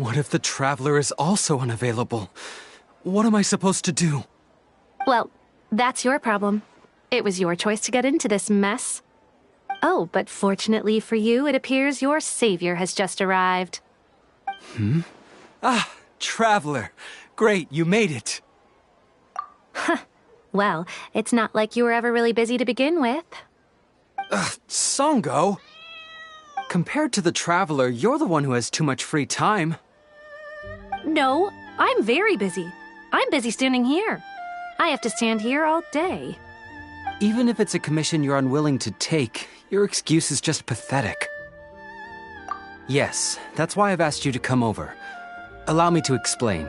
What if the Traveler is also unavailable? What am I supposed to do? Well, that's your problem. It was your choice to get into this mess. Oh, but fortunately for you, it appears your savior has just arrived. Ah, Traveler. Great, you made it. Well, it's not like you were ever really busy to begin with. Sango? Compared to the Traveler, you're the one who has too much free time. No, I'm very busy. I'm busy standing here. I have to stand here all day. Even if it's a commission you're unwilling to take, your excuse is just pathetic. Yes, that's why I've asked you to come over. Allow me to explain.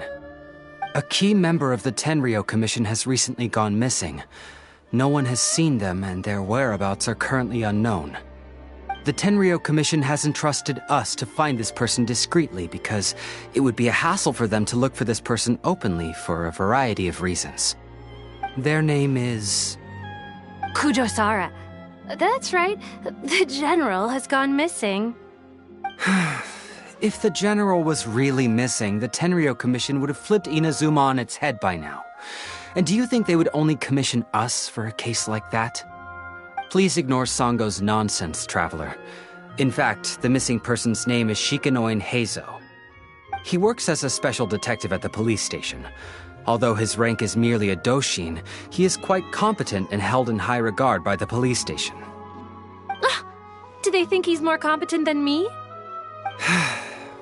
A key member of the Tenryou Commission has recently gone missing. No one has seen them, and their whereabouts are currently unknown. The Tenryou Commission has entrusted us to find this person discreetly because it would be a hassle for them to look for this person openly for a variety of reasons. Their name is... Kujosara. That's right. The general has gone missing. If the general was really missing, the Tenryou Commission would have flipped Inazuma on its head by now. And do you think they would only commission us for a case like that? Please ignore Sango's nonsense, Traveler. In fact, the missing person's name is Shikanoin Heizou. He works as a special detective at the police station. Although his rank is merely a doshin, he is quite competent and held in high regard by the police station. Do they think he's more competent than me?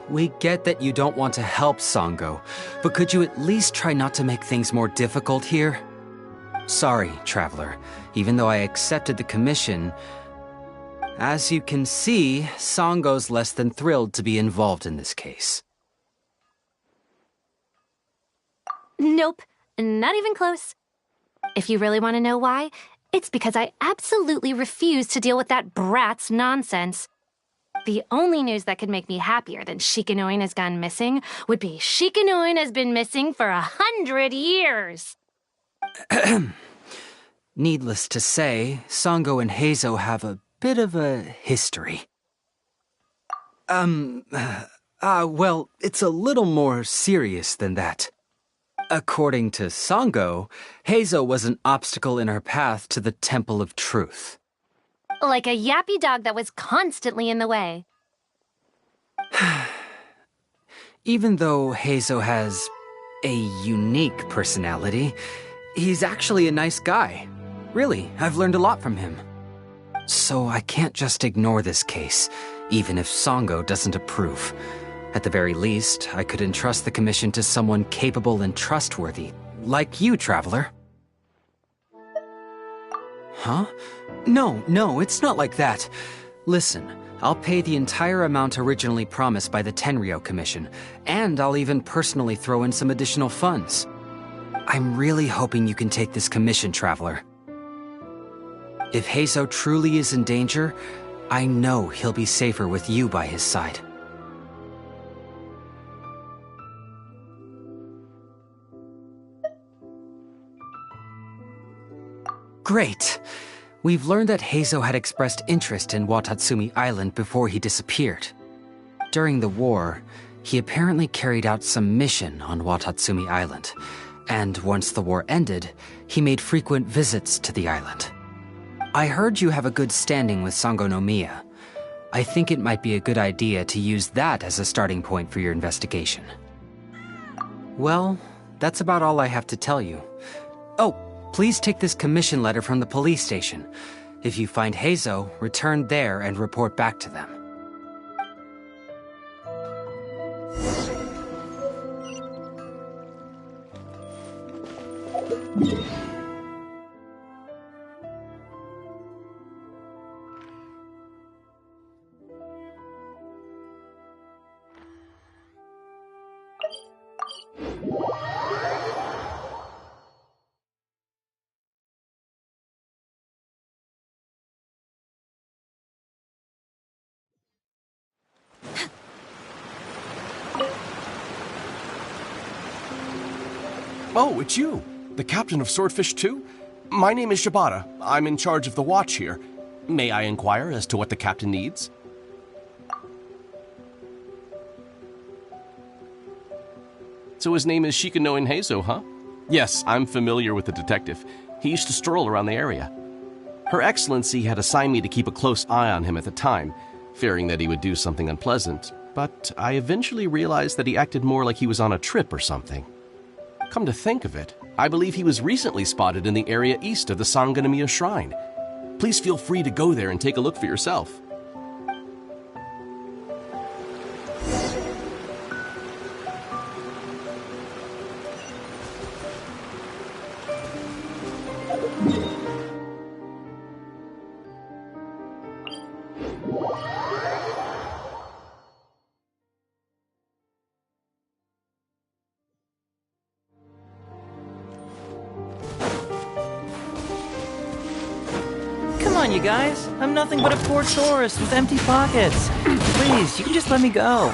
We get that you don't want to help Sango, but could you at least try not to make things more difficult here? Sorry, Traveler. Even though I accepted the commission, as you can see, Sango's less than thrilled to be involved in this case. Nope, not even close. If you really want to know why, it's because I absolutely refuse to deal with that brat's nonsense. The only news that could make me happier than Shikanoin has gone missing would be Shikanoin has been missing for 100 years. Needless to say, Sango and Heizou have a bit of a history. Well, it's a little more serious than that. According to Sango, Heizou was an obstacle in her path to the Temple of Truth. Like a yappy dog that was constantly in the way. Even though Heizou has a unique personality, he's actually a nice guy. Really, I've learned a lot from him. So I can't just ignore this case, even if Sango doesn't approve. At the very least, I could entrust the commission to someone capable and trustworthy, like you, Traveler. Huh? No, it's not like that. Listen, I'll pay the entire amount originally promised by the Tenryou Commission, and I'll even personally throw in some additional funds. I'm really hoping you can take this commission, Traveler. If Heizou truly is in danger, I know he'll be safer with you by his side. Great! We've learned that Heizou had expressed interest in Watatsumi Island before he disappeared. During the war, he apparently carried out some mission on Watatsumi Island, and once the war ended, he made frequent visits to the island. I heard you have a good standing with Sangonomiya. I think it might be a good idea to use that as a starting point for your investigation. Well, that's about all I have to tell you. Oh, please take this commission letter from the police station. If you find Heizou, return there and report back to them. Oh, it's you, the captain of Swordfish 2? My name is Shibata. I'm in charge of the watch here. May I inquire as to what the captain needs? So his name is Shikanoin Heizou, huh? Yes, I'm familiar with the detective. He used to stroll around the area. Her Excellency had assigned me to keep a close eye on him at the time, fearing that he would do something unpleasant, but I eventually realized that he acted more like he was on a trip or something. Come to think of it, I believe he was recently spotted in the area east of the Sanganamiya Shrine. Please feel free to go there and take a look for yourself. Come on, you guys. I'm nothing but a poor tourist with empty pockets. Please, you can just let me go.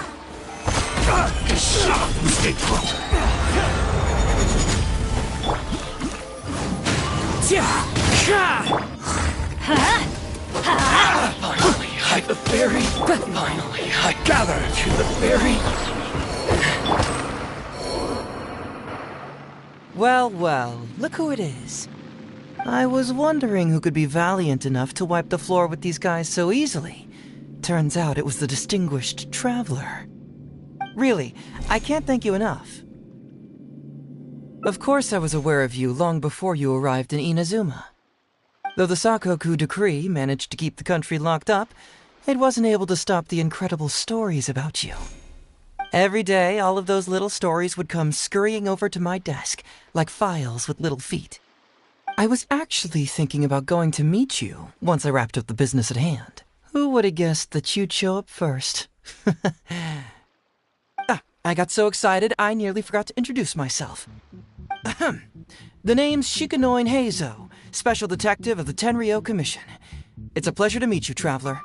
Finally, the ferry. Finally, I gather to the ferry. Well, well, look who it is. I was wondering who could be valiant enough to wipe the floor with these guys so easily. Turns out it was the distinguished traveler. Really, I can't thank you enough. Of course I was aware of you long before you arrived in Inazuma. Though the Sakoku decree managed to keep the country locked up, it wasn't able to stop the incredible stories about you. Every day, all of those little stories would come scurrying over to my desk, like files with little feet. I was actually thinking about going to meet you once I wrapped up the business at hand. Who would have guessed that you'd show up first? I got so excited I nearly forgot to introduce myself. The name's Shikanoin Heizou, Special Detective of the Tenryou Commission. It's a pleasure to meet you, traveler.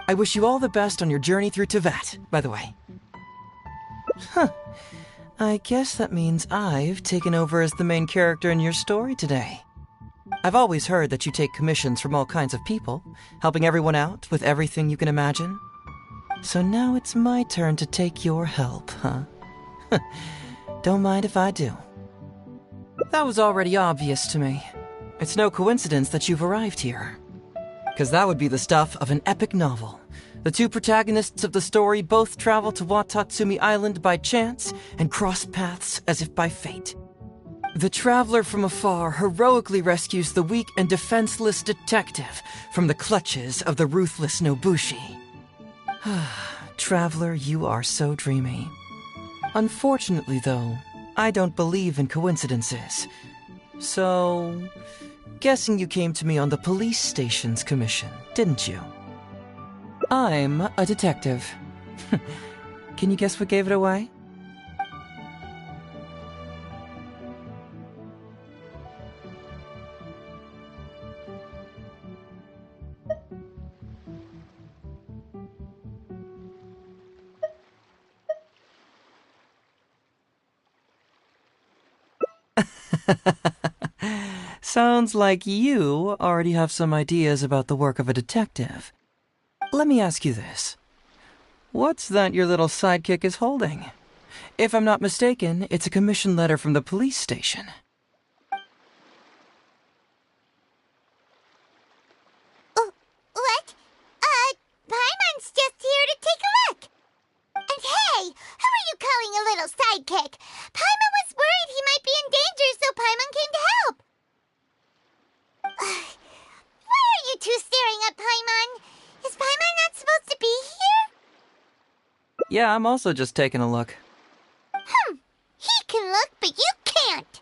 I wish you all the best on your journey through Tibet, by the way. I guess that means I've taken over as the main character in your story today. I've always heard that you take commissions from all kinds of people, helping everyone out with everything you can imagine. So now it's my turn to take your help, huh? Don't mind if I do. That was already obvious to me. It's no coincidence that you've arrived here. Because that would be the stuff of an epic novel. The two protagonists of the story both travel to Watatsumi Island by chance and cross paths as if by fate. The traveler from afar heroically rescues the weak and defenseless detective from the clutches of the ruthless Nobushi. Traveler, you are so dreamy. Unfortunately, though, I don't believe in coincidences. So, guessing you came to me on the police station's commission, didn't you? I'm a detective. Can you guess what gave it away? Sounds like you already have some ideas about the work of a detective. Let me ask you this. What's that your little sidekick is holding? If I'm not mistaken, it's a commission letter from the police station. What? Paimon's just here to take a look. And hey, who are you calling a little sidekick? Paimon was worried he might be in danger, so Paimon came to help. Why are you two staring at Paimon? Is Paimon not supposed to be here? Yeah, I'm also just taking a look. He can look, but you can't.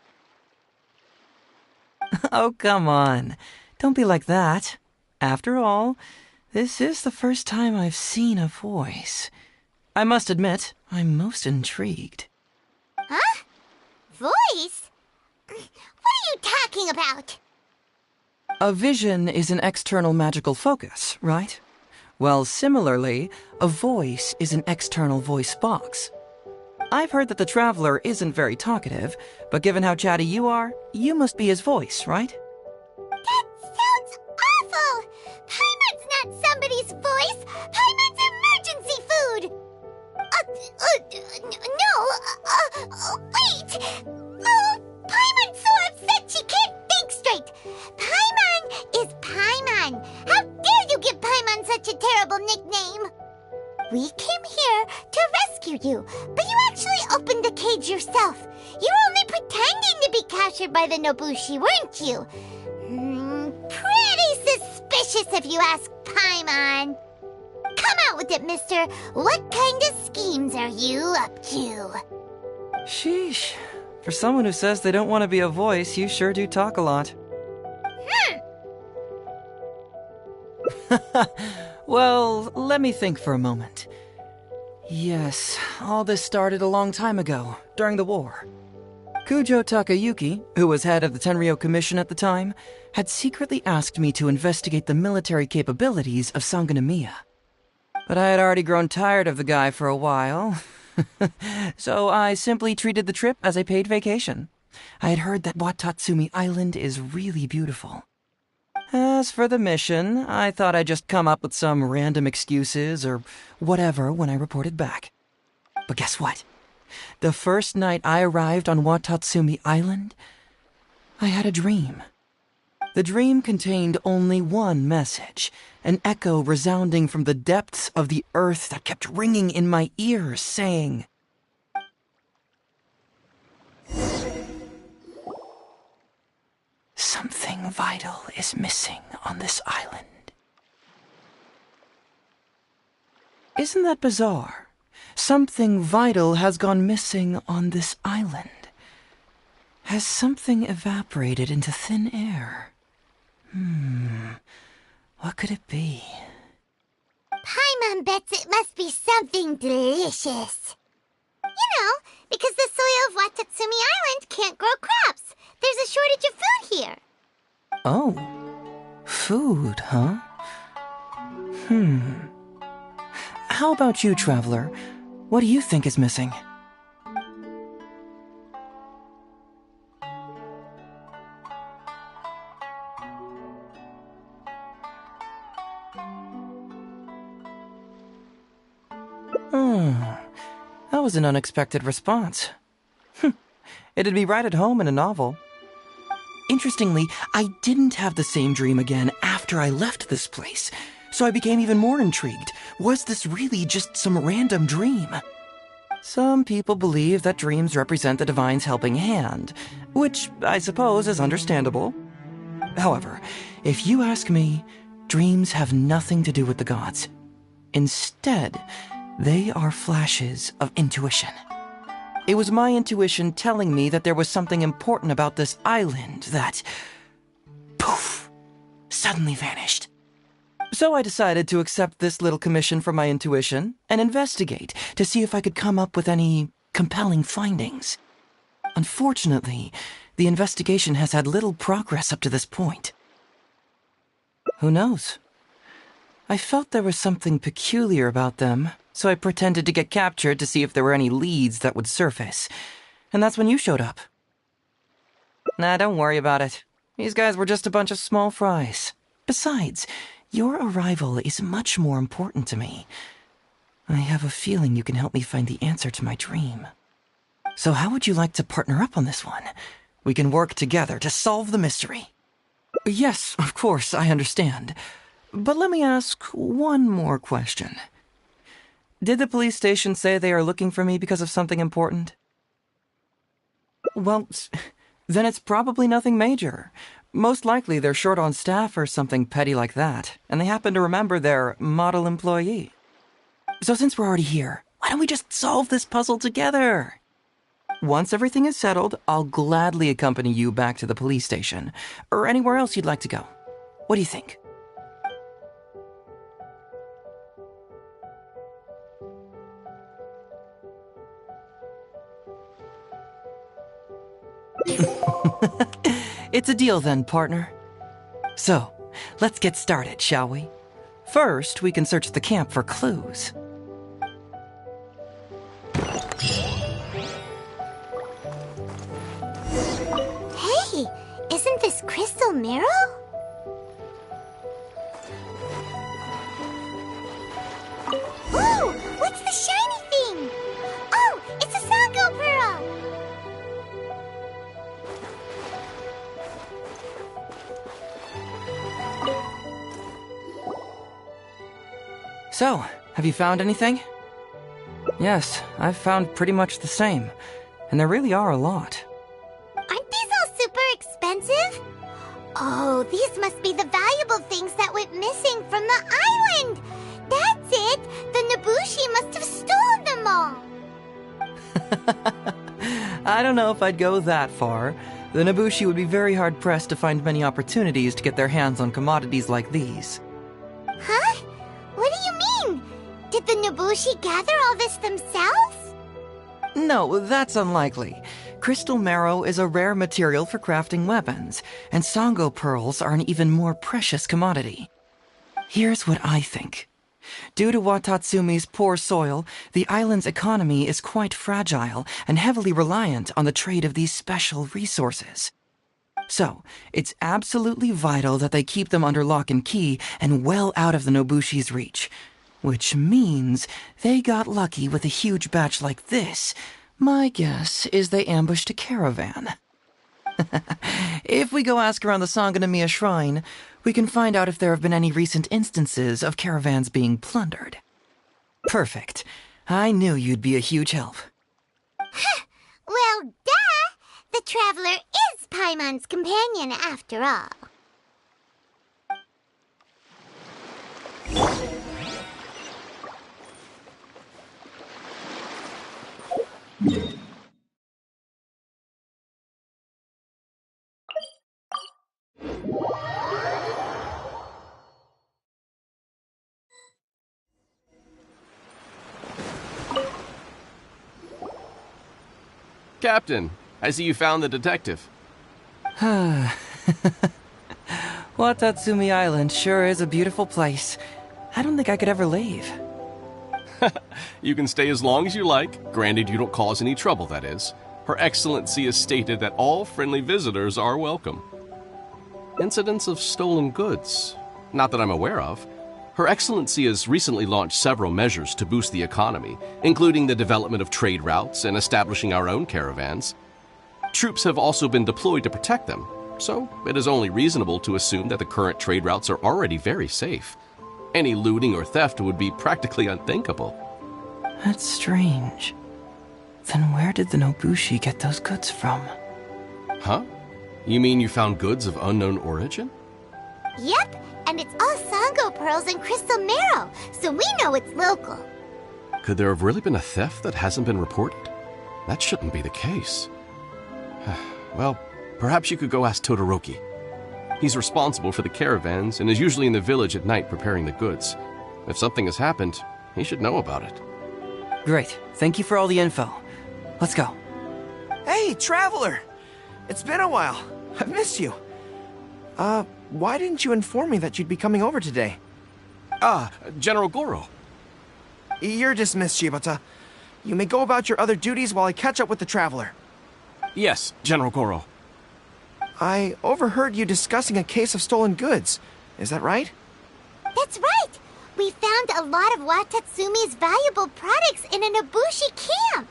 Oh, come on. Don't be like that. After all, this is the first time I've seen a voice. I must admit, I'm most intrigued. Huh? Voice? What are you talking about? A vision is an external magical focus, right? Well, similarly, a voice is an external voice box. I've heard that the traveler isn't very talkative, but given how chatty you are, you must be his voice, right? That sounds awful! Paimon's not somebody's voice! Paimon's emergency food! No! terrible nickname. We came here to rescue you, but you actually opened the cage yourself. You were only pretending to be captured by the Nobushi, weren't you? Pretty suspicious if you ask Paimon. Come out with it, mister. What kind of schemes are you up to? Sheesh. For someone who says they don't want to be a voice, you sure do talk a lot. Well, let me think for a moment. Yes, all this started a long time ago, during the war. Kujo Takayuki, who was head of the Tenryou Commission at the time, had secretly asked me to investigate the military capabilities of Sangonomiya. But I had already grown tired of the guy for a while, so I simply treated the trip as a paid vacation. I had heard that Watatsumi Island is really beautiful. As for the mission, I thought I'd just come up with some random excuses or whatever when I reported back. But guess what? The first night I arrived on Watatsumi Island, I had a dream. The dream contained only one message, an echo resounding from the depths of the earth that kept ringing in my ears, saying, "Something vital is missing on this island." Isn't that bizarre? Something vital has gone missing on this island. Has something evaporated into thin air? What could it be? Paimon bets it must be something delicious. You know, because the soil of Watatsumi Island can't grow crops. There's a shortage of food here. Oh, food, huh? How about you, traveler? What do you think is missing? That was an unexpected response. It'd be right at home in a novel. Interestingly, I didn't have the same dream again after I left this place, so I became even more intrigued. Was this really just some random dream? Some people believe that dreams represent the divine's helping hand, which I suppose is understandable. However, if you ask me, dreams have nothing to do with the gods. Instead, they are flashes of intuition. It was my intuition telling me that there was something important about this island that, poof, suddenly vanished. So I decided to accept this little commission from my intuition and investigate to see if I could come up with any compelling findings. Unfortunately, the investigation has had little progress up to this point. Who knows? I felt there was something peculiar about them, so I pretended to get captured to see if there were any leads that would surface. And that's when you showed up. Nah, don't worry about it. These guys were just a bunch of small fries. Besides, your arrival is much more important to me. I have a feeling you can help me find the answer to my dream. So how would you like to partner up on this one? We can work together to solve the mystery. Yes, of course, I understand. But let me ask one more question. Did the police station say they are looking for me because of something important? Well, then it's probably nothing major. Most likely they're short on staff or something petty like that, and they happen to remember their model employee. So since we're already here, why don't we just solve this puzzle together? Once everything is settled, I'll gladly accompany you back to the police station, or anywhere else you'd like to go. What do you think? It's a deal then, partner. So, let's get started, shall we? First, we can search the camp for clues. Hey, isn't this Crystal Mirror? Ooh, what's the shiny thing? Oh, it's a Sango Pearl! So, have you found anything? Yes, I've found pretty much the same. And there really are a lot. Aren't these all super expensive? Oh, these must be the valuable things that went missing from the island! That's it! The Nobushi must have stolen them all! I don't know if I'd go that far. The Nobushi would be very hard-pressed to find many opportunities to get their hands on commodities like these. Huh? What do you mean? Did the Nobushi gather all this themselves? No, that's unlikely. Crystal marrow is a rare material for crafting weapons, and Sango pearls are an even more precious commodity. Here's what I think. Due to Watatsumi's poor soil, the island's economy is quite fragile and heavily reliant on the trade of these special resources. So, it's absolutely vital that they keep them under lock and key and well out of the Nobushi's reach. Which means they got lucky with a huge batch like this. My guess is they ambushed a caravan. If we go ask around the Sangonomiya Shrine, we can find out if there have been any recent instances of caravans being plundered. Perfect. I knew you'd be a huge help. Well, duh! The Traveler is Paimon's companion after all. Captain, I see you found the detective. Watatsumi Island sure is a beautiful place. I don't think I could ever leave. You can stay as long as you like, granted you don't cause any trouble, that is. Her Excellency has stated that all friendly visitors are welcome. Incidents of stolen goods? Not that I'm aware of. Her Excellency has recently launched several measures to boost the economy, including the development of trade routes and establishing our own caravans. Troops have also been deployed to protect them, so it is only reasonable to assume that the current trade routes are already very safe. Any looting or theft would be practically unthinkable. That's strange. Then where did the Nobushi get those goods from? Huh? You mean you found goods of unknown origin? Yep, and it's all Sango pearls and crystal marrow, so we know it's local. Could there have really been a theft that hasn't been reported? That shouldn't be the case. Well, perhaps you could go ask Todoroki. He's responsible for the caravans and is usually in the village at night preparing the goods. If something has happened, he should know about it. Great. Thank you for all the info. Let's go. Hey, Traveler! It's been a while. I've missed you. Why didn't you inform me that you'd be coming over today? General Goro. You're dismissed, Shibata. You may go about your other duties while I catch up with the Traveler. Yes, General Goro. I overheard you discussing a case of stolen goods. Is that right? That's right! We found a lot of Watatsumi's valuable products in a Nobushi camp!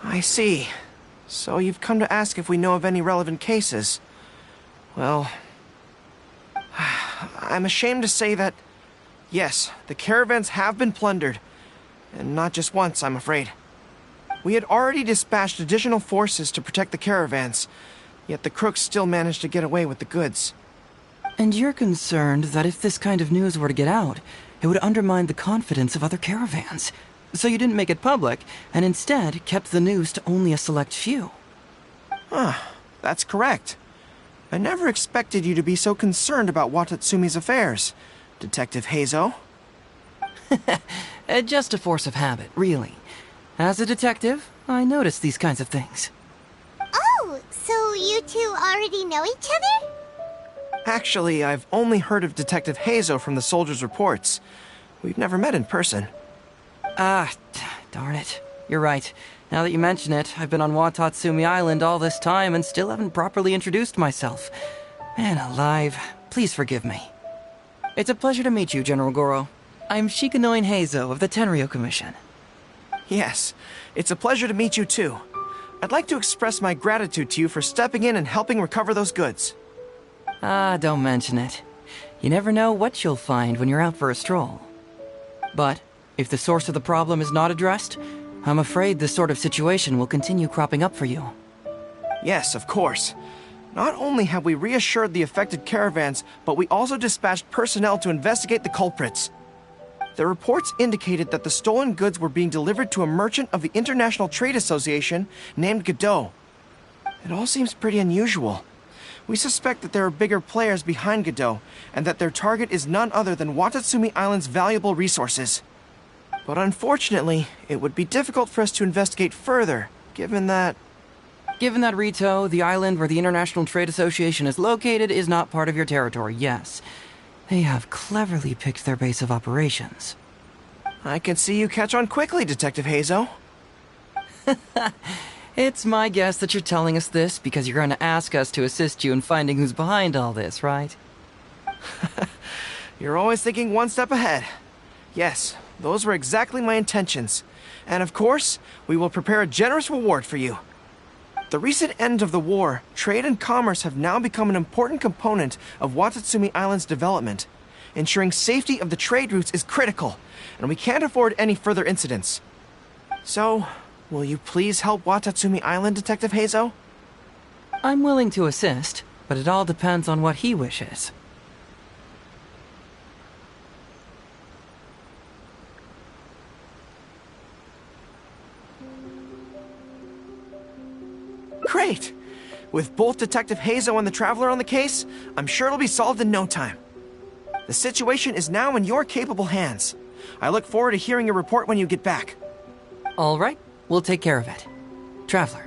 I see. So you've come to ask if we know of any relevant cases. Well, I'm ashamed to say that, yes, the caravans have been plundered. And not just once, I'm afraid. We had already dispatched additional forces to protect the caravans, yet the crooks still managed to get away with the goods. And you're concerned that if this kind of news were to get out, it would undermine the confidence of other caravans. So you didn't make it public, and instead kept the news to only a select few. That's correct. I never expected you to be so concerned about Watatsumi's affairs, Detective Heizou. Just a force of habit, really. As a detective, I notice these kinds of things. Oh, so you two already know each other? Actually, I've only heard of Detective Heizou from the soldiers' reports. We've never met in person. Darn it. You're right. Now that you mention it, I've been on Watatsumi Island all this time and still haven't properly introduced myself. Man alive, please forgive me. It's a pleasure to meet you, General Goro. I'm Shikanoin Heizou of the Tenryo Commission. Yes, it's a pleasure to meet you too. I'd like to express my gratitude to you for stepping in and helping recover those goods. Ah, don't mention it. You never know what you'll find when you're out for a stroll. But if the source of the problem is not addressed, I'm afraid this sort of situation will continue cropping up for you. Yes, of course. Not only have we reassured the affected caravans, but we also dispatched personnel to investigate the culprits. The reports indicated that the stolen goods were being delivered to a merchant of the International Trade Association named Godot. It all seems pretty unusual. We suspect that there are bigger players behind Godot, and that their target is none other than Watatsumi Island's valuable resources. But unfortunately, it would be difficult for us to investigate further, given that Rito, the island where the International Trade Association is located, is not part of your territory, yes. They have cleverly picked their base of operations. I can see you catch on quickly, Detective Heizou. It's my guess that you're telling us this because you're going to ask us to assist you in finding who's behind all this, right? You're always thinking one step ahead. Yes, those were exactly my intentions. And of course, we will prepare a generous reward for you. The recent end of the war, trade and commerce have now become an important component of Watatsumi Island's development. Ensuring safety of the trade routes is critical, and we can't afford any further incidents. So, will you please help Watatsumi Island, Detective Heizou? I'm willing to assist, but it all depends on what he wishes. Great! With both Detective Heizou and the Traveler on the case, I'm sure it'll be solved in no time. The situation is now in your capable hands. I look forward to hearing your report when you get back. All right, we'll take care of it. Traveler,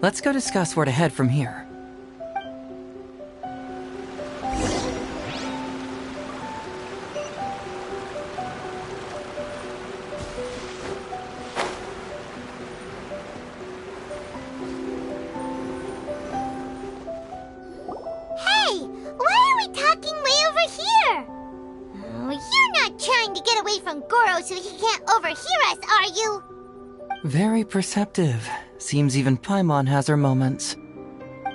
let's go discuss where to head from here. Hey, why are we talking way over here? Oh, you're not trying to get away from Goro so he can't overhear us, are you? Very perceptive. Seems even Paimon has her moments.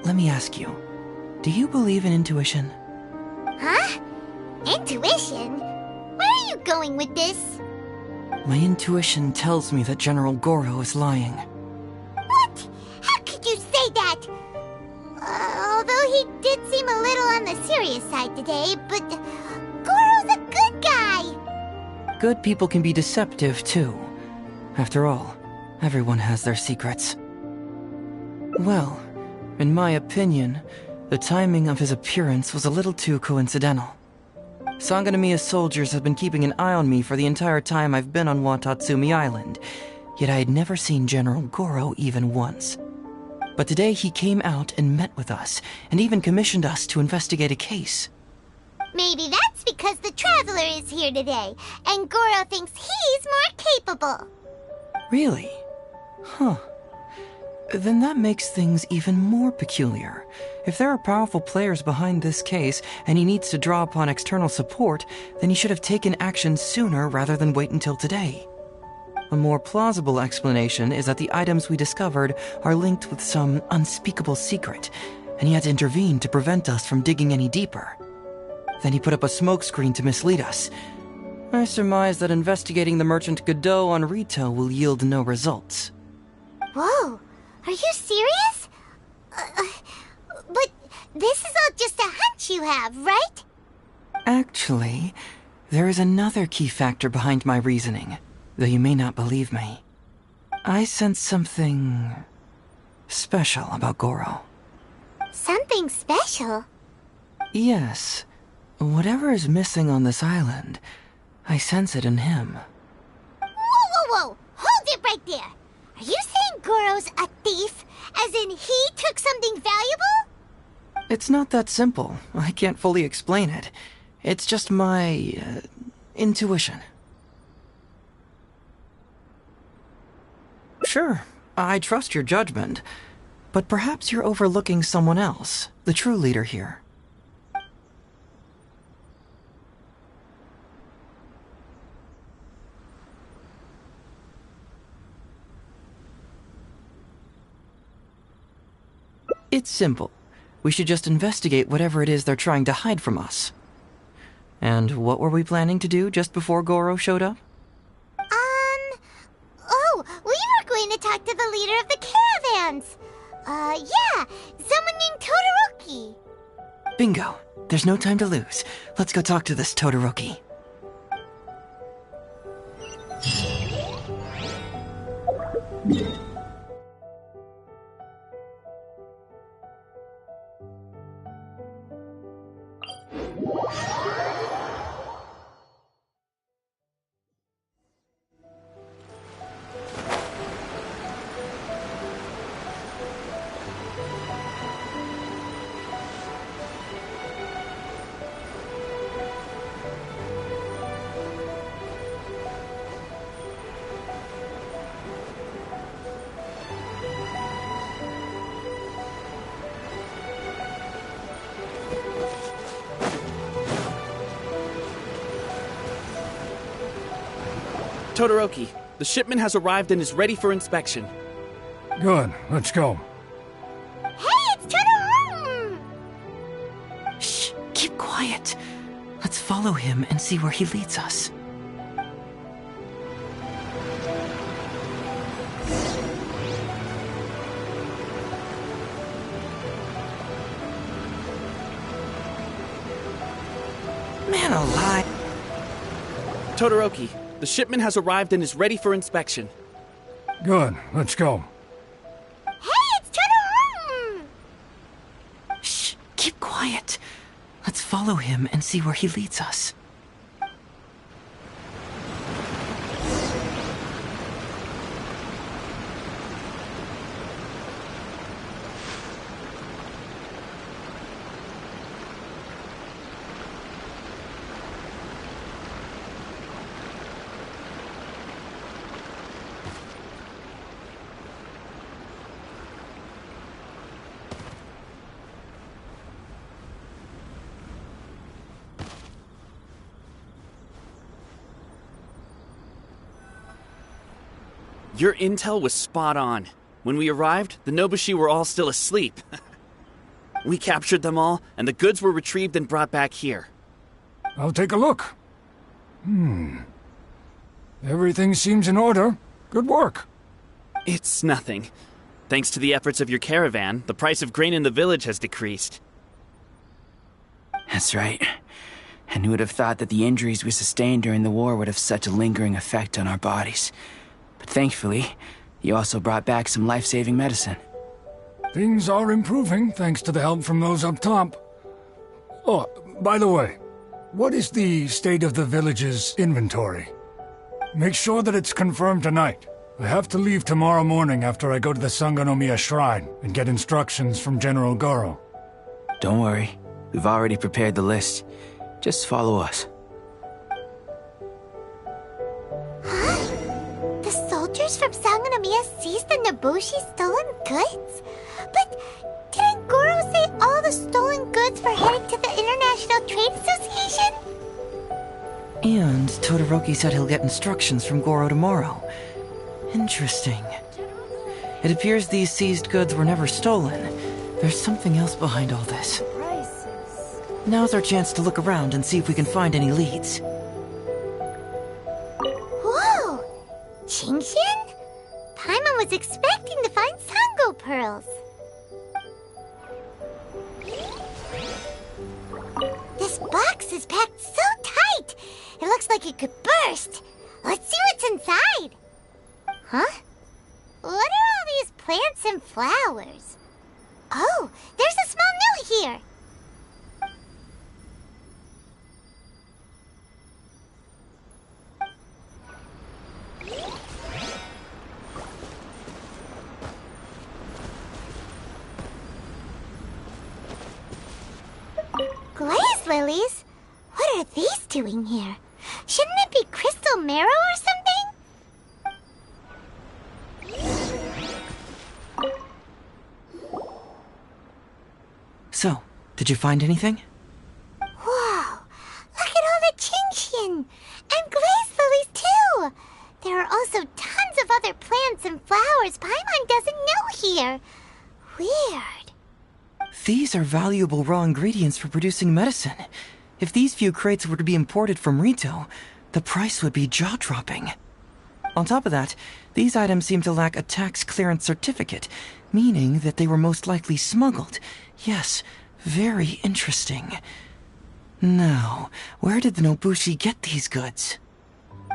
Let me ask you, do you believe in intuition? Huh? Intuition? Where are you going with this? My intuition tells me that General Goro is lying. What? How could you say that? Although he did seem a little on the serious side today, but Goro's a good guy. Good people can be deceptive, too. After all, everyone has their secrets. Well, in my opinion, the timing of his appearance was a little too coincidental. Sangonomiya's soldiers have been keeping an eye on me for the entire time I've been on Watatsumi Island, yet I had never seen General Goro even once. But today he came out and met with us, and even commissioned us to investigate a case. Maybe that's because the Traveler is here today, and Goro thinks he's more capable. Really? Huh. Then that makes things even more peculiar. If there are powerful players behind this case, and he needs to draw upon external support, then he should have taken action sooner rather than wait until today. A more plausible explanation is that the items we discovered are linked with some unspeakable secret, and he had to intervene to prevent us from digging any deeper. Then he put up a smokescreen to mislead us. I surmise that investigating the merchant Godot on Rito will yield no results. Whoa, are you serious? But this is all just a hunch you have, right? Actually, there is another key factor behind my reasoning, though you may not believe me. I sense something special about Goro. Something special? Yes. Whatever is missing on this island, I sense it in him. Whoa! Hold it right there! Are you saying Goro's a thief? As in he took something valuable? It's not that simple. I can't fully explain it. It's just my intuition. Sure, I trust your judgment, but perhaps you're overlooking someone else, the true leader here. It's simple. We should just investigate whatever it is they're trying to hide from us. And what were we planning to do just before Goro showed up? Oh, we were going to talk to the leader of the caravans. Yeah, someone named Todoroki. Bingo. There's no time to lose. Let's go talk to this Todoroki. Todoroki, the shipment has arrived and is ready for inspection. Good, let's go. Hey, it's Todoroki! Shh, keep quiet. Let's follow him and see where he leads us. Man alive. Todoroki, the shipment has arrived and is ready for inspection. Good, let's go. Hey, it's Todoroki! Shh, keep quiet. Let's follow him and see where he leads us. Your intel was spot on. When we arrived, the Nobushi were all still asleep. We captured them all, and the goods were retrieved and brought back here. I'll take a look. Everything seems in order. Good work. It's nothing. Thanks to the efforts of your caravan, the price of grain in the village has decreased. That's right. And who would have thought that the injuries we sustained during the war would have such a lingering effect on our bodies? But thankfully, you also brought back some life-saving medicine. Things are improving thanks to the help from those up top. Oh, by the way, what is the state of the village's inventory? Make sure that it's confirmed tonight. I have to leave tomorrow morning after I go to the Sangonomiya Shrine and get instructions from General Goro. Don't worry, we've already prepared the list. Just follow us. The soldiers from Sangonomiya seized the Nobushi stolen goods? But didn't Goro say all the stolen goods were heading to the International Trade Association? And Todoroki said he'll get instructions from Goro tomorrow. Interesting. It appears these seized goods were never stolen. There's something else behind all this. Now's our chance to look around and see if we can find any leads. Whoa! Chingshin? Paimon was expecting to find Sango pearls. This box is packed so tight, it looks like it could burst. Let's see what's inside. Huh? What are all these plants and flowers? Oh, there's a small note here. Glaze lilies? What are these doing here? Shouldn't it be crystal marrow or something? So, did you find anything? Whoa! Look at all the Chingshin! And glaze lilies too! There are also tons of other plants and flowers Paimon doesn't know here. Weird. these are valuable raw ingredients for producing medicine. If these few crates were to be imported from Rito, the price would be jaw-dropping. On top of that, these items seem to lack a tax clearance certificate, meaning that they were most likely smuggled. Yes, very interesting. Now, where did the Nobushi get these goods?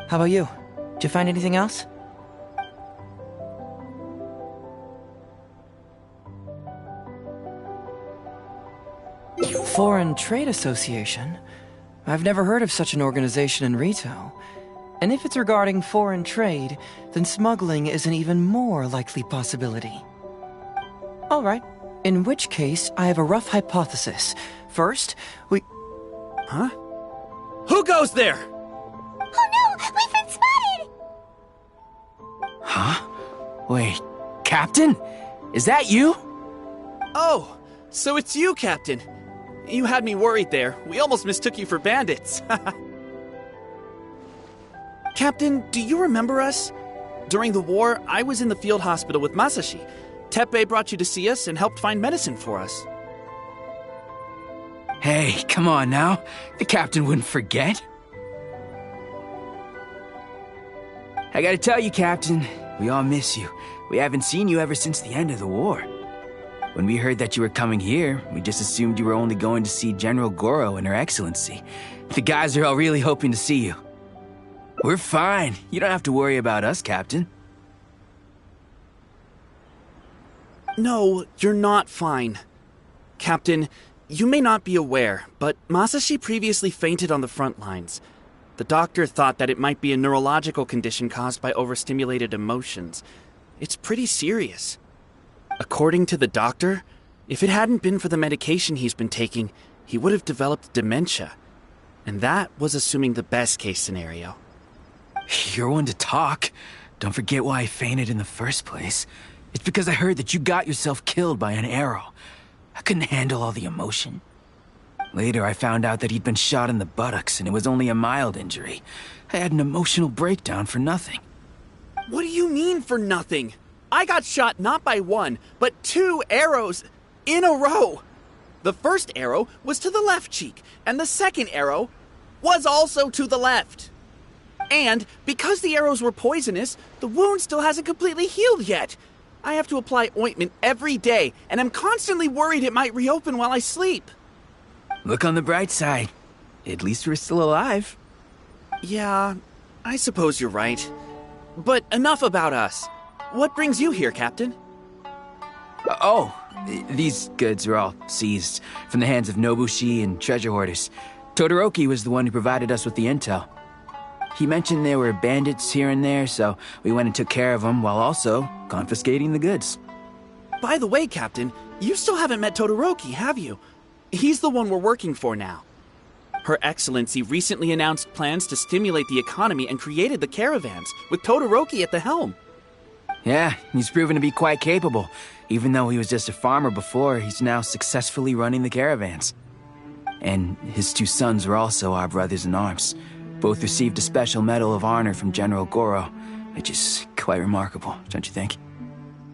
How about you? Did you find anything else? Foreign Trade Association? I've never heard of such an organization in Rito. And if it's regarding foreign trade, then smuggling is an even more likely possibility. All right. In which case, I have a rough hypothesis. First, we... Huh? Who goes there? Oh no! We've been spotted! Huh? Wait, Captain? Is that you? Oh, so it's you, Captain. You had me worried there. We almost mistook you for bandits. Captain, do you remember us? During the war, I was in the field hospital with Masashi. Teppei brought you to see us and helped find medicine for us. Hey, come on now. The captain wouldn't forget. I gotta tell you, Captain, we all miss you. We haven't seen you ever since the end of the war. When we heard that you were coming here, we just assumed you were only going to see General Goro and Her Excellency. The guys are all really hoping to see you. We're fine. You don't have to worry about us, Captain. No, you're not fine. Captain, you may not be aware, but Masashi previously fainted on the front lines. The doctor thought that it might be a neurological condition caused by overstimulated emotions. It's pretty serious. According to the doctor, if it hadn't been for the medication he's been taking, he would have developed dementia. And that was assuming the best-case scenario. You're one to talk. Don't forget why I fainted in the first place. It's because I heard that you got yourself killed by an arrow. I couldn't handle all the emotion. Later, I found out that he'd been shot in the buttocks, and it was only a mild injury. I had an emotional breakdown for nothing. What do you mean for nothing? I got shot not by one, but 2 arrows in a row. The first arrow was to the left cheek, and the second arrow was also to the left. And because the arrows were poisonous, the wound still hasn't completely healed yet. I have to apply ointment every day, and I'm constantly worried it might reopen while I sleep. Look on the bright side. At least we're still alive. Yeah, I suppose you're right. But enough about us. What brings you here, Captain? These goods are all seized from the hands of Nobushi and treasure hoarders. Todoroki was the one who provided us with the intel. He mentioned there were bandits here and there, so we went and took care of them while also confiscating the goods. By the way, Captain, you still haven't met Todoroki, have you? He's the one we're working for now. Her Excellency recently announced plans to stimulate the economy and created the caravans, with Todoroki at the helm. Yeah, he's proven to be quite capable. Even though he was just a farmer before, he's now successfully running the caravans. And his 2 sons are also our brothers in arms. Both received a special medal of honor from General Goro, which is quite remarkable, don't you think?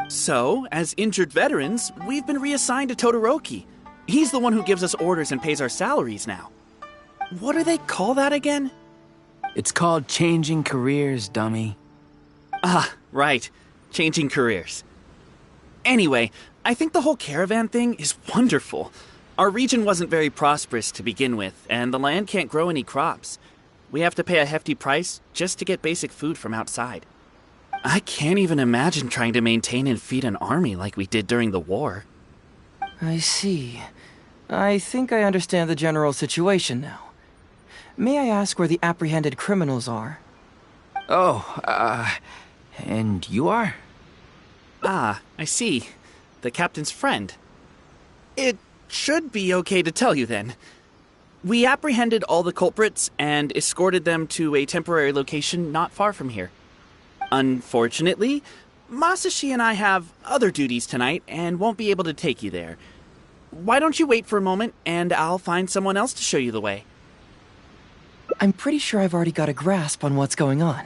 So, as injured veterans, we've been reassigned to Todoroki. He's the one who gives us orders and pays our salaries now. What do they call that again? It's called changing careers, dummy. Ah, right. Changing careers. Anyway, I think the whole caravan thing is wonderful. Our region wasn't very prosperous to begin with, and the land can't grow any crops. We have to pay a hefty price just to get basic food from outside. I can't even imagine trying to maintain and feed an army like we did during the war. I see. I think I understand the general situation now. May I ask where the apprehended criminals are? And you are? Ah, I see. The captain's friend. It should be okay to tell you then. We apprehended all the culprits and escorted them to a temporary location not far from here. Unfortunately, Masashi and I have other duties tonight and won't be able to take you there. Why don't you wait for a moment and I'll find someone else to show you the way. I'm pretty sure I've already got a grasp on what's going on.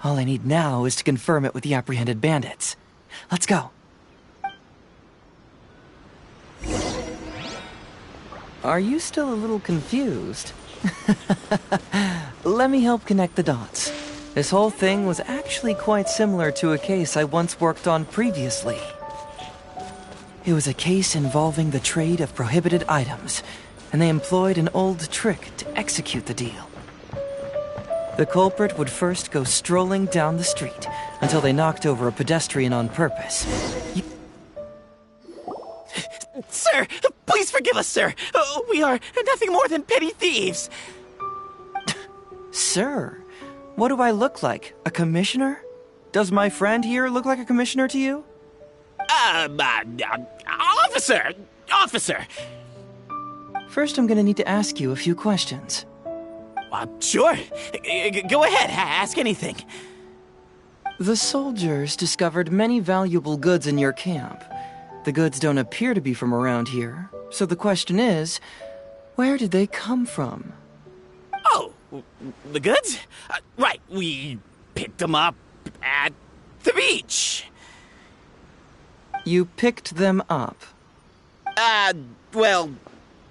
All I need now is to confirm it with the apprehended bandits. Let's go. Are you still a little confused? Let me help connect the dots. This whole thing was actually quite similar to a case I once worked on previously. It was a case involving the trade of prohibited items, and they employed an old trick to execute the deal. The culprit would first go strolling down the street until they knocked over a pedestrian on purpose. Sir, please forgive us, sir. We are nothing more than petty thieves. Sir, what do I look like? A commissioner? Does my friend here look like a commissioner to you? Officer! First, I'm gonna need to ask you a few questions. Sure. Go ahead, ask anything. The soldiers discovered many valuable goods in your camp. The goods don't appear to be from around here, so the question is, where did they come from? Oh, the goods? Right, we picked them up at the beach. You picked them up? Well,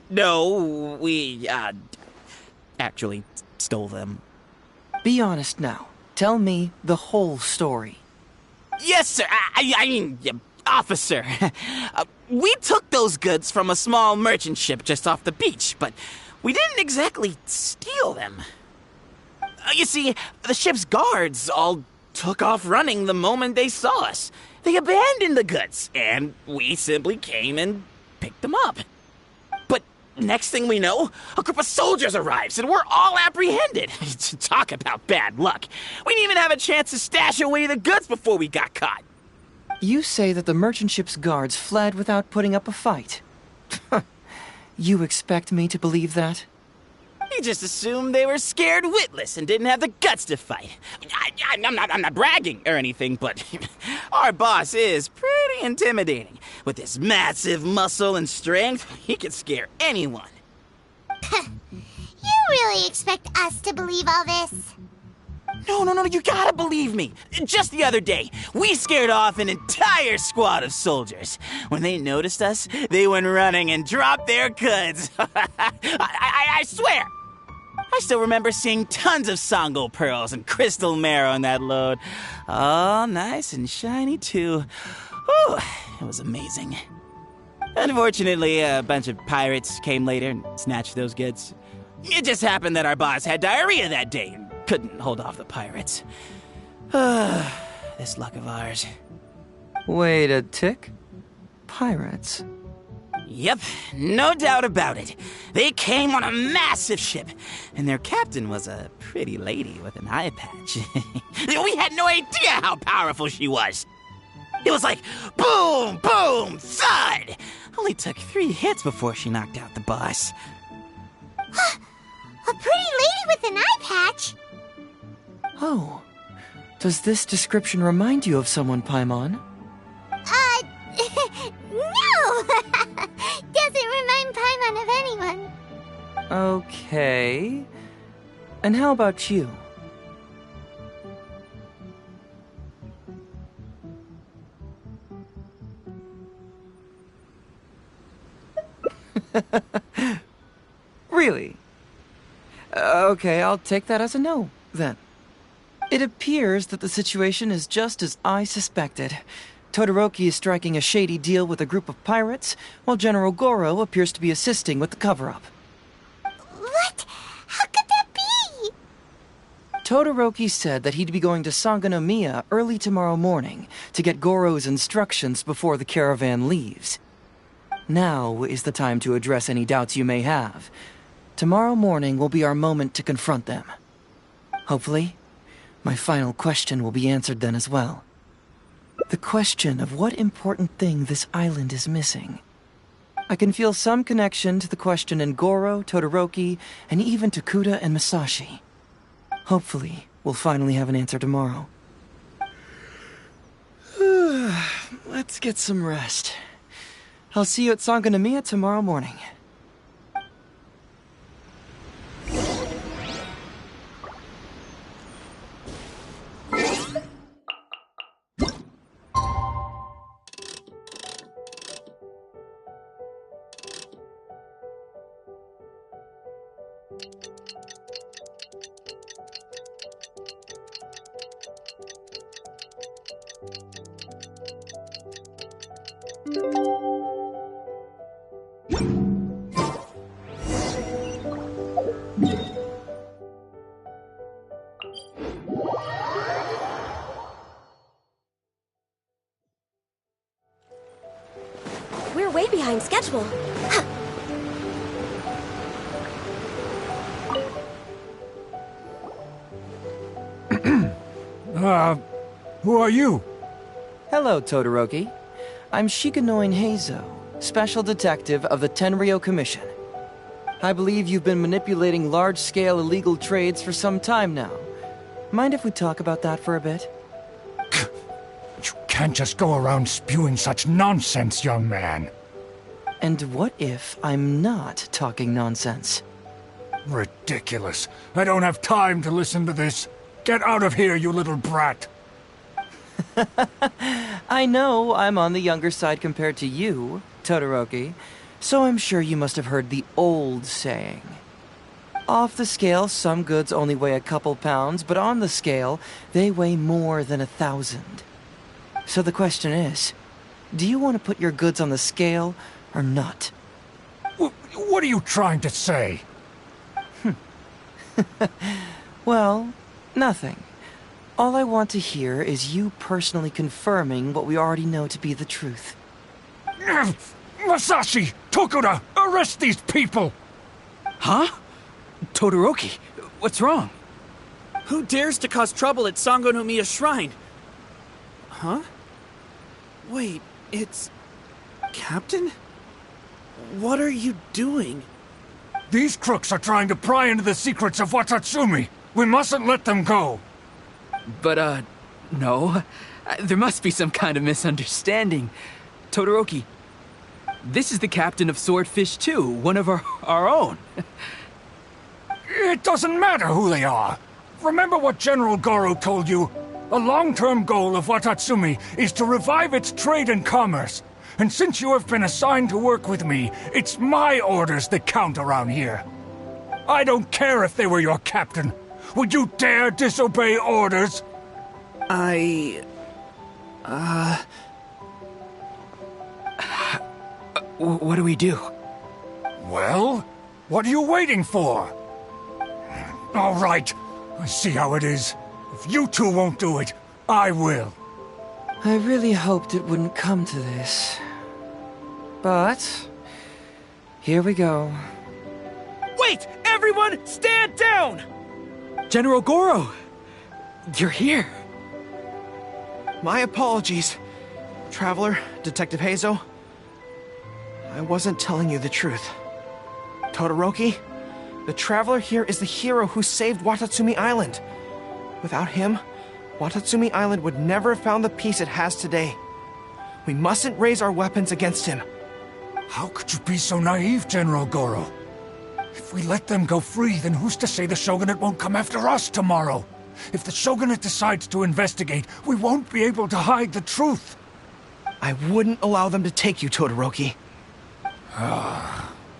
no, we, actually stole them. Be honest now. Tell me the whole story. Yes, sir. I mean, officer. We took those goods from a small merchant ship just off the beach, but we didn't exactly steal them. You see, the ship's guards all took off running the moment they saw us. They abandoned the goods, and we simply came and picked them up. But next thing we know, a group of soldiers arrives, and we're all apprehended. Talk about bad luck. We didn't even have a chance to stash away the goods before we got caught. You say that the merchant ship's guards fled without putting up a fight. You expect me to believe that? He just assumed they were scared witless and didn't have the guts to fight. I'm not bragging or anything, but our boss is pretty intimidating. With his massive muscle and strength, he could scare anyone. You really expect us to believe all this? No, you gotta believe me. Just the other day, we scared off an entire squad of soldiers. When they noticed us, they went running and dropped their goods. I swear. I still remember seeing tons of Sango pearls and crystal marrow in that load. All nice and shiny, too. Whew, it was amazing. Unfortunately, a bunch of pirates came later and snatched those goods. It just happened that our boss had diarrhea that day and couldn't hold off the pirates. This luck of ours. Wait a tick. Pirates? Yep, no doubt about it. They came on a massive ship, and their captain was a pretty lady with an eye patch. We had no idea how powerful she was. It was like boom, boom, thud. Only took 3 hits before she knocked out the boss. A pretty lady with an eye patch? Oh. Does this description remind you of someone, Paimon? No! Doesn't remind Paimon of anyone. Okay. And how about you? Really? Okay, I'll take that as a no, then. It appears that the situation is just as I suspected. Todoroki is striking a shady deal with a group of pirates, while General Goro appears to be assisting with the cover-up. What? How could that be? Todoroki said that he'd be going to Sangonomiya early tomorrow morning to get Goro's instructions before the caravan leaves. Now is the time to address any doubts you may have. Tomorrow morning will be our moment to confront them. Hopefully, my final question will be answered then as well. The question of what important thing this island is missing. I can feel some connection to the question in Goro, Todoroki, and even to Kuda and Masashi. Hopefully, we'll finally have an answer tomorrow. Let's get some rest. I'll see you at Sangonomiya tomorrow morning. We're way behind schedule. Who are you? Hello, Todoroki. I'm Shikanoin Heizou, Special Detective of the Tenryou Commission. I believe you've been manipulating large-scale illegal trades for some time now. Mind if we talk about that for a bit? You can't just go around spewing such nonsense, young man. And what if I'm not talking nonsense? Ridiculous. I don't have time to listen to this. Get out of here, you little brat. I know I'm on the younger side compared to you, Todoroki, so I'm sure you must have heard the old saying. Off the scale, some goods only weigh a couple pounds, but on the scale, they weigh more than 1,000. So the question is, do you want to put your goods on the scale or not? What are you trying to say? Well, nothing. All I want to hear is you personally confirming what we already know to be the truth. Masashi! Tokuda! Arrest these people! Huh? Todoroki, what's wrong? Who dares to cause trouble at Sangonomiya Shrine? Huh? Wait, it's... Captain? What are you doing? These crooks are trying to pry into the secrets of Watatsumi. We mustn't let them go. But, no. There must be some kind of misunderstanding. Todoroki, this is the captain of Swordfish 2, one of our own. It doesn't matter who they are. Remember what General Goro told you? A long-term goal of Watatsumi is to revive its trade and commerce. And since you have been assigned to work with me, it's my orders that count around here. I don't care if they were your captain. Would you dare disobey orders? What do we do? Well, what are you waiting for? All right, I see how it is. If you two won't do it, I will. I really hoped it wouldn't come to this. But here we go. Wait! Everyone, stand down! General Goro! You're here. My apologies, Traveler, Detective Heizou. I wasn't telling you the truth. Todoroki, the Traveler here is the hero who saved Watatsumi Island. Without him, Watatsumi Island would never have found the peace it has today. We mustn't raise our weapons against him. How could you be so naive, General Goro? If we let them go free, then who's to say the Shogunate won't come after us tomorrow? If the Shogunate decides to investigate, we won't be able to hide the truth. I wouldn't allow them to take you, Todoroki.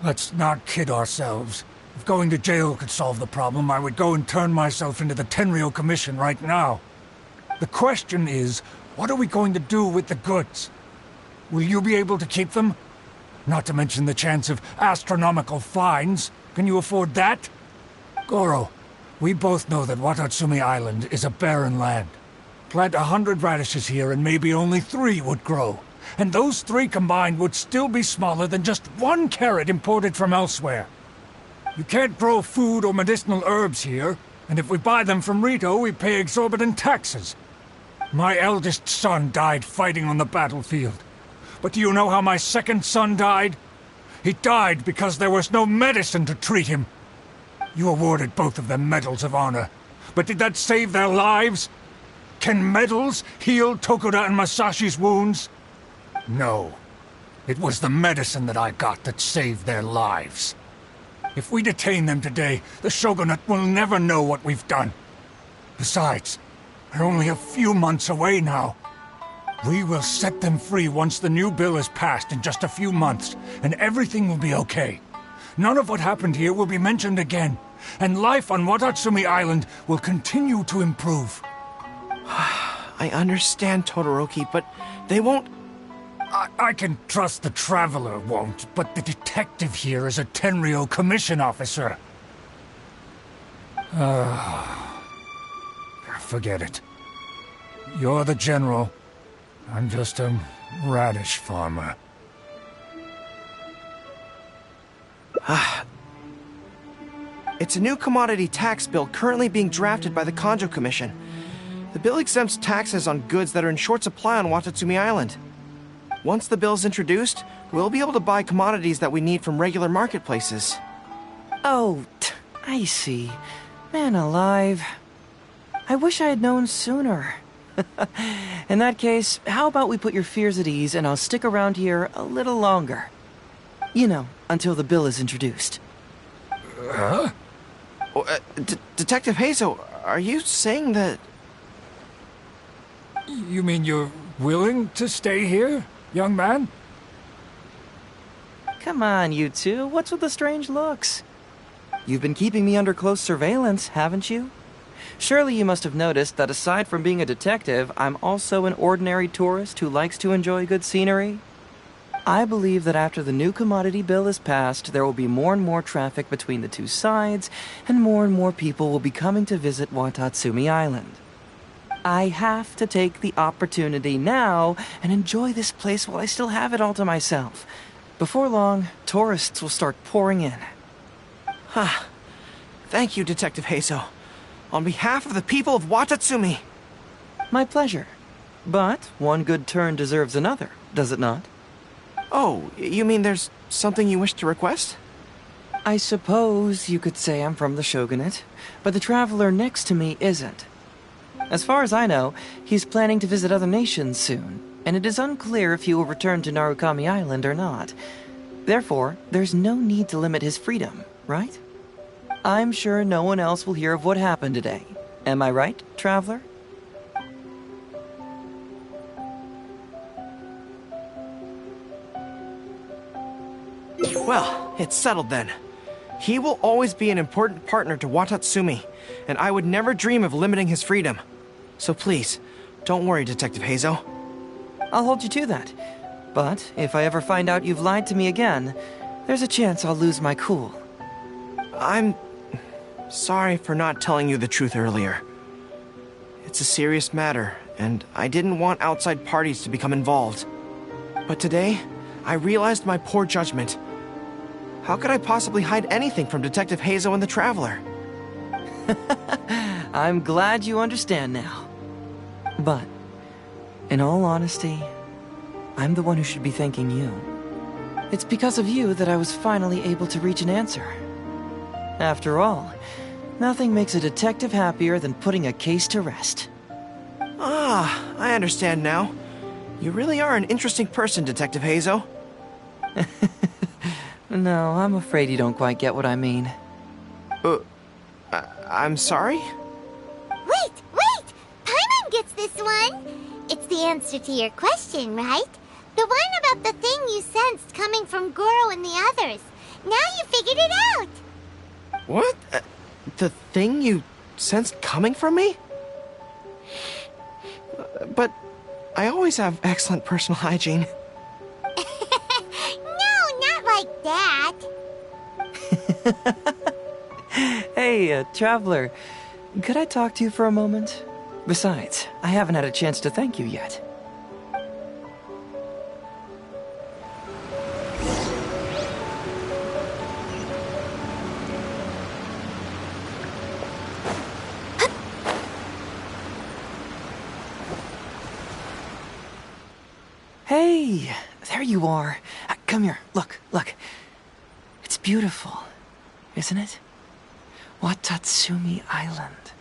Let's not kid ourselves. If going to jail could solve the problem, I would go and turn myself into the Tenryou Commission right now. The question is, what are we going to do with the goods? Will you be able to keep them? Not to mention the chance of astronomical fines. Can you afford that? Goro, we both know that Watatsumi Island is a barren land. Plant 100 radishes here and maybe only 3 would grow. And those 3 combined would still be smaller than just 1 carrot imported from elsewhere. You can't grow food or medicinal herbs here, and if we buy them from Rito, we pay exorbitant taxes. My eldest son died fighting on the battlefield. But do you know how my second son died? He died because there was no medicine to treat him. You awarded both of them medals of honor, but did that save their lives? Can medals heal Tokuda and Masashi's wounds? No. It was the medicine that I got that saved their lives. If we detain them today, the Shogunate will never know what we've done. Besides, they're only a few months away now. We will set them free once the new bill is passed in just a few months, and everything will be okay. none of what happened here will be mentioned again, and life on Watatsumi Island will continue to improve. I understand, Todoroki, but they won't... I can trust the Traveler won't, but the detective here is a Tenryou commission officer. Forget it. You're the general. I'm just a radish farmer. It's a new commodity tax bill currently being drafted by the Kanjo Commission. The bill exempts taxes on goods that are in short supply on Watatsumi Island. Once the bill's introduced, we'll be able to buy commodities that we need from regular marketplaces. Oh, I see. Man alive. I wish I had known sooner. In that case, how about we put your fears at ease and I'll stick around here a little longer. You know, until the bill is introduced. Huh? Detective Heizou, are you saying that... You mean you're willing to stay here, young man? Come on, you two. What's with the strange looks? You've been keeping me under close surveillance, haven't you? Surely you must have noticed that aside from being a detective, I'm also an ordinary tourist who likes to enjoy good scenery. I believe that after the new commodity bill is passed, there will be more and more traffic between the two sides, and more people will be coming to visit Watatsumi Island. I have to take the opportunity now and enjoy this place while I still have it all to myself. Before long, tourists will start pouring in. Thank you, Detective Heizou. On behalf of the people of Watatsumi. My pleasure. But one good turn deserves another, does it not? Oh, you mean there's something you wish to request? I suppose you could say I'm from the Shogunate, but the traveler next to me isn't. As far as I know, he's planning to visit other nations soon, and it is unclear if he will return to Narukami Island or not. Therefore, there's no need to limit his freedom, right? I'm sure no one else will hear of what happened today. Am I right, traveler? Well, it's settled then. He will always be an important partner to Watatsumi, and I would never dream of limiting his freedom. So please, don't worry, Detective Heizou. I'll hold you to that. But if I ever find out you've lied to me again, there's a chance I'll lose my cool. I'm sorry for not telling you the truth earlier. It's a serious matter, and I didn't want outside parties to become involved. But today, I realized my poor judgment. How could I possibly hide anything from Detective Heizou and the Traveler? I'm glad you understand now. But, in all honesty, I'm the one who should be thanking you. It's because of you that I was finally able to reach an answer. After all, nothing makes a detective happier than putting a case to rest. Ah, I understand now. You really are an interesting person, Detective Heizou. No, I'm afraid you don't quite get what I mean. I'm sorry? Wait! Paimon gets this one! It's the answer to your question, right? The one about the thing you sensed coming from Goro and the others. Now you figured it out! What? The thing you sensed coming from me? But I always have excellent personal hygiene. No, not like that. Hey, traveler, could I talk to you for a moment? Besides, I haven't had a chance to thank you yet. Hey, there you are. Come here, look. It's beautiful, isn't it? Watatsumi Island.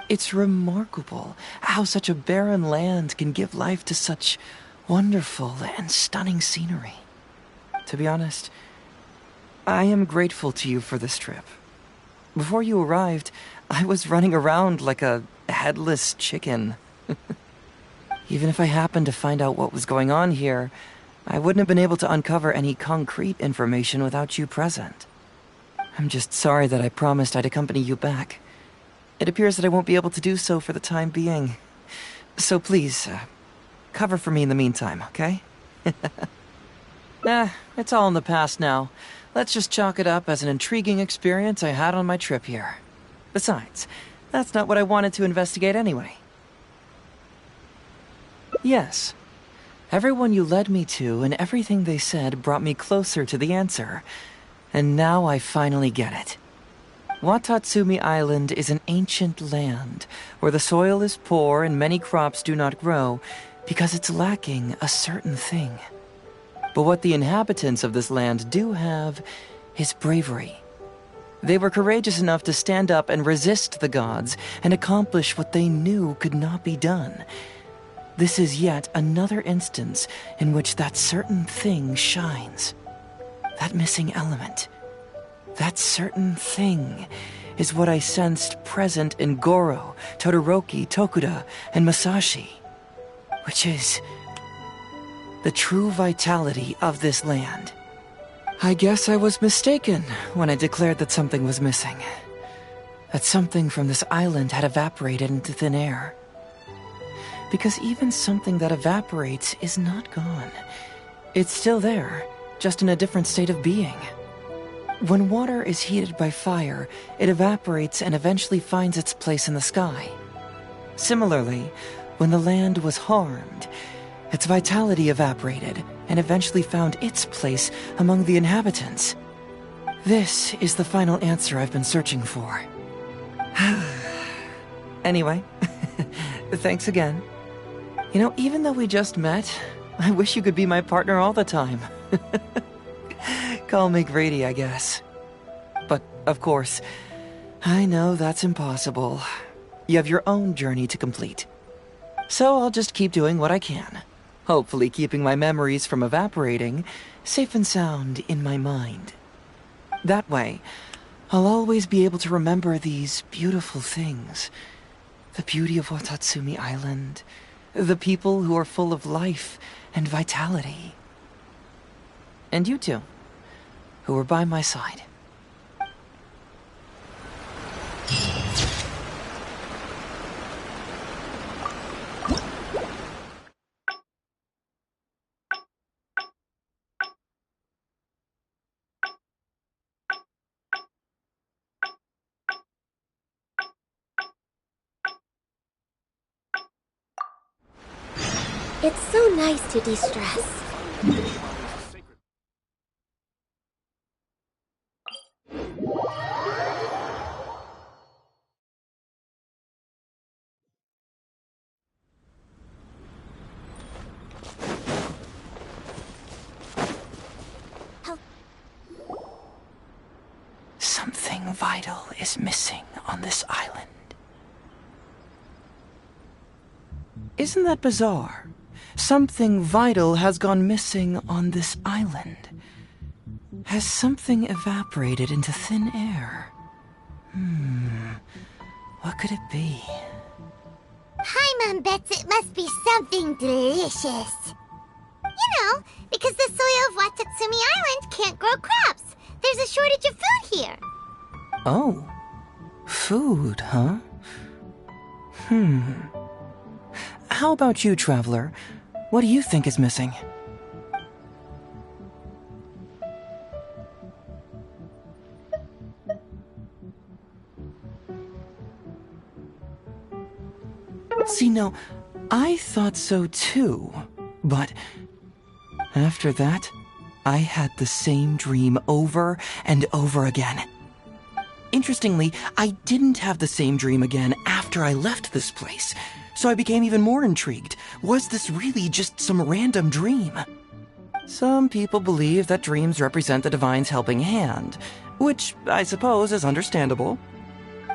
It's remarkable how such a barren land can give life to such wonderful and stunning scenery. To be honest, I am grateful to you for this trip. Before you arrived, I was running around like a headless chicken. Even if I happened to find out what was going on here, I wouldn't have been able to uncover any concrete information without you present. I'm just sorry that I promised I'd accompany you back. It appears that I won't be able to do so for the time being. So please, cover for me in the meantime, okay? It's all in the past now. Let's just chalk it up as an intriguing experience I had on my trip here. Besides, that's not what I wanted to investigate anyway. Yes. Everyone you led me to and everything they said brought me closer to the answer. And now I finally get it. Watatsumi Island is an ancient land where the soil is poor and many crops do not grow because it's lacking a certain thing. But what the inhabitants of this land do have is bravery. They were courageous enough to stand up and resist the gods and accomplish what they knew could not be done. This is yet another instance in which that certain thing shines. That missing element. That certain thing is what I sensed present in Goro, Todoroki, Tokuda, and Masashi. Which is the true vitality of this land. I guess I was mistaken when I declared that something was missing. That something from this island had evaporated into thin air. Because even something that evaporates is not gone. It's still there, just in a different state of being. When water is heated by fire, it evaporates and eventually finds its place in the sky. Similarly, when the land was harmed, its vitality evaporated and eventually found its place among the inhabitants. This is the final answer I've been searching for. Anyway, thanks again. You know, even though we just met, I wish you could be my partner all the time. Call me Grady, I guess. But, of course, I know that's impossible. You have your own journey to complete. So I'll just keep doing what I can. Hopefully keeping my memories from evaporating safe and sound in my mind. That way, I'll always be able to remember these beautiful things. The beauty of Watatsumi Island, the people who are full of life and vitality. And you too, who were by my side. It's so nice to de-stress. Something vital is missing on this island. Isn't that bizarre? Something vital has gone missing on this island. Has something evaporated into thin air? What could it be? Paimon bets it must be something delicious. You know, because the soil of Watatsumi Island can't grow crops. There's a shortage of food here. Oh. Food, huh? How about you, Traveler? What do you think is missing? See, no, I thought so too, but after that, I had the same dream over and over again. Interestingly, I didn't have the same dream again after I left this place, so I became even more intrigued. Was this really just some random dream? Some people believe that dreams represent the divine's helping hand, which I suppose is understandable.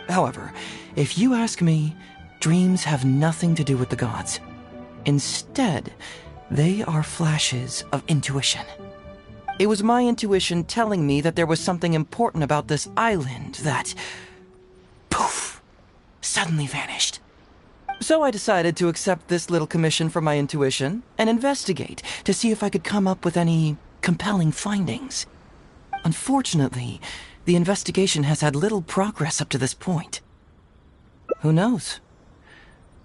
However, if you ask me, dreams have nothing to do with the gods. Instead, they are flashes of intuition. It was my intuition telling me that there was something important about this island that, poof, suddenly vanished. So I decided to accept this little commission from my intuition and investigate to see if I could come up with any compelling findings. Unfortunately, the the investigation has had little progress up to this point. Who knows?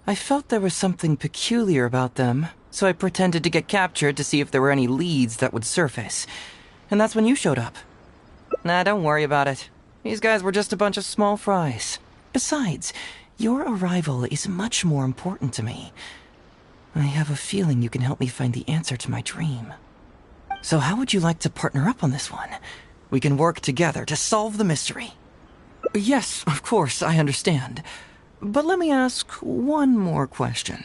I felt there was something peculiar about them, so I pretended to get captured to see if there were any leads that would surface. And that's when you showed up. Nah, don't worry about it. These guys were just a bunch of small fries. Besides, your arrival is much more important to me. I have a feeling you can help me find the answer to my dream. So how would you like to partner up on this one? We can work together to solve the mystery. Yes, of course, I understand. But let me ask one more question.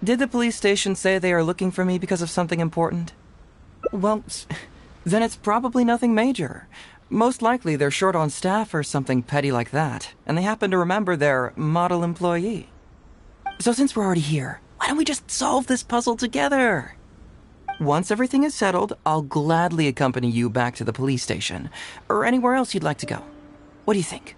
Did the police station say they are looking for me because of something important? Well, then it's probably nothing major. Most likely they're short on staff or something petty like that, and they happen to remember their model employee. So since we're already here, why don't we just solve this puzzle together? Once everything is settled, I'll gladly accompany you back to the police station, or anywhere else you'd like to go. What do you think?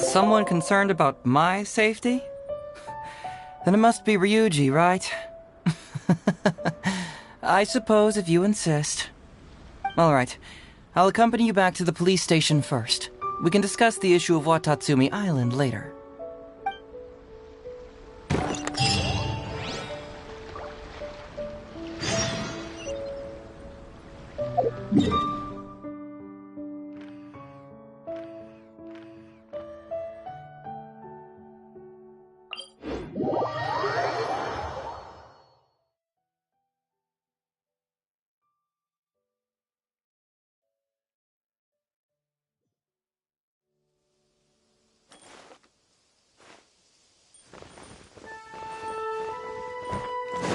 Someone concerned about my safety? Then it must be Ryuji, right? I suppose if you insist. Alright, I'll accompany you back to the police station first. We can discuss the issue of Watatsumi Island later.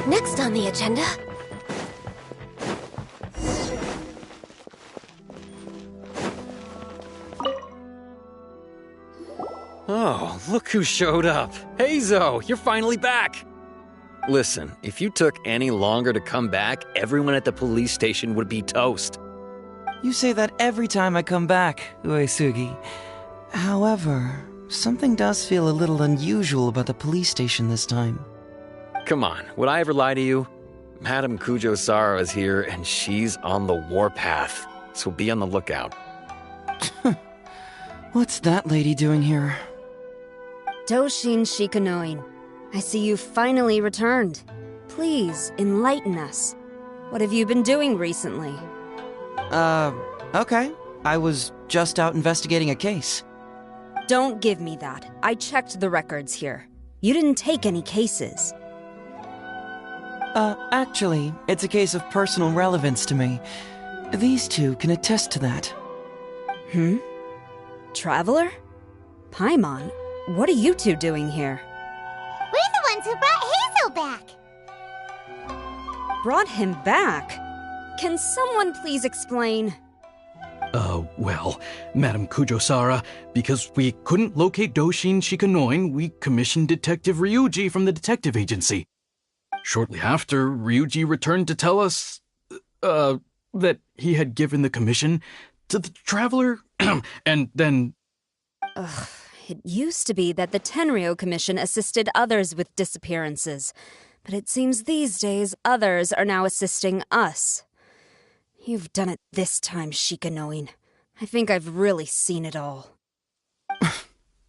Next on the agenda... Oh, look who showed up. Heizou, you're finally back. Listen, if you took any longer to come back, everyone at the police station would be toast. You say that every time I come back, Uesugi. However, something does feel a little unusual about the police station this time. Come on, would I ever lie to you? Madame Kujo-Sara is here, and she's on the warpath, so be on the lookout. What's that lady doing here? Doshin Shikanoin, I see you finally returned. Please, enlighten us. What have you been doing recently? Okay. I was just out investigating a case. Don't give me that. I checked the records here. You didn't take any cases. Actually, it's a case of personal relevance to me. These two can attest to that. Traveler? Paimon, what are you two doing here? We're the ones who brought Heizou back. Brought him back? Can someone please explain? Well, Madame Kujo-Sara, because we couldn't locate Doshin Shikanoin, we commissioned Detective Ryuji from the detective agency. Shortly after, Ryuji returned to tell us, that he had given the commission to the Traveler, and then... It used to be that the Tenryo Commission assisted others with disappearances, but it seems these days others are now assisting us. You've done it this time, Shikanoin. I think I've really seen it all.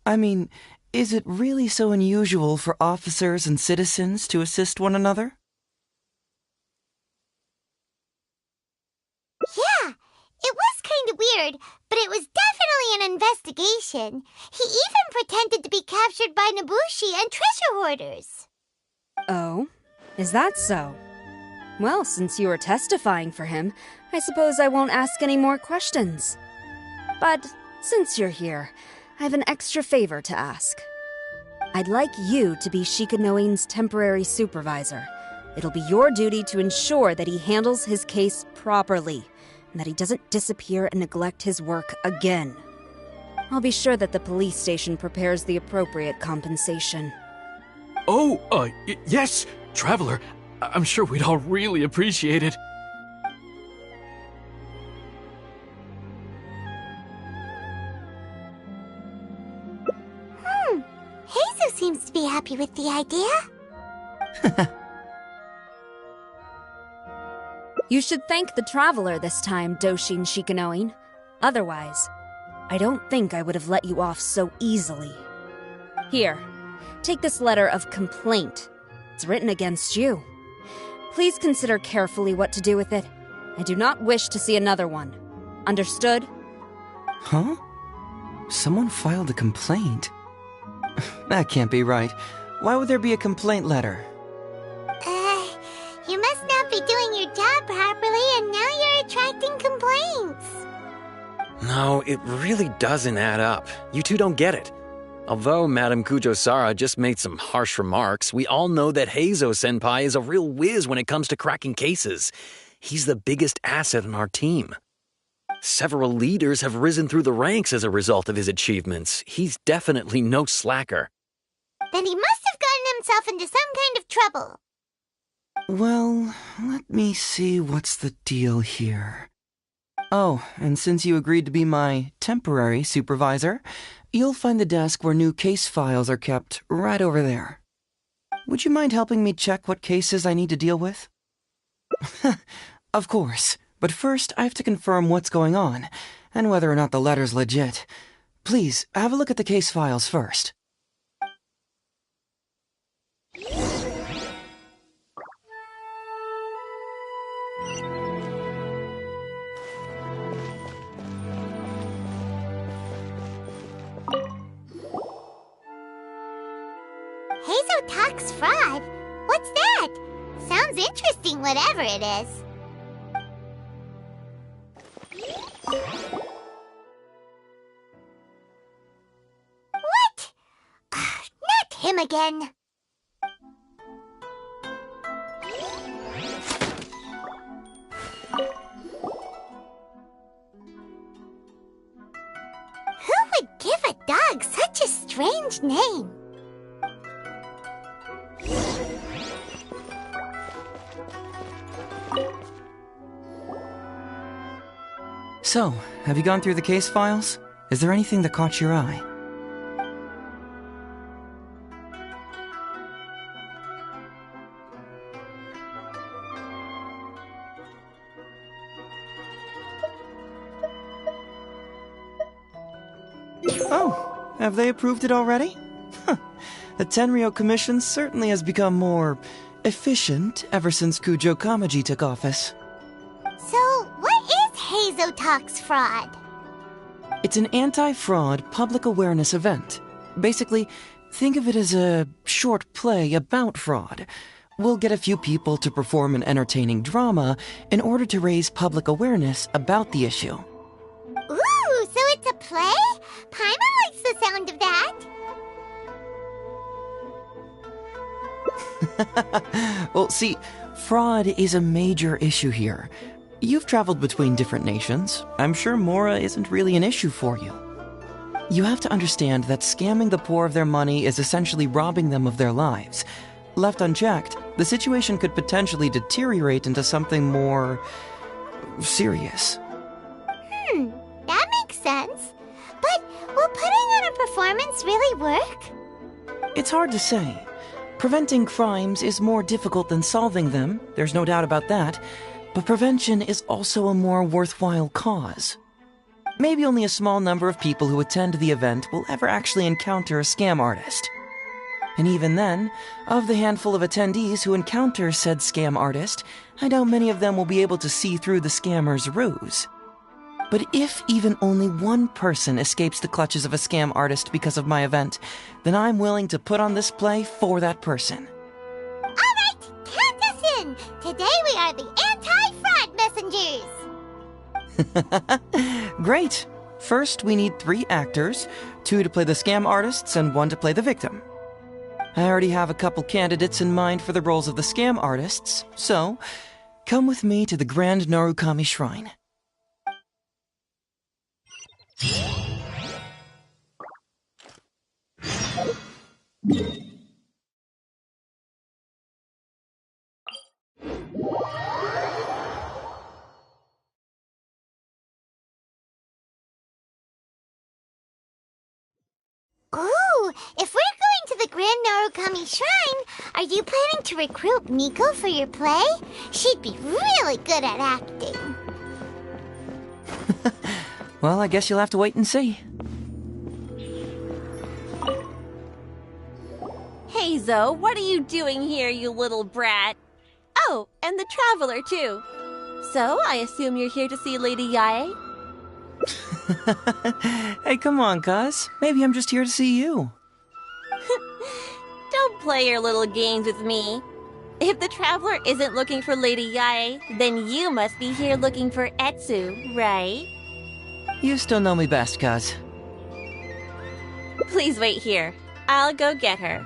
I mean, is it really so unusual for officers and citizens to assist one another? Yeah, it was kind of weird, but it was definitely an investigation. He even pretended to be captured by Nobushi and treasure hoarders. Oh? Is that so? Well, since you are testifying for him, I suppose I won't ask any more questions. But since you're here, I have an extra favor to ask. I'd like you to be Shikanoin's temporary supervisor. It'll be your duty to ensure that he handles his case properly, and that he doesn't disappear and neglect his work again. I'll be sure that the police station prepares the appropriate compensation. Oh, yes, Traveler. I'm sure we'd all really appreciate it. to be happy with the idea. You should thank the Traveler this time, Doshin Shikanoin. Otherwise, I don't think I would have let you off so easily. Here, take this letter of complaint. It's written against you. Please consider carefully what to do with it. I do not wish to see another one. Understood? Huh? Someone filed a complaint? That can't be right. Why would there be a complaint letter? You must not be doing your job properly, and now you're attracting complaints. No, it really doesn't add up. You two don't get it. Although Madame Kujo-Sara just made some harsh remarks, we all know that Heizou-senpai is a real whiz when it comes to cracking cases. He's the biggest asset in our team. Several leaders have risen through the ranks as a result of his achievements. He's definitely no slacker. Then he must have gotten himself into some kind of trouble. Well, let me see what's the deal here. Oh, and since you agreed to be my temporary supervisor, you'll find the desk where new case files are kept right over there. Would you mind helping me check what cases I need to deal with? Of course, but first I have to confirm what's going on, and whether or not the letter's legit. Please, have a look at the case files first. Heizou talks fraud? What's that? Sounds interesting, whatever it is. What? Not him again. Who would give a dog such a strange name? So, have you gone through the case files? Is there anything that caught your eye? Oh, have they approved it already? The Tenryou Commission certainly has become more efficient ever since Kujo Kamaji took office. So, what is Heizou Talks Fraud? It's an anti-fraud public awareness event. Basically, think of it as a short play about fraud. We'll get a few people to perform an entertaining drama in order to raise public awareness about the issue. Ooh, so it's a play? Paimon likes the sound of that. Well, see, fraud is a major issue here. You've traveled between different nations. I'm sure Mora isn't really an issue for you. You have to understand that scamming the poor of their money is essentially robbing them of their lives. Left unchecked, the situation could potentially deteriorate into something more serious. That makes sense. But will putting on a performance really work? It's hard to say. Preventing crimes is more difficult than solving them, there's no doubt about that, but prevention is also a more worthwhile cause. Maybe only a small number of people who attend the event will ever actually encounter a scam artist. And even then, of the handful of attendees who encounter said scam artist, I doubt many of them will be able to see through the scammer's ruse. But if even only one person escapes the clutches of a scam artist because of my event, then I'm willing to put on this play for that person. All right, count us in! Today we are the anti-fraud messengers! Great! First, we need 3 actors, 2 to play the scam artists and 1 to play the victim. I already have a couple candidates in mind for the roles of the scam artists, so come with me to the Grand Narukami Shrine. Ooh, if we're going to the Grand Narukami Shrine, are you planning to recruit Miko for your play? She'd be really good at acting. Well, I guess you'll have to wait and see. Heizou, what are you doing here, you little brat? Oh, and the Traveler, too. So, I assume you're here to see Lady Yae? Hey, come on, cuz. Maybe I'm just here to see you. Don't play your little games with me. If the Traveler isn't looking for Lady Yae, then you must be here looking for Etsu, right? You still know me best, cuz. Please wait here. I'll go get her.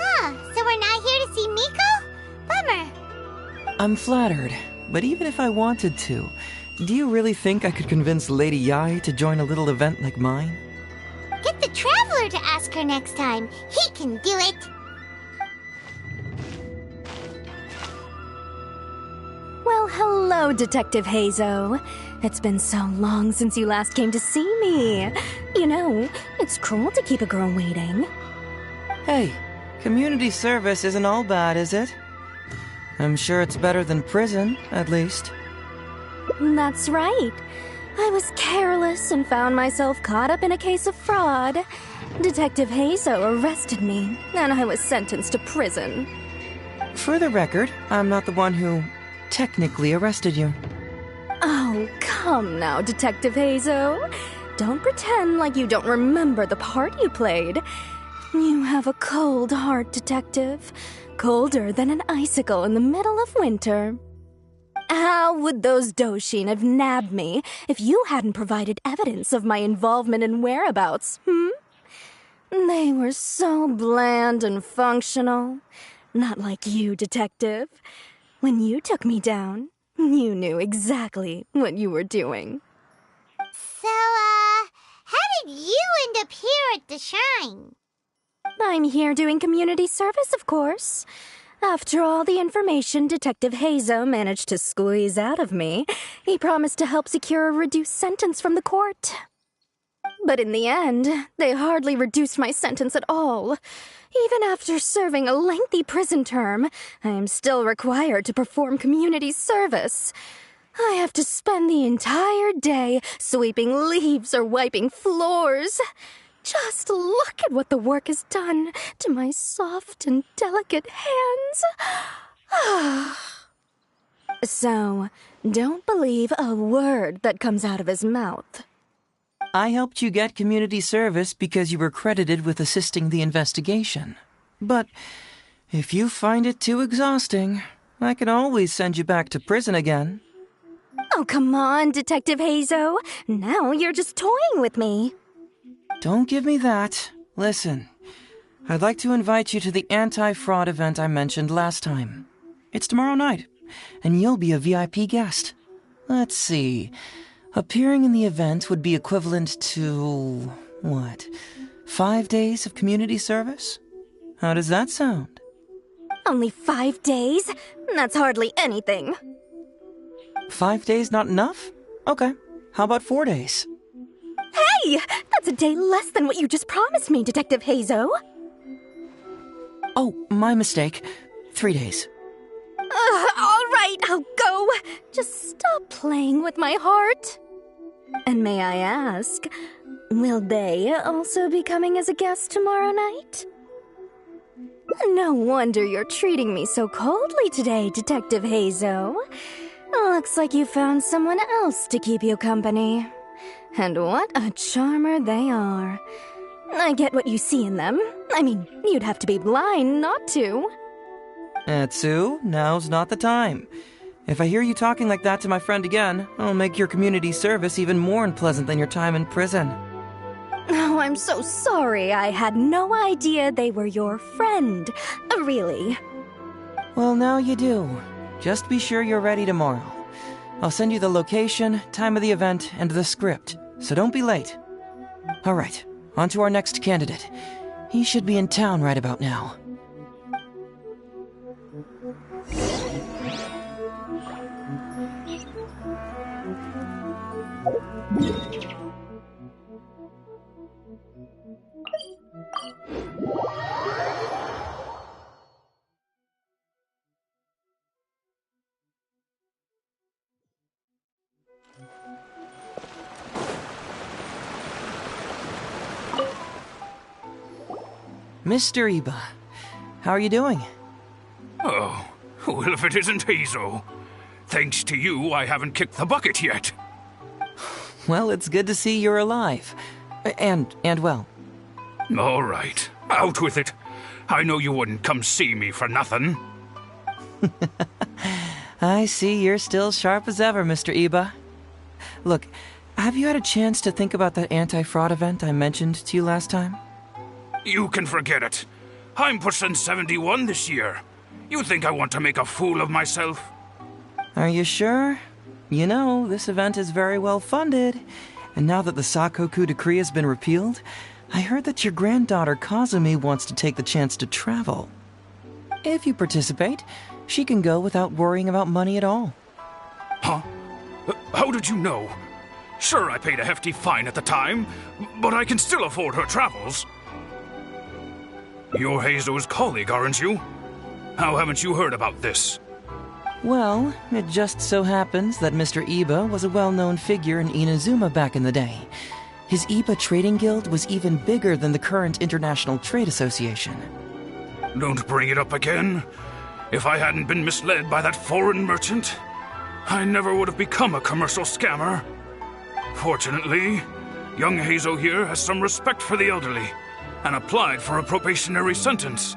Huh, so we're not here to see Miko? Bummer. I'm flattered, but even if I wanted to, do you really think I could convince Lady Yae to join a little event like mine? Get the Traveler to ask her next time. He can do it. Well, hello, Detective Heizou. It's been so long since you last came to see me. You know, it's cruel to keep a girl waiting. Hey, community service isn't all bad, is it? I'm sure it's better than prison, at least. That's right. I was careless and found myself caught up in a case of fraud. Detective Heizou arrested me, and I was sentenced to prison. For the record, I'm not the one who technically arrested you. Oh, come now, Detective Heizou. Don't pretend like you don't remember the part you played. You have a cold heart, Detective. Colder than an icicle in the middle of winter. How would those Doshin have nabbed me if you hadn't provided evidence of my involvement and whereabouts, They were so bland and functional. Not like you, Detective. When you took me down, you knew exactly what you were doing. So, how did you end up here at the shrine? I'm here doing community service, of course. After all the information Detective Heizou managed to squeeze out of me, he promised to help secure a reduced sentence from the court. But in the end, they hardly reduced my sentence at all. Even after serving a lengthy prison term, I am still required to perform community service. I have to spend the entire day sweeping leaves or wiping floors. Just look at what the work has done to my soft and delicate hands. So, don't believe a word that comes out of his mouth. I helped you get community service because you were credited with assisting the investigation. But if you find it too exhausting, I can always send you back to prison again. Oh, come on, Detective Heizou. Now you're just toying with me. Don't give me that. Listen, I'd like to invite you to the anti-fraud event I mentioned last time. It's tomorrow night, and you'll be a VIP guest. Let's see. Appearing in the event would be equivalent to, 5 days of community service? How does that sound? Only 5 days? That's hardly anything. 5 days not enough? Okay. How about 4 days? Hey! That's a day less than what you just promised me, Detective Heizou. Oh, my mistake. 3 days. All right, I'll go. Just stop playing with my heart. And may I ask, will they also be coming as a guest tomorrow night? No wonder you're treating me so coldly today, Detective Heizou. Looks like you found someone else to keep you company. And what a charmer they are. I get what you see in them. I mean, you'd have to be blind not to. Etsu, now's not the time. If I hear you talking like that to my friend again, I'll make your community service even more unpleasant than your time in prison. Oh, I'm so sorry. I had no idea they were your friend. Really. Well, now you do. Just be sure you're ready tomorrow. I'll send you the location, time of the event, and the script, so don't be late. All right, on to our next candidate. He should be in town right about now. Mr. Iba, how are you doing? Oh, well, if it isn't Heizou. Thanks to you, I haven't kicked the bucket yet. Well, it's good to see you're alive. And well. All right, out with it. I know you wouldn't come see me for nothing. I see you're still sharp as ever, Mr. Iba. Look, have you had a chance to think about that anti-fraud event I mentioned to you last time? You can forget it. I'm pushing 71 this year. You think I want to make a fool of myself? Are you sure? You know, this event is very well funded. And now that the Sakoku decree has been repealed, I heard that your granddaughter Kazumi wants to take the chance to travel. If you participate, she can go without worrying about money at all. Huh? How did you know? Sure, I paid a hefty fine at the time, but I can still afford her travels. You're Heizou's colleague, aren't you? How haven't you heard about this? Well, it just so happens that Mr. Iba was a well-known figure in Inazuma back in the day. His Iba Trading Guild was even bigger than the current International Trade Association. Don't bring it up again. If I hadn't been misled by that foreign merchant, I never would have become a commercial scammer. Fortunately, young Heizou here has some respect for the elderly and applied for a probationary sentence.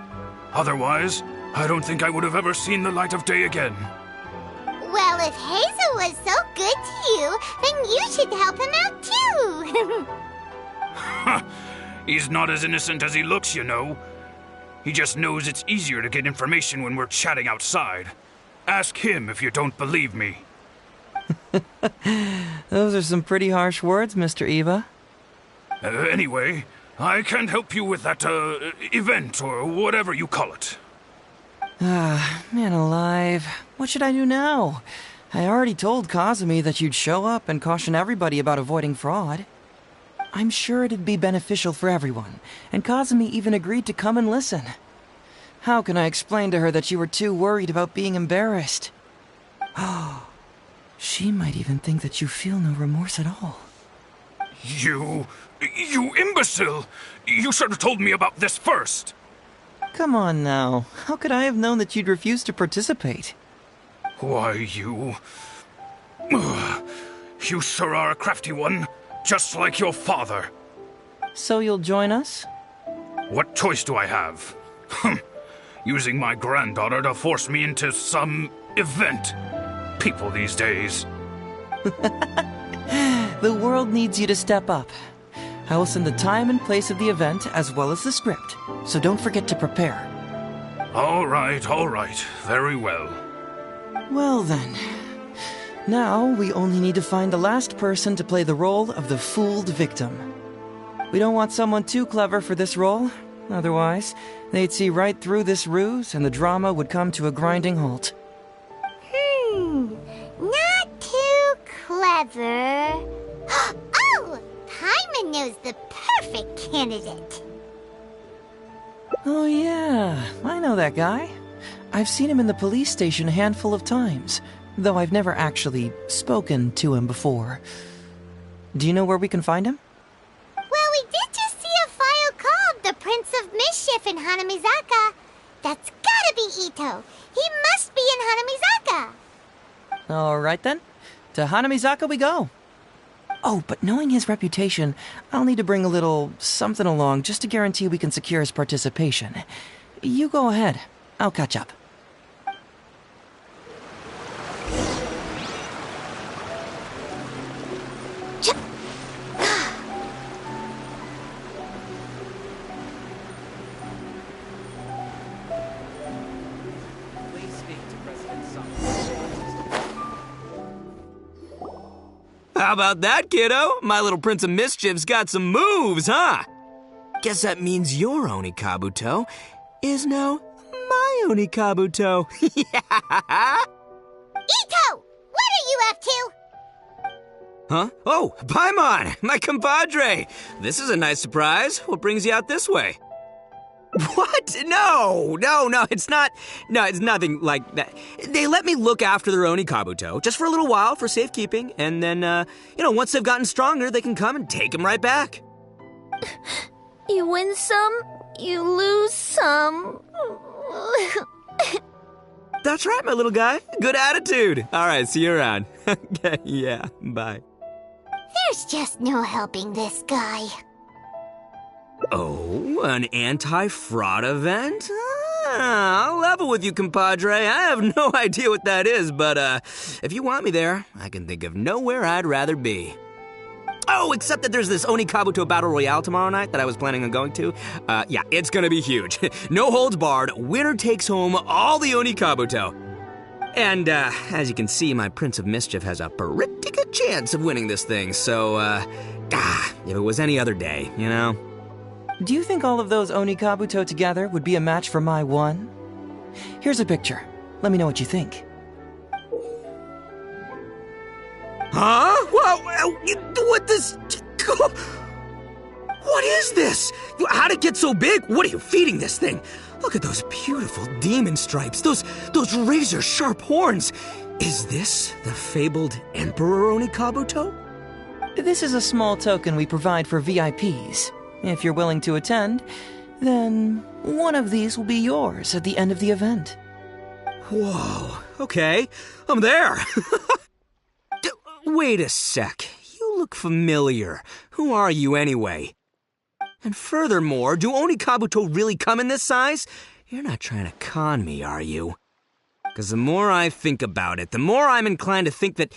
Otherwise, I don't think I would have ever seen the light of day again. Well, if Heizou was so good to you, then you should help him out too. He's not as innocent as he looks, you know. He just knows it's easier to get information when we're chatting outside. Ask him if you don't believe me. Those are some pretty harsh words, Mr. Iba. Anyway, I can't help you with that, event or whatever you call it. Ah, man alive. What should I do now? I already told Kazumi that you'd show up and caution everybody about avoiding fraud. I'm sure it'd be beneficial for everyone, and Kazumi even agreed to come and listen. How can I explain to her that you were too worried about being embarrassed? Oh, she might even think that you feel no remorse at all. You imbecile! You should have told me about this first! Come on now. How could I have known that you'd refuse to participate? Why, you sure are a crafty one, just like your father. So you'll join us? What choice do I have? Using my granddaughter to force me into some event. People these days. The world needs you to step up. I will send the time and place of the event as well as the script, so don't forget to prepare. All right, very well. Well then, now we only need to find the last person to play the role of the fooled victim. We don't want someone too clever for this role, otherwise they'd see right through this ruse and the drama would come to a grinding halt. Not too clever. Oh! Paimon knows the perfect candidate. Oh yeah, I know that guy. I've seen him in the police station a handful of times, though I've never actually spoken to him before. Do you know where we can find him? Well, we did just see a file called The Prince of Mischief in Hanamizaka. That's gotta be Ito. He must be in Hanamizaka. Alright then, to Hanamizaka we go. Oh, but knowing his reputation, I'll need to bring a little something along just to guarantee we can secure his participation. You go ahead. I'll catch up. How about that, kiddo? My little Prince of Mischief's got some moves, huh? Guess that means your Onikabuto is now my Onikabuto. Yeah! Ito! What are you up to? Huh? Oh, Paimon, my compadre. This is a nice surprise. What brings you out this way? What? No, it's not. No, it's nothing like that. They let me look after their Onikabuto just for a little while for safekeeping, and then, once they've gotten stronger, they can come and take him right back. You win some, you lose some. That's right, my little guy. Good attitude. All right, see you around. Okay, yeah, bye. There's just no helping this guy. Oh, an anti-fraud event? I'll level with you, compadre. I have no idea what that is, but if you want me there, I can think of nowhere I'd rather be. Oh, except that there's this Oni Kabuto Battle Royale tomorrow night that I was planning on going to. Yeah, it's gonna be huge. No holds barred, winner takes home all the Oni Kabuto. And, as you can see, my Prince of Mischief has a pretty good chance of winning this thing, so, if it was any other day, you know? Do you think all of those Oni Kabuto together would be a match for my one? Here's a picture. Let me know what you think. Huh? What this? What is this? How'd it get so big? What are you feeding this thing? Look at those beautiful demon stripes, those razor-sharp horns. Is this the fabled Emperor Oni Kabuto? This is a small token we provide for VIPs. If you're willing to attend, then one of these will be yours at the end of the event. Whoa, okay, I'm there. Wait a sec, you look familiar. Who are you anyway? And furthermore, do Oni Kabuto really come in this size? You're not trying to con me, are you? Because the more I think about it, the more I'm inclined to think that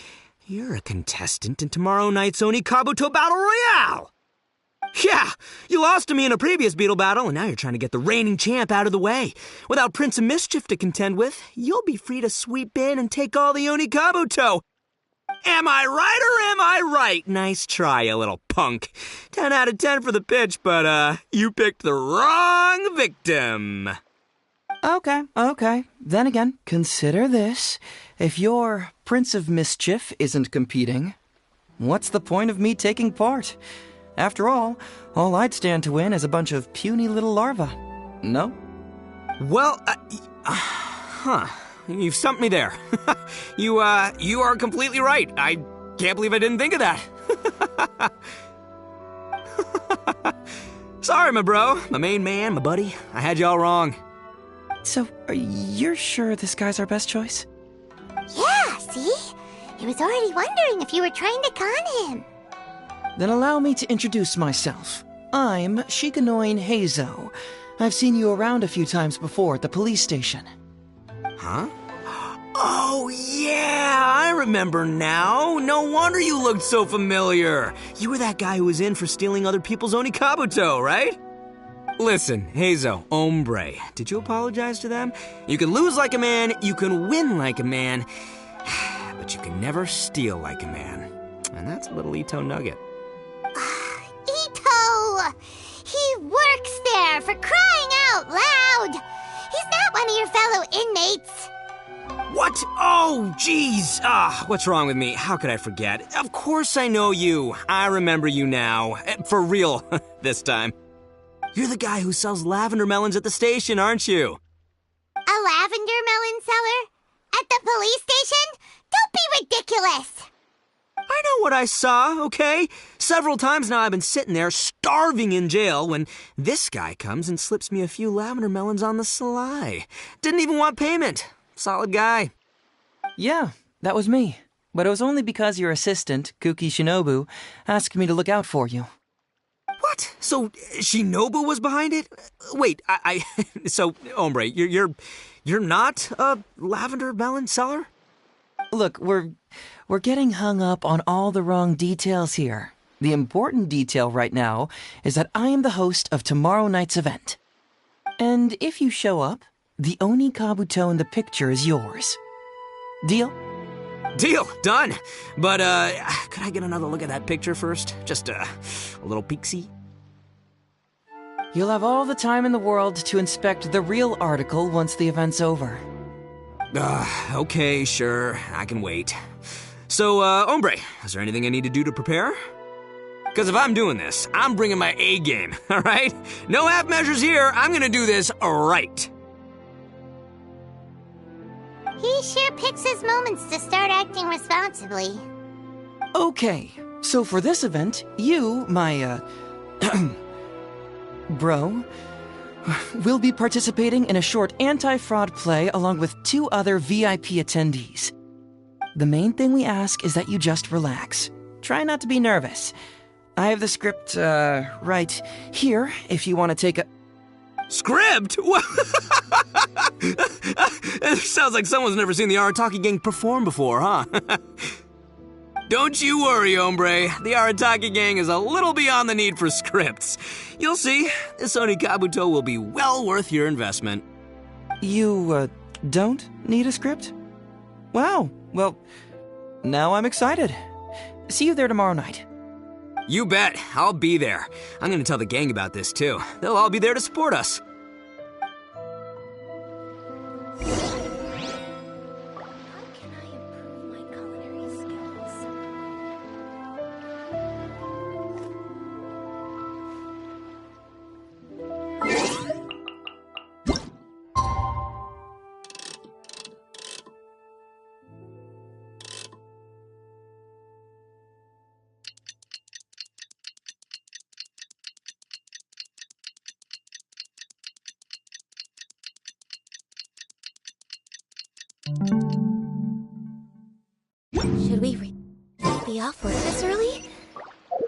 you're a contestant in tomorrow night's Oni Kabuto Battle Royale! Yeah, you lost to me in a previous Beetle battle, and now you're trying to get the reigning champ out of the way. Without Prince of Mischief to contend with, you'll be free to sweep in and take all the Oni Kabuto. Am I right or am I right? Nice try, you little punk. 10 out of 10 for the pitch, but, you picked the wrong victim. Okay. Then again, consider this. If your Prince of Mischief isn't competing, what's the point of me taking part? After all I'd stand to win is a bunch of puny little larvae. No? Well, you've stumped me there. You are completely right. I can't believe I didn't think of that. Sorry, my bro, my main man, my buddy. I had you all wrong. So, you're sure this guy's our best choice? Yeah, see? He was already wondering if you were trying to con him. Then allow me to introduce myself. I'm Shikanoin Heizou. I've seen you around a few times before at the police station. Huh? Oh, yeah, I remember now. No wonder you looked so familiar. You were that guy who was in for stealing other people's Oni Kabuto, right? Listen, Heizou, hombre, did you apologize to them? You can lose like a man, you can win like a man, but you can never steal like a man. And that's a little Ito nugget. Ito! He works there, for crying out loud! He's not one of your fellow inmates. What? Oh, jeez. What's wrong with me? How could I forget? Of course I know you. I remember you now. For real, this time. You're the guy who sells lavender melons at the station, aren't you? A lavender melon seller? At the police station? Don't be ridiculous! I know what I saw, okay? Several times now I've been sitting there starving in jail when this guy comes and slips me a few lavender melons on the sly. Didn't even want payment. Solid guy. Yeah, that was me. But it was only because your assistant, Kuki Shinobu, asked me to look out for you. What? So Shinobu was behind it? Wait, so, hombre, you're not a lavender melon seller? Look, we're getting hung up on all the wrong details here. The important detail right now is that I am the host of tomorrow night's event. And if you show up, the Oni Kabuto in the picture is yours. Deal? Deal. Done. But, could I get another look at that picture first? Just, a little peek-see? You'll have all the time in the world to inspect the real article once the event's over. Okay, sure. I can wait. So, hombre, is there anything I need to do to prepare? Because if I'm doing this, I'm bringing my A game, all right? No half measures here. I'm gonna do this right. He sure picks his moments to start acting responsibly. Okay, so for this event, you, my, bro, We'll be participating in a short anti-fraud play along with 2 other VIP attendees. The main thing we ask is that you just relax. Try not to be nervous. I have the script, right here, if you want to take a... Script? It sounds like someone's never seen the Arataki gang perform before, huh? Don't you worry, hombre. The Arataki gang is a little beyond the need for scripts. You'll see, this Oni Kabuto will be well worth your investment. You, don't need a script? Wow, well, now I'm excited. See you there tomorrow night. You bet. I'll be there. I'm gonna tell the gang about this, too. They'll all be there to support us. Should we be off work this early?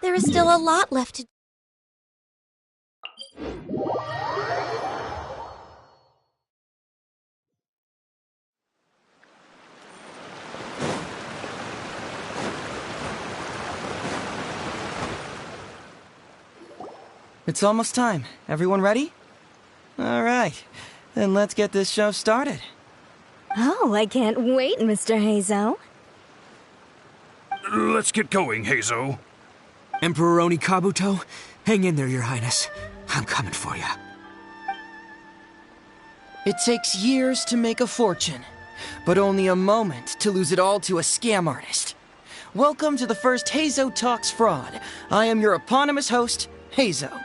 There is still a lot left to do. It's almost time. Everyone ready? All right, then let's get this show started. Oh, I can't wait, Mr. Heizou. Let's get going, Heizou. Emperor Oni Kabuto, hang in there, Your Highness. I'm coming for you. It takes years to make a fortune, but only a moment to lose it all to a scam artist. Welcome to the first Heizou Talks Fraud. I am your eponymous host, Heizou.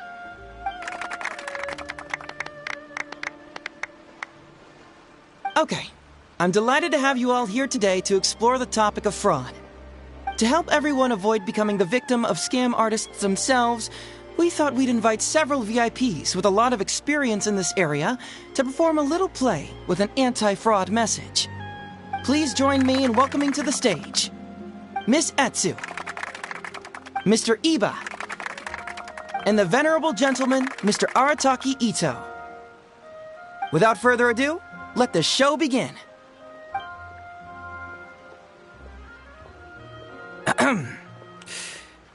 Okay, I'm delighted to have you all here today to explore the topic of fraud. To help everyone avoid becoming the victim of scam artists themselves, we thought we'd invite several VIPs with a lot of experience in this area to perform a little play with an anti-fraud message. Please join me in welcoming to the stage Miss Heizou, Mr. Iba, and the venerable gentleman, Mr. Arataki Ito. Without further ado, let the show begin.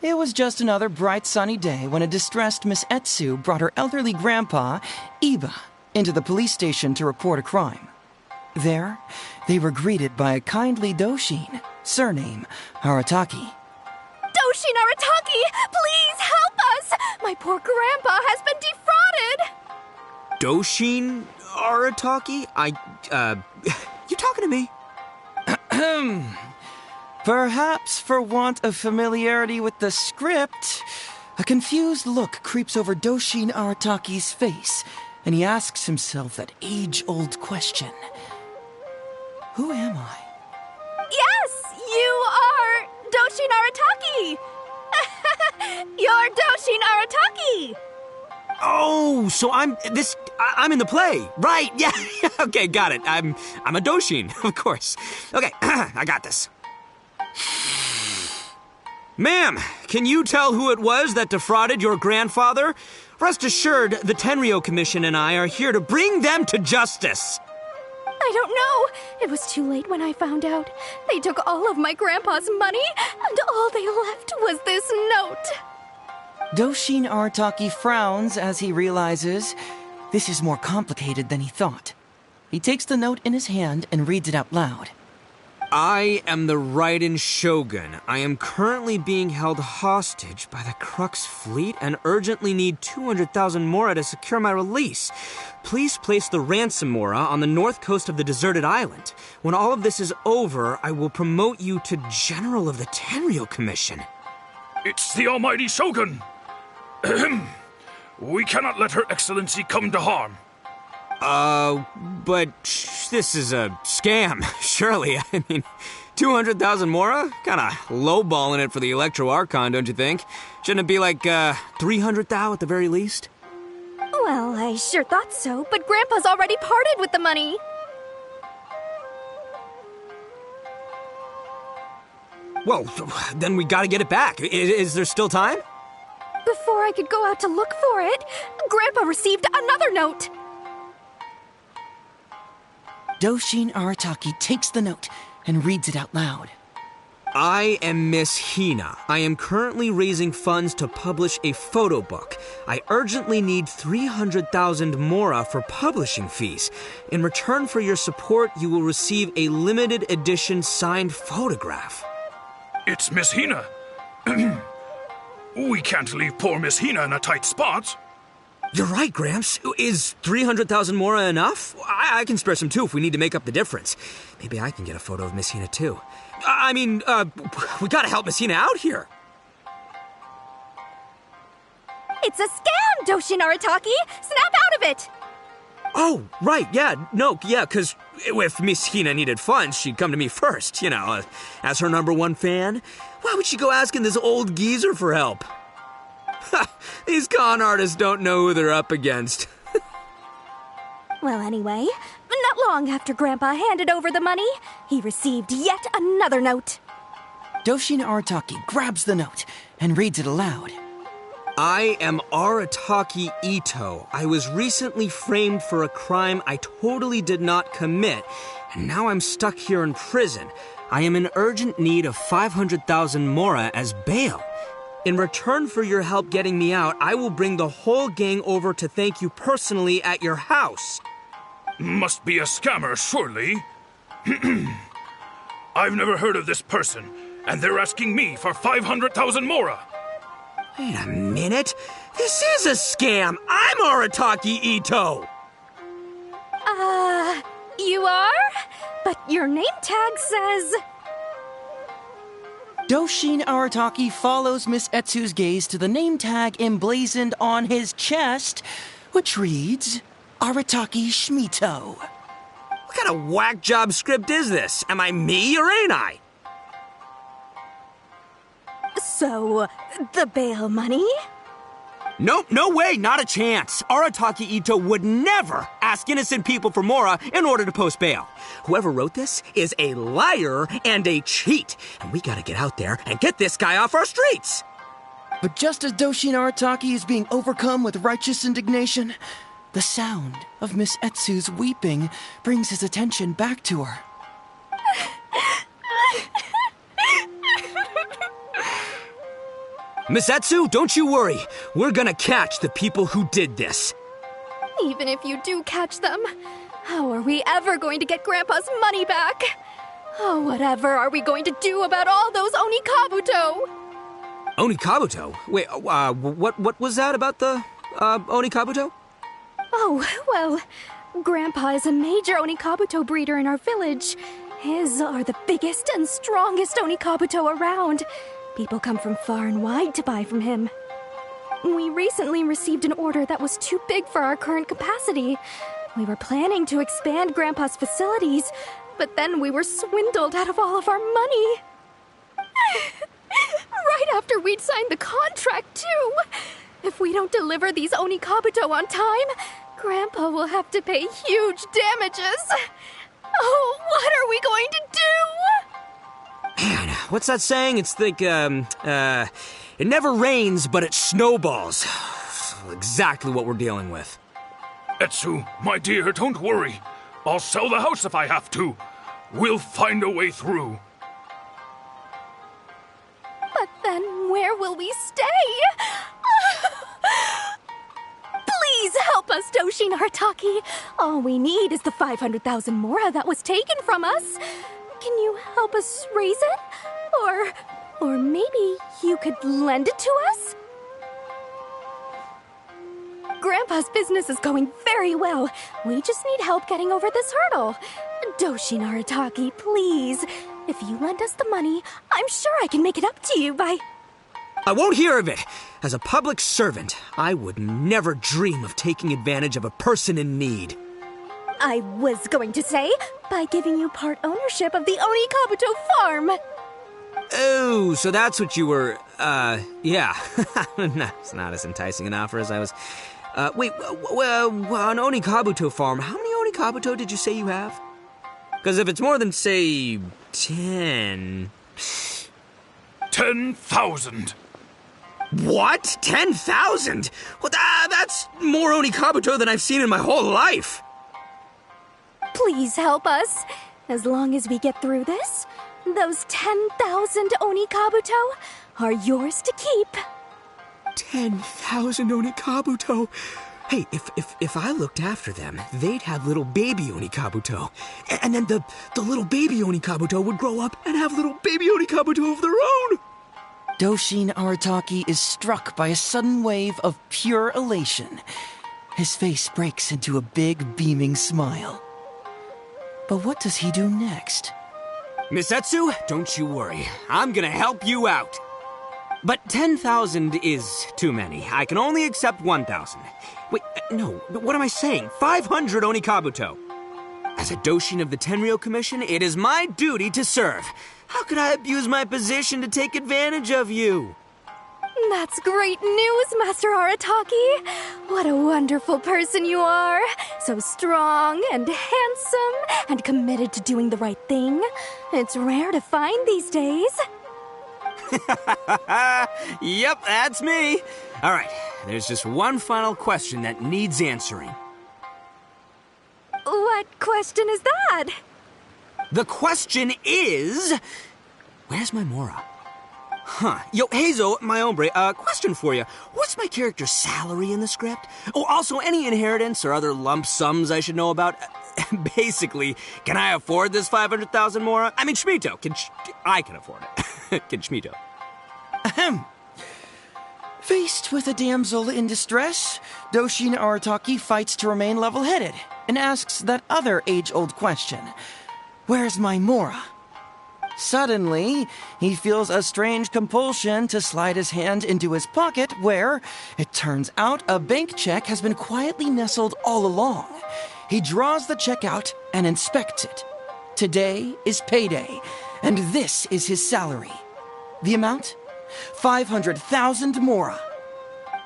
It was just another bright sunny day when a distressed Miss Heizou brought her elderly grandpa, Iba, into the police station to report a crime. There, they were greeted by a kindly Doshin, surname Arataki. Doshin Arataki, please help us! My poor grandpa has been defrauded! Doshin Arataki? You talking to me? Perhaps for want of familiarity with the script, a confused look creeps over Doshin Arataki's face, and he asks himself that age-old question. Who am I? Yes, you are Doshin Arataki! You're Doshin Arataki! Oh, so I'm in the play. Right, yeah. Okay, got it. I'm a Doshin, of course. Okay, I got this. Ma'am, can you tell who it was that defrauded your grandfather? Rest assured, the Tenryou Commission and I are here to bring them to justice. I don't know. It was too late when I found out. They took all of my grandpa's money, and all they left was this note. Doshin Arataki frowns as he realizes this is more complicated than he thought. He takes the note in his hand and reads it out loud. I am the Raiden Shogun. I am currently being held hostage by the Crux fleet and urgently need 200,000 mora to secure my release. Please place the ransom mora on the north coast of the deserted island. When all of this is over, I will promote you to General of the Tenryou Commission. It's the almighty Shogun! We cannot let Her Excellency come to harm. But this is a scam, surely. I mean, 200,000 mora? Kinda lowballing it for the Electro Archon, don't you think? Shouldn't it be like, 300,000 at the very least? Well, I sure thought so, but Grandpa's already parted with the money. Well, then we gotta get it back. Is there still time? Before I could go out to look for it, Grandpa received another note. Doshin Arataki takes the note and reads it out loud. I am Miss Hina. I am currently raising funds to publish a photo book. I urgently need 300,000 mora for publishing fees. In return for your support, you will receive a limited edition signed photograph. It's Miss Hina. We can't leave poor Miss Hina in a tight spot. You're right, Gramps. Is 300,000 mora enough? I can spare some too if we need to make up the difference. Maybe I can get a photo of Miss Hina too. We gotta help Miss Hina out here. It's a scam, Doshin Arataki! Snap out of it! Oh, right, because if Miss Hina needed funds, she'd come to me first, as her #1 fan. Why would she go asking this old geezer for help? These con artists don't know who they're up against. Well, anyway, not long after Grandpa handed over the money, he received yet another note. Doshin Arataki grabs the note and reads it aloud. I am Arataki Ito. I was recently framed for a crime I totally did not commit, and now I'm stuck here in prison. I am in urgent need of 500,000 mora as bail. In return for your help getting me out, I will bring the whole gang over to thank you personally at your house. Must be a scammer, surely. I've never heard of this person, and they're asking me for 500,000 mora. Wait a minute. This is a scam. I'm Arataki Ito. You are? But your name tag says... Doshin Arataki follows Miss Etsu's gaze to the name tag emblazoned on his chest, which reads, Arataki Shmito. What kind of whack job script is this? Am I me or ain't I? So, the bail money? Nope, no way, not a chance. Arataki Ito would never ask innocent people for mora in order to post bail. Whoever wrote this is a liar and a cheat, and we gotta get out there and get this guy off our streets. But just as Doshin Arataki is being overcome with righteous indignation, the sound of Miss Etsu's weeping brings his attention back to her. Miss Etsu, don't you worry. We're gonna catch the people who did this. Even if you do catch them, how are we ever going to get Grandpa's money back? Oh, whatever are we going to do about all those Onikabuto? Onikabuto? Wait, what was that about the, Onikabuto? Oh, well, Grandpa is a major Onikabuto breeder in our village. His are the biggest and strongest Onikabuto around. People come from far and wide to buy from him. We recently received an order that was too big for our current capacity. We were planning to expand Grandpa's facilities, but then we were swindled out of all of our money. Right after we'd signed the contract, too. If we don't deliver these Onikabuto on time, Grandpa will have to pay huge damages. Oh, what are we going to do? Man, what's that saying? It's like, it never rains, but it snowballs. Exactly what we're dealing with. Etsu, my dear, don't worry. I'll sell the house if I have to. We'll find a way through. But then where will we stay? Please help us, Doshin Arataki. All we need is the 500,000 mora that was taken from us. Can you help us raise it? Or maybe you could lend it to us? Grandpa's business is going very well. We just need help getting over this hurdle. Doshin Arataki, please. If you lend us the money, I'm sure I can make it up to you by... I won't hear of it. As a public servant, I would never dream of taking advantage of a person in need. I was going to say, by giving you part ownership of the Onikabuto farm. Oh, so that's what you were, yeah. It's not as enticing an offer as I was Wait, on Onikabuto Farm, how many Onikabuto did you say you have? Because if it's more than, say, 10... 10,000. What? 10,000? Well, that's more Onikabuto than I've seen in my whole life. Please help us. As long as we get through this, those 10,000 Onikabuto are yours to keep. 10,000 Onikabuto. Hey, if I looked after them, they'd have little baby Onikabuto. And then the little baby Onikabuto would grow up and have little baby Onikabuto of their own. Doshin Arataki is struck by a sudden wave of pure elation. His face breaks into a big, beaming smile. But what does he do next? Miss Heizou, don't you worry. I'm gonna help you out. But 10,000 is too many. I can only accept 1,000. Wait, no, what am I saying? 500 Onikabuto. As a Doshin of the Tenryou Commission, it is my duty to serve. How could I abuse my position to take advantage of you? That's great news, Master Arataki. What a wonderful person you are. So strong and handsome and committed to doing the right thing. It's rare to find these days. Yep, that's me. All right, there's just one final question that needs answering. What question is that? The question is, where's my Mora? Huh. Yo, Heizou, my hombre, question for you. What's my character's salary in the script? Oh, also, any inheritance or other lump sums I should know about? Basically, can I afford this 500,000 Mora? I mean, Shmito, I can afford it. Can Shmito? Ahem. Faced with a damsel in distress, Doshin Arataki fights to remain level-headed and asks that other age-old question. Where's my Mora? Suddenly, he feels a strange compulsion to slide his hand into his pocket where, it turns out, a bank check has been quietly nestled all along. He draws the check out and inspects it. Today is payday, and this is his salary. The amount? 500,000 Mora.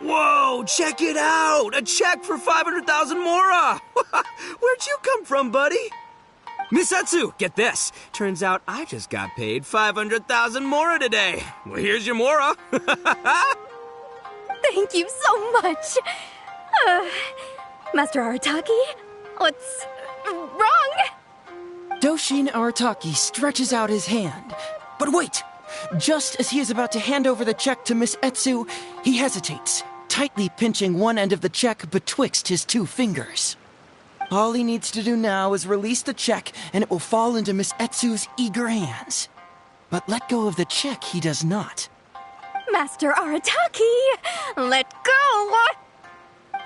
Whoa, check it out! A check for 500,000 Mora! Where'd you come from, buddy? Miss Heizou, get this. Turns out I just got paid 500,000 Mora today. Well, here's your Mora. Thank you so much. Master Arataki, what's wrong? Doshin Arataki stretches out his hand. But wait! Just as he is about to hand over the check to Miss Heizou, he hesitates, tightly pinching one end of the check betwixt his two fingers. All he needs to do now is release the check, and it will fall into Miss Heizou's eager hands. But let go of the check he does not. Master Arataki, let go!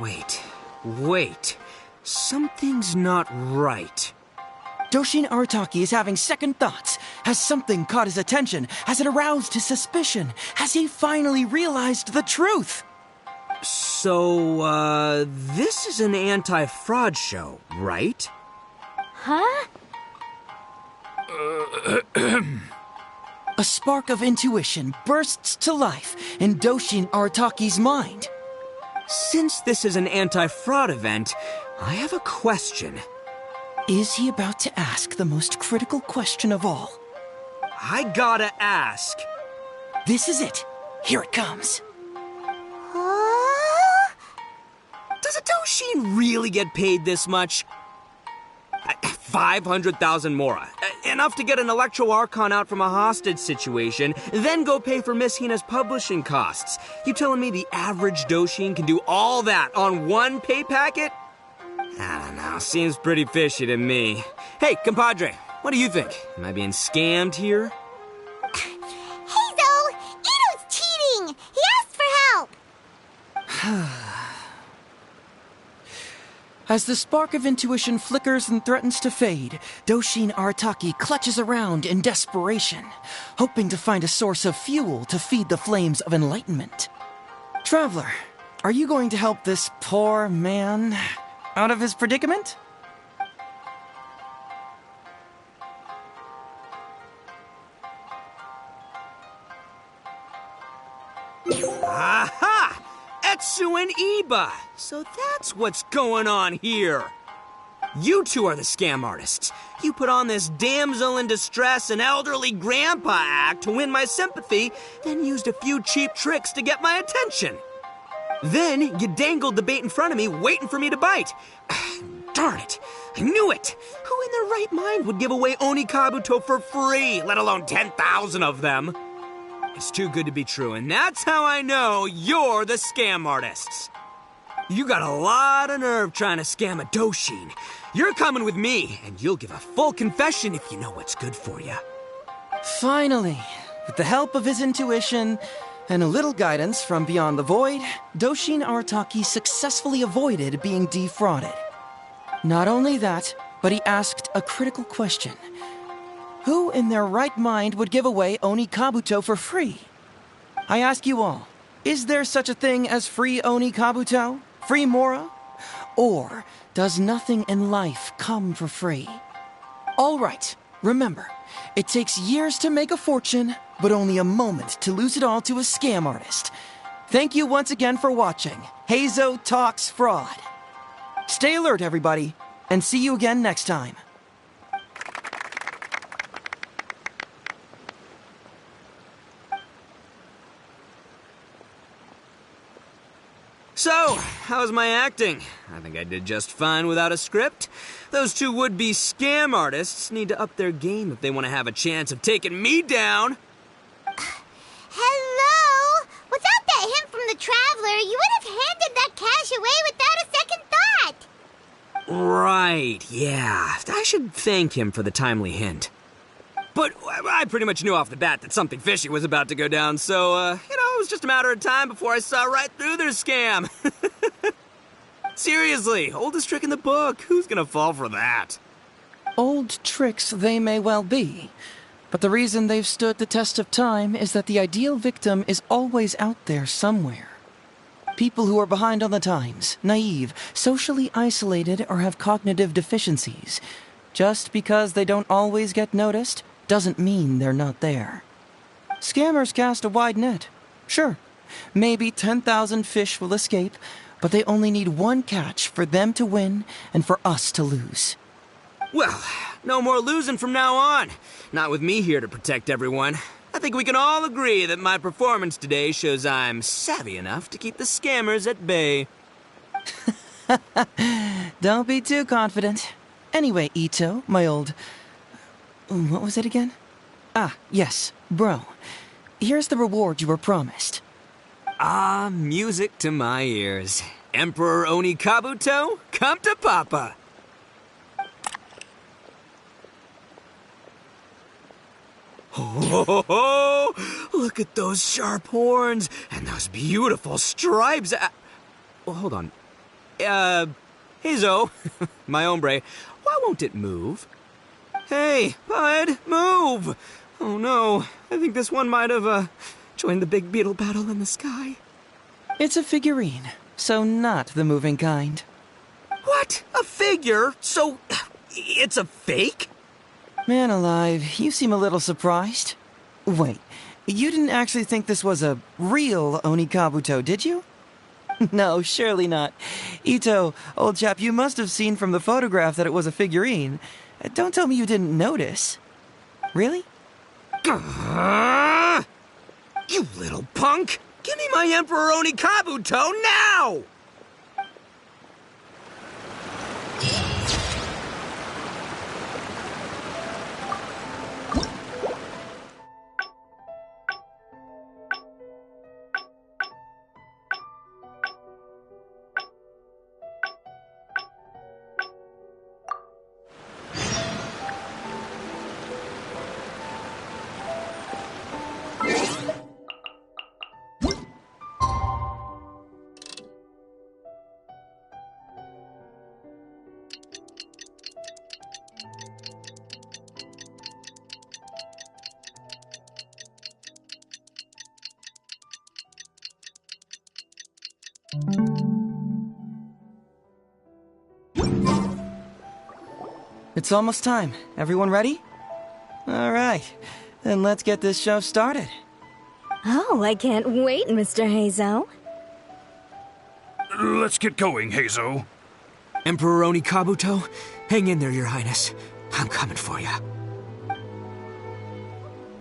Wait. Something's not right. Doshin Arataki is having second thoughts. Has something caught his attention? Has it aroused his suspicion? Has he finally realized the truth? So, this is an anti-fraud show, right? Huh? A spark of intuition bursts to life in Doshin Arataki's mind. Since this is an anti-fraud event, I have a question. Is he about to ask the most critical question of all? I gotta ask. This is it. Here it comes. Does a Doshin really get paid this much? 500,000 Mora. Enough to get an Electro Archon out from a hostage situation, then go pay for Miss Hina's publishing costs. You telling me the average Doshin can do all that on one pay packet? I don't know, seems pretty fishy to me. Hey, compadre, what do you think? Am I being scammed here? Heizou! Ito's cheating! He asked for help! As the spark of intuition flickers and threatens to fade, Doshin Arataki clutches around in desperation, hoping to find a source of fuel to feed the flames of enlightenment. Traveler, are you going to help this poor man out of his predicament? Aha! Heizou and Iba. So that's what's going on here. You two are the scam artists. You put on this damsel in distress and elderly grandpa act to win my sympathy, then used a few cheap tricks to get my attention. Then you dangled the bait in front of me, waiting for me to bite. Darn it. I knew it. Who in their right mind would give away Oni Kabuto for free, let alone 10,000 of them? It's too good to be true, and that's how I know you're the scam artists. You got a lot of nerve trying to scam a Doshin. You're coming with me, and you'll give a full confession if you know what's good for you. Finally, with the help of his intuition and a little guidance from beyond the void, Doshin Arataki successfully avoided being defrauded. Not only that, but he asked a critical question. Who in their right mind would give away Oni Kabuto for free? I ask you all, is there such a thing as free Oni Kabuto? Free Mora? Or does nothing in life come for free? All right, remember, it takes years to make a fortune, but only a moment to lose it all to a scam artist. Thank you once again for watching Heizou Talks Fraud. Stay alert, everybody, and see you again next time. So, how's my acting? I think I did just fine without a script. Those two would-be scam artists need to up their game if they want to have a chance of taking me down. Hello? Without that hint from the Traveler, you would have handed that cash away without a second thought. Right, yeah. I should thank him for the timely hint. But I pretty much knew off the bat that something fishy was about to go down, so, it was just a matter of time before I saw right through their scam. Seriously, oldest trick in the book. Who's gonna fall for that? Old tricks they may well be, but the reason they've stood the test of time is that the ideal victim is always out there somewhere. People who are behind on the times, naive, socially isolated, or have cognitive deficiencies. Just because they don't always get noticed doesn't mean they're not there. Scammers cast a wide net. Sure, maybe 10,000 fish will escape, but they only need one catch for them to win and for us to lose. Well, no more losing from now on. Not with me here to protect everyone. I think we can all agree that my performance today shows I'm savvy enough to keep the scammers at bay. Don't be too confident. Anyway, Ito, my old... What was it again? Ah, yes, bro. Here's the reward you were promised. Ah, music to my ears. Emperor Oni Kabuto, come to Papa. Oh, look at those sharp horns and those beautiful stripes. Well, hold on. Heizou, my hombre, why won't it move? Hey, bud, move! Oh no, I think this one might have, joined the big beetle battle in the sky. It's a figurine, so not the moving kind. What? A figure? So, it's a fake? Man alive, you seem a little surprised. Wait, you didn't actually think this was a real Oni Kabuto, did you? No, surely not. Ito, old chap, you must have seen from the photograph that it was a figurine. Don't tell me you didn't notice. Really? You little punk! Give me my Emperor Oni Kabuto now! It's almost time. Everyone ready? All right, then let's get this show started. Oh, I can't wait, Mr. Heizou. Let's get going, Heizou. Emperor Oni Kabuto, hang in there, Your Highness. I'm coming for you.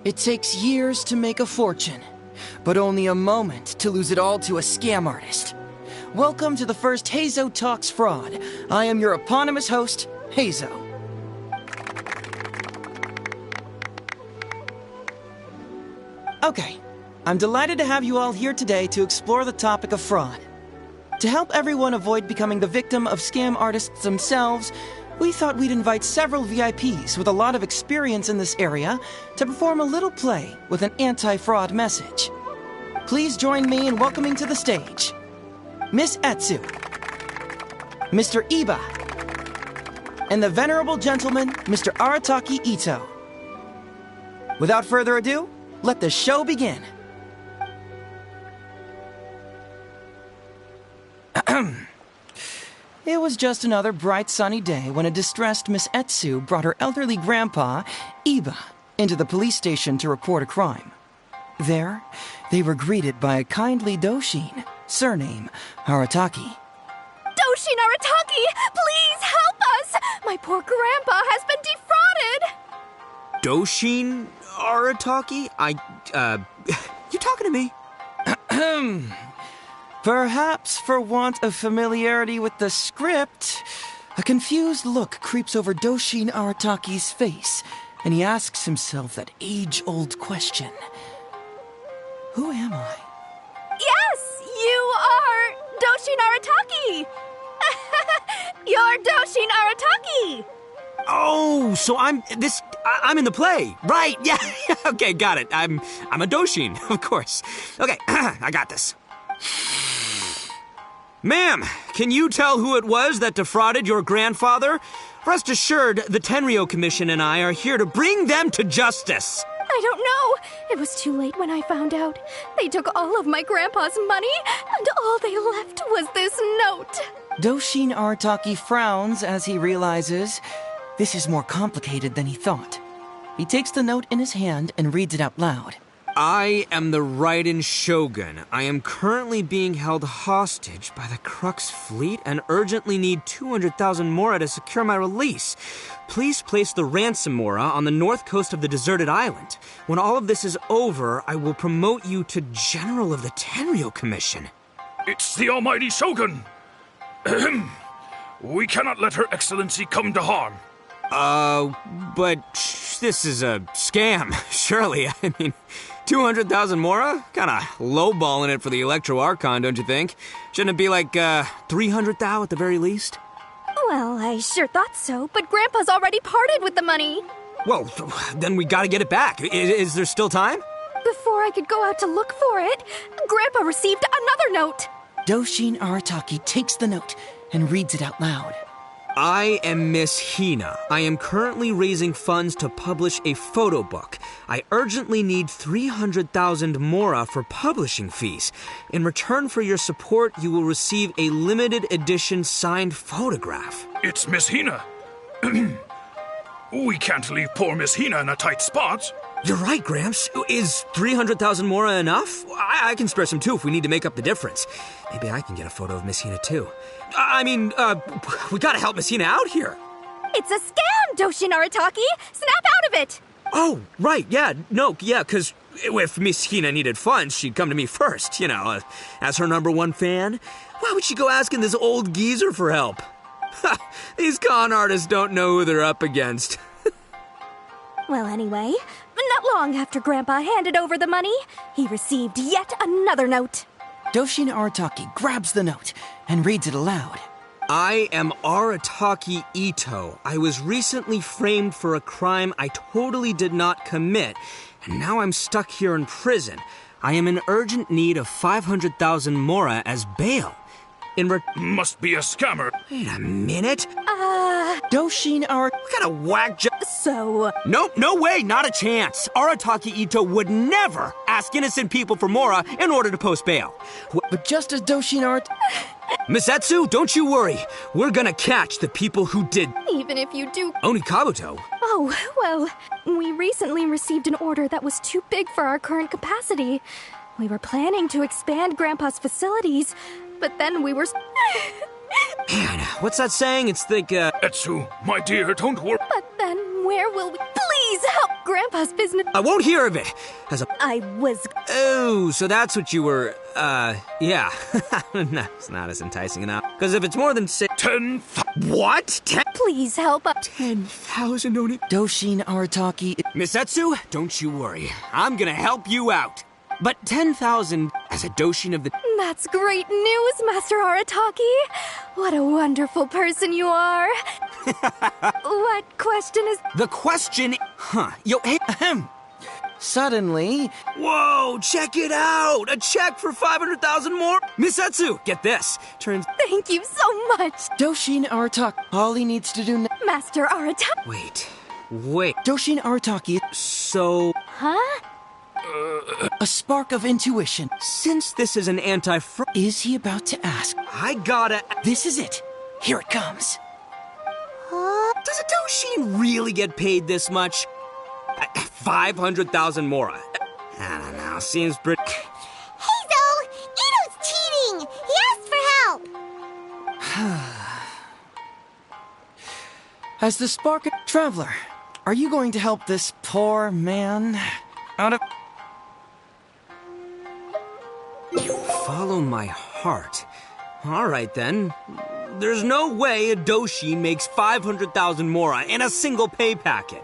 It takes years to make a fortune, but only a moment to lose it all to a scam artist. Welcome to the first Heizou Talks Fraud. I am your eponymous host, Heizou. Okay, I'm delighted to have you all here today to explore the topic of fraud. To help everyone avoid becoming the victim of scam artists themselves, we thought we'd invite several VIPs with a lot of experience in this area to perform a little play with an anti-fraud message. Please join me in welcoming to the stage Miss Heizou, Mr. Iba, and the venerable gentleman, Mr. Arataki Ito. Without further ado, let the show begin. It was just another bright sunny day when a distressed Miss Heizou brought her elderly grandpa, Iba, into the police station to report a crime. There, they were greeted by a kindly Doshin, surname Arataki. Doshin Arataki, please help us! My poor grandpa has been defrauded! Doshin Arataki? You talking to me? Perhaps for want of familiarity with the script, a confused look creeps over Doshin Arataki's face, and he asks himself that age-old question. Who am I? Yes, you are Doshin Arataki! You're Doshin Arataki! Oh, so I'm in the play. Right, yeah. Okay, got it. I'm a Doshin, of course. Okay, I got this. Ma'am, can you tell who it was that defrauded your grandfather? Rest assured, the Tenryou Commission and I are here to bring them to justice. I don't know. It was too late when I found out. They took all of my grandpa's money, and all they left was this note. Doshin Arataki frowns as he realizes this is more complicated than he thought. He takes the note in his hand and reads it out loud. I am the Raiden Shogun. I am currently being held hostage by the Crux fleet and urgently need 200,000 mora to secure my release. Please place the ransom mora on the north coast of the deserted island. When all of this is over, I will promote you to General of the Tenryou Commission. It's the almighty Shogun. We cannot let Her Excellency come to harm. But this is a scam, surely. I mean, 200,000 mora? Kinda lowballing it for the Electro Archon, don't you think? Shouldn't it be like, 300,000 at the very least? Well, I sure thought so, but Grandpa's already parted with the money. Well, then we gotta get it back. Is there still time? Before I could go out to look for it, Grandpa received another note. Doshin Arataki takes the note and reads it out loud. I am Miss Hina. I am currently raising funds to publish a photo book. I urgently need 300,000 mora for publishing fees. In return for your support, you will receive a limited edition signed photograph. It's Miss Hina. We can't leave poor Miss Hina in a tight spot. You're right, Gramps. Is 300,000 mora enough? I can spare some too if we need to make up the difference. Maybe I can get a photo of Miss Hina too. We gotta help Miss Hina out here. It's a scam, Doshin Arataki! Snap out of it! Oh, right, because if Miss Hina needed funds, she'd come to me first, as her #1 fan. Why would she go asking this old geezer for help? These con artists don't know who they're up against. Well, anyway, not long after Grandpa handed over the money, he received yet another note. Doshin Arataki grabs the note and reads it aloud. I am Arataki Ito. I was recently framed for a crime I totally did not commit, and now I'm stuck here in prison. I am in urgent need of 500,000 mora as bail. Must be a scammer. Wait a minute. Doshin Arataki... What kind of whack So... Nope, no way, not a chance. Arataki Ito would never ask innocent people for mora in order to post bail. But just as Doshin Arataki... Miss Heizou, don't you worry. We're gonna catch the people who did... Even if you do... Oni Kabuto. Oh, well, we recently received an order that was too big for our current capacity. We were planning to expand Grandpa's facilities, but then we were... Man, what's that saying? It's like, Heizou, my dear, don't worry. But then where will we... Please help Grandpa's business. I won't hear of it. I was... Oh, so that's what you were, yeah. No, it's not as enticing enough. Because if it's more than 10... What? 10? Please help us. 10,000 only. Doshin Arataki... Miss Heizou, don't you worry. I'm gonna help you out. But 10,000 as a Doshin of the... That's great news, Master Arataki. What a wonderful person you are. What question is... The question... Huh. Yo, hey, ahem. Suddenly... Whoa, check it out! A check for 500,000 more? Miss Heizou, get this. Turns... Thank you so much. Doshin Arataki... All he needs to do now... Master Arataki... Wait. Doshin Arataki... So... Huh? A spark of intuition. Since this is an anti-fraud... Is he about to ask? I gotta... This is it. Here it comes. Does a Doshin really get paid this much? 500,000 mora. I don't know, seems pretty... Heizou! Ito's cheating! He asked for help! As the spark... Traveler, are you going to help this poor man out of... You follow my heart. All right, then. There's no way a Doshin makes 500,000 mora in a single pay packet.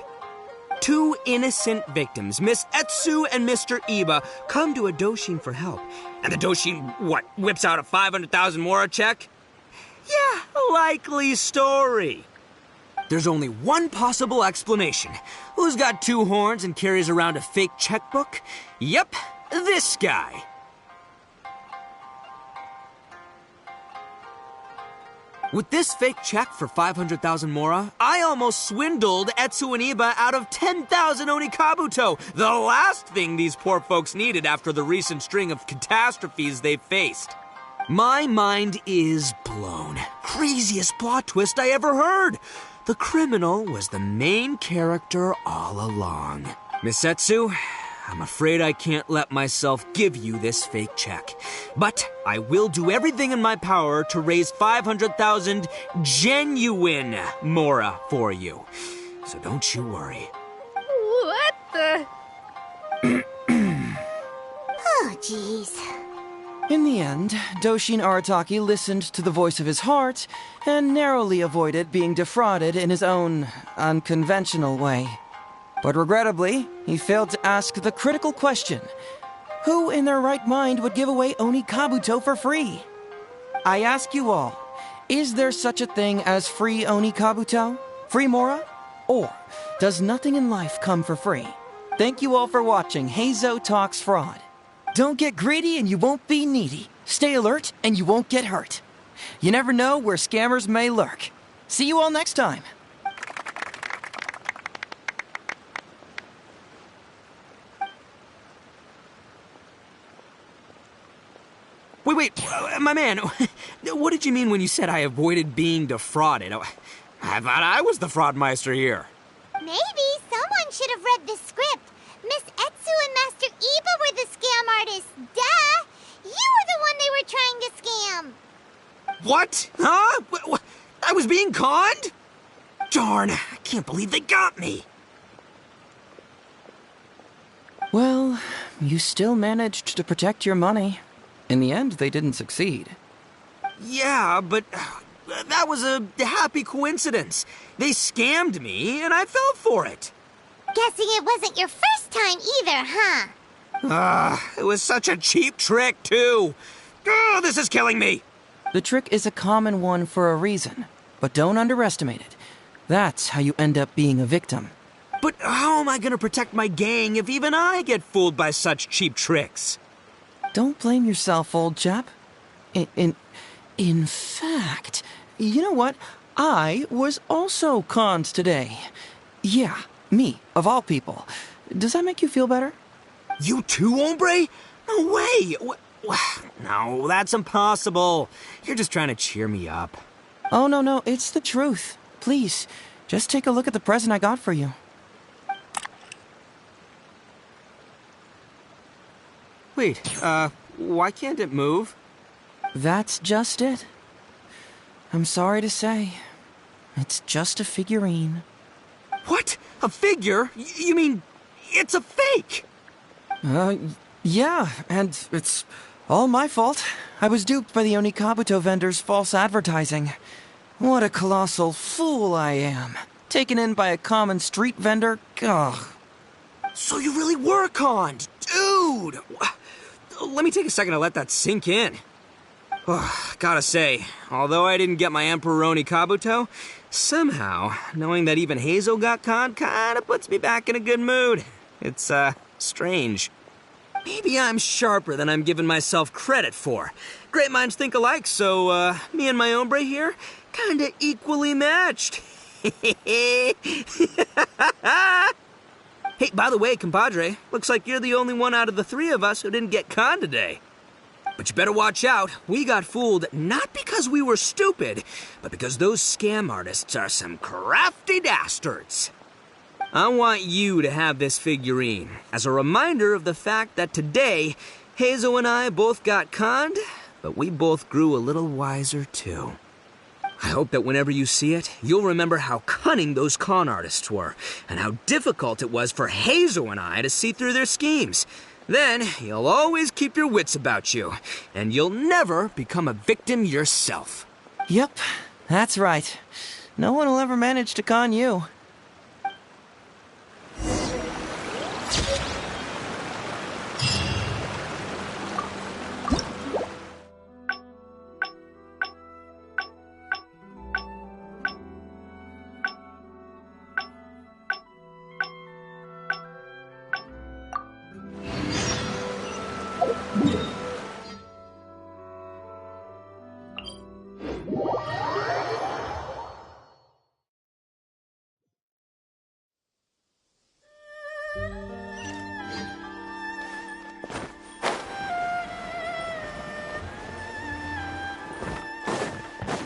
Two innocent victims, Miss Heizou and Mr. Iba, come to a Doshin for help. And the Doshin, whips out a 500,000 mora check? Yeah, likely story. There's only one possible explanation. Who's got two horns and carries around a fake checkbook? Yep, this guy. With this fake check for 500,000 mora, I almost swindled Heizou and Iba out of 10,000 onikabuto, the last thing these poor folks needed after the recent string of catastrophes they've faced. My mind is blown. Craziest plot twist I ever heard. The criminal was the main character all along. Miss Heizou, I'm afraid I can't let myself give you this fake check. But I will do everything in my power to raise 500,000 genuine mora for you. So don't you worry. What the... Oh, jeez. In the end, Doshin Arataki listened to the voice of his heart and narrowly avoided being defrauded in his own unconventional way. But regrettably, he failed to ask the critical question: who in their right mind would give away Onikabuto for free? I ask you all, is there such a thing as free Onikabuto? Free Mora? Or does nothing in life come for free? Thank you all for watching Heizou Talks Fraud. Don't get greedy and you won't be needy. Stay alert and you won't get hurt. You never know where scammers may lurk. See you all next time. Wait, my man, what did you mean when you said I avoided being defrauded? I thought I was the fraudmeister here. Maybe someone should have read the script. Miss Heizou and Master Iba were the scam artists. Duh! You were the one they were trying to scam. What? Huh? I was being conned? Darn, I can't believe they got me. Well, you still managed to protect your money. In the end, they didn't succeed. Yeah, but that was a happy coincidence. They scammed me, and I fell for it. Guessing it wasn't your first time either, huh? It was such a cheap trick, too. This is killing me. The trick is a common one for a reason, but don't underestimate it. That's how you end up being a victim. But how am I going to protect my gang if even I get fooled by such cheap tricks? Don't blame yourself, old chap. In fact, you know what? I was also conned today. Yeah, me, of all people. Does that make you feel better? You too, hombre? No way! No, that's impossible. You're just trying to cheer me up. Oh, no, it's the truth. Please, just take a look at the present I got for you. Wait, why can't it move? That's just it. I'm sorry to say, it's just a figurine. What? A figure? You mean it's a fake? Yeah, and it's all my fault. I was duped by the Onikabuto vendor's false advertising. What a colossal fool I am. Taken in by a common street vendor? Ugh. So you really were conned, dude! Let me take a second to let that sink in. Gotta say, although I didn't get my Emperor Onikabuto, somehow, knowing that even Heizou got conned kinda puts me back in a good mood. It's, strange. Maybe I'm sharper than I'm giving myself credit for. Great minds think alike, so, me and my hombre here, kinda equally matched. Hey, by the way, compadre, looks like you're the only one out of the three of us who didn't get conned today. But you better watch out. We got fooled not because we were stupid, but because those scam artists are some crafty dastards. I want you to have this figurine as a reminder of the fact that today, Heizou and I both got conned, but we both grew a little wiser too. I hope that whenever you see it, you'll remember how cunning those con artists were, and how difficult it was for Heizou and I to see through their schemes. Then, you'll always keep your wits about you, and you'll never become a victim yourself. Yep, that's right. No one will ever manage to con you.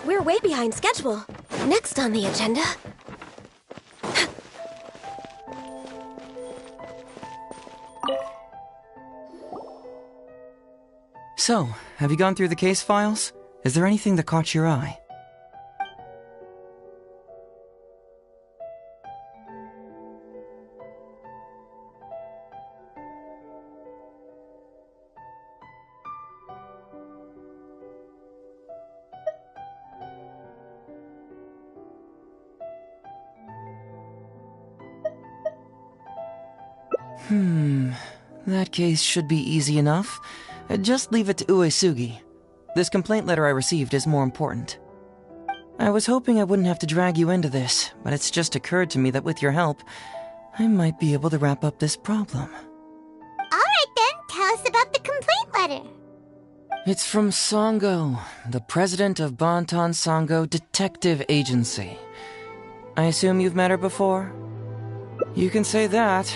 We're way behind schedule. Next on the agenda... So, have you gone through the case files? Is there anything that caught your eye? That case should be easy enough. Just leave it to Uesugi. This complaint letter I received is more important. I was hoping I wouldn't have to drag you into this, but it's just occurred to me that with your help, I might be able to wrap up this problem. Alright then, tell us about the complaint letter. It's from Sango, the president of Bantan Sango Detective Agency. I assume you've met her before? You can say that.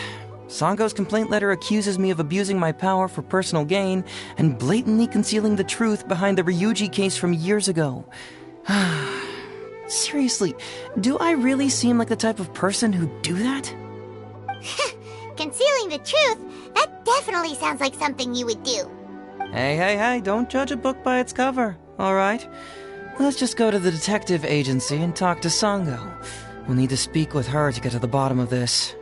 Sango's complaint letter accuses me of abusing my power for personal gain and blatantly concealing the truth behind the Ryuji case from years ago. Seriously, do I really seem like the type of person who'd do that? Concealing the truth? That definitely sounds like something you would do. Hey, don't judge a book by its cover, alright? Let's just go to the detective agency and talk to Sango. We'll need to speak with her to get to the bottom of this.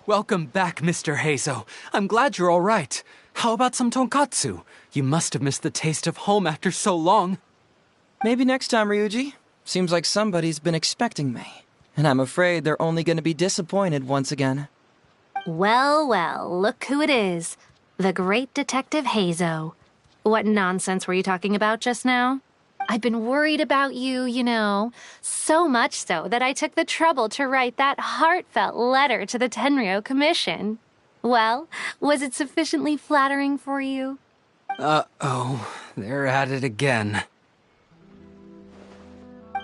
Welcome back, Mr. Heizou. I'm glad you're all right. How about some tonkatsu? You must have missed the taste of home after so long. Maybe next time, Ryuji. Seems like somebody's been expecting me. And I'm afraid they're only going to be disappointed once again. Well, look who it is. The great Detective Heizou. What nonsense were you talking about just now? I've been worried about you, you know. So much so that I took the trouble to write that heartfelt letter to the Tenryo Commission. Well, was it sufficiently flattering for you? Uh-oh, they're at it again.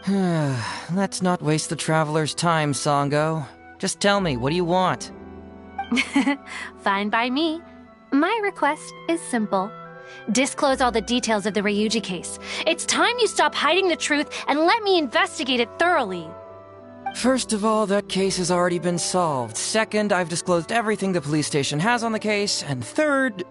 Let's not waste the traveler's time, Sango. Just tell me, what do you want? Fine by me. My request is simple. Disclose all the details of the Ryuji case. It's time you stop hiding the truth and let me investigate it thoroughly. First of all, that case has already been solved. Second, I've disclosed everything the police station has on the case. And third...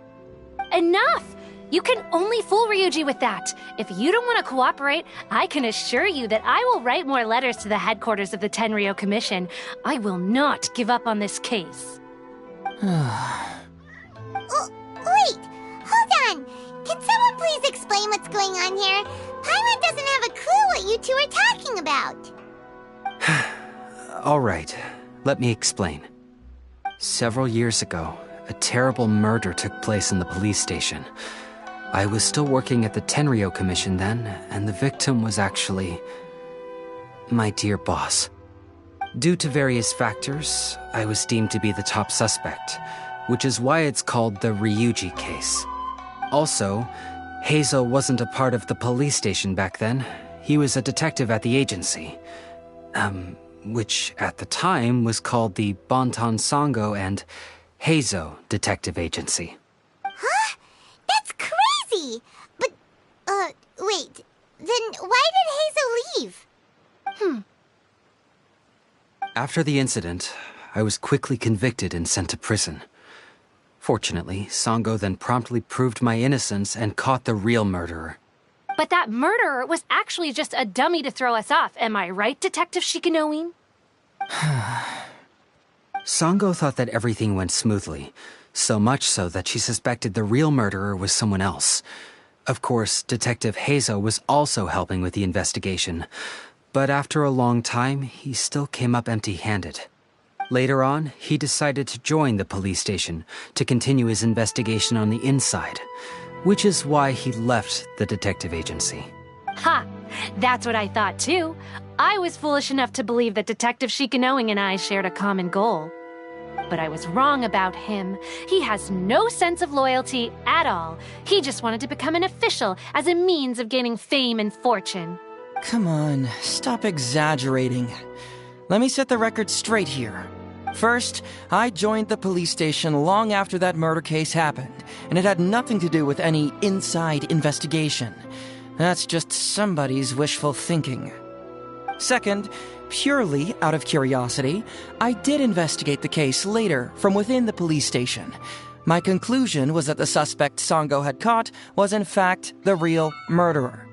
Enough! You can only fool Ryuji with that. If you don't want to cooperate, I can assure you that I will write more letters to the headquarters of the Tenryou Commission. I will not give up on this case. Oh, wait! Hold on! Can someone please explain what's going on here? Paimon doesn't have a clue what you two are talking about. All right, let me explain. Several years ago, a terrible murder took place in the police station. I was still working at the Tenryou Commission then, and the victim was actually my dear boss. Due to various factors, I was deemed to be the top suspect, which is why it's called the Ryuji case. Also, Heizou wasn't a part of the police station back then. He was a detective at the agency. Which at the time was called the Bonton Sango and Heizou Detective Agency. Huh? That's crazy! But, wait. Then why did Heizou leave? After the incident, I was quickly convicted and sent to prison. Fortunately, Sango then promptly proved my innocence and caught the real murderer. But that murderer was actually just a dummy to throw us off, am I right, Detective Shikanoin? Sango thought that everything went smoothly, so much so that she suspected the real murderer was someone else. Of course, Detective Heizou was also helping with the investigation, but after a long time, he still came up empty-handed. Later on, he decided to join the police station to continue his investigation on the inside, which is why he left the detective agency. Ha! That's what I thought too. I was foolish enough to believe that Detective Shikanoin and I shared a common goal. But I was wrong about him. He has no sense of loyalty at all. He just wanted to become an official as a means of gaining fame and fortune. Come on, stop exaggerating. Let me set the record straight here. First, I joined the police station long after that murder case happened, and it had nothing to do with any inside investigation. That's just somebody's wishful thinking. Second, purely out of curiosity, I did investigate the case later from within the police station. My conclusion was that the suspect Sango had caught was in fact the real murderer.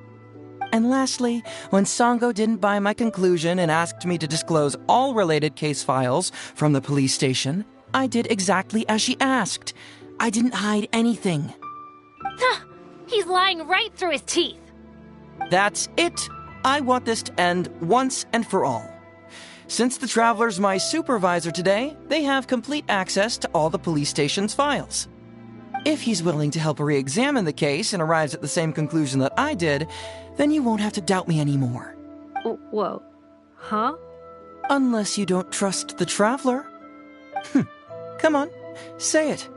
And lastly, when Sango didn't buy my conclusion and asked me to disclose all related case files from the police station, I did exactly as she asked. I didn't hide anything. He's lying right through his teeth. That's it. I want this to end once and for all. Since the Traveler's my supervisor today, they have complete access to all the police station's files. If he's willing to help re-examine the case and arrives at the same conclusion that I did, then you won't have to doubt me anymore. Whoa. Huh? Unless you don't trust the Traveler. Come on, say it.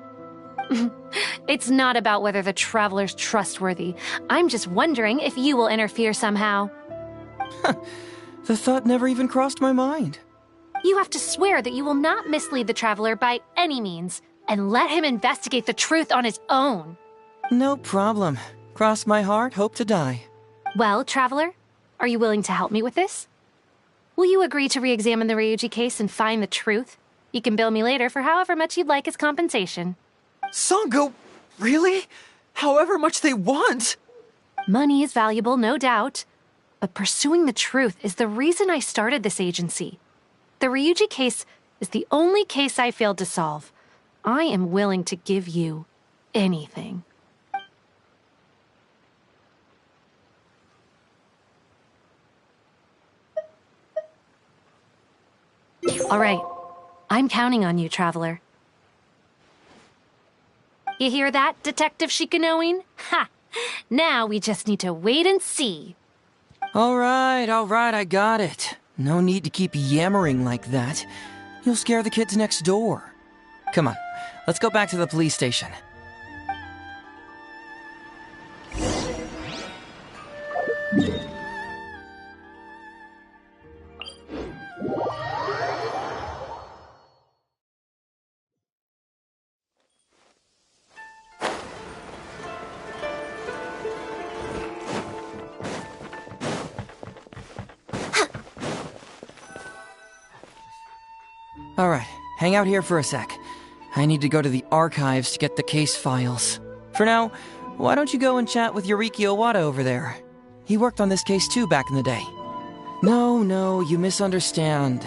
It's not about whether the Traveler's trustworthy. I'm just wondering if you will interfere somehow. The thought never even crossed my mind. You have to swear that you will not mislead the Traveler by any means, and let him investigate the truth on his own. No problem. Cross my heart, hope to die. Well, Traveler, are you willing to help me with this? Will you agree to re-examine the Ryuji case and find the truth? You can bill me later for however much you'd like as compensation. Sango, really? However much they want? Money is valuable, no doubt. But pursuing the truth is the reason I started this agency. The Ryuji case is the only case I failed to solve. I am willing to give you anything. All right. I'm counting on you, Traveler. You hear that, Detective Shikanoin? Ha! Now we just need to wait and see. All right, I got it. No need to keep yammering like that. You'll scare the kids next door. Come on, let's go back to the police station. Alright, hang out here for a sec. I need to go to the archives to get the case files. For now, why don't you go and chat with Yoriki Owada over there? He worked on this case too back in the day. No, you misunderstand.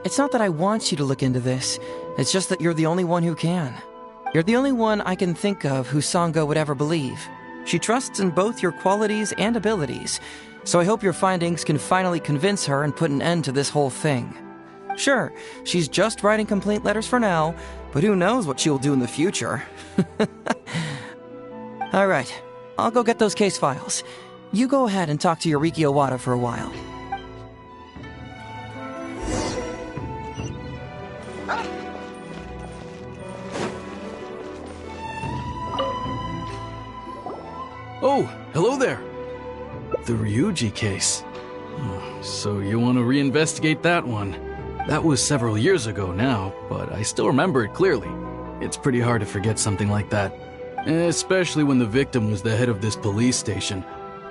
It's not that I want you to look into this. It's just that you're the only one who can. You're the only one I can think of who Sango would ever believe. She trusts in both your qualities and abilities, so I hope your findings can finally convince her and put an end to this whole thing. Sure, she's just writing complaint letters for now, but who knows what she'll do in the future. Alright, I'll go get those case files. You go ahead and talk to Yoriki Owada for a while. Oh, hello there. The Ryuji case. Oh, so you want to reinvestigate that one? That was several years ago now, but I still remember it clearly. It's pretty hard to forget something like that. Especially when the victim was the head of this police station.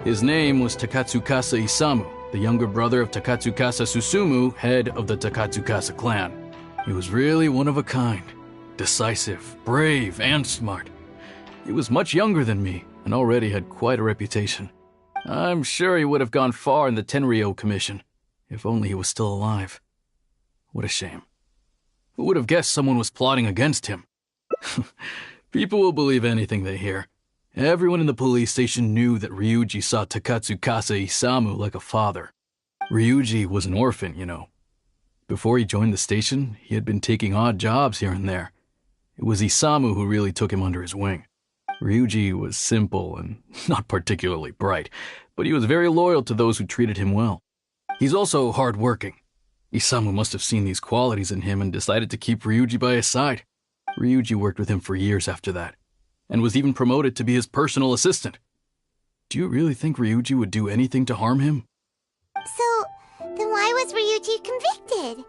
His name was Takatsukasa Isamu, the younger brother of Takatsukasa Susumu, head of the Takatsukasa clan. He was really one of a kind. Decisive, brave, and smart. He was much younger than me, and already had quite a reputation. I'm sure he would have gone far in the Tenryou Commission, if only he was still alive. What a shame. Who would have guessed someone was plotting against him? People will believe anything they hear. Everyone in the police station knew that Ryuji saw Takatsukasa Isamu like a father. Ryuji was an orphan, you know. Before he joined the station, he had been taking odd jobs here and there. It was Isamu who really took him under his wing. Ryuji was simple and not particularly bright, but he was very loyal to those who treated him well. He's also hard-working. Isamu must have seen these qualities in him and decided to keep Ryuji by his side. Ryuji worked with him for years after that, and was even promoted to be his personal assistant. Do you really think Ryuji would do anything to harm him? So, then why was Ryuji convicted?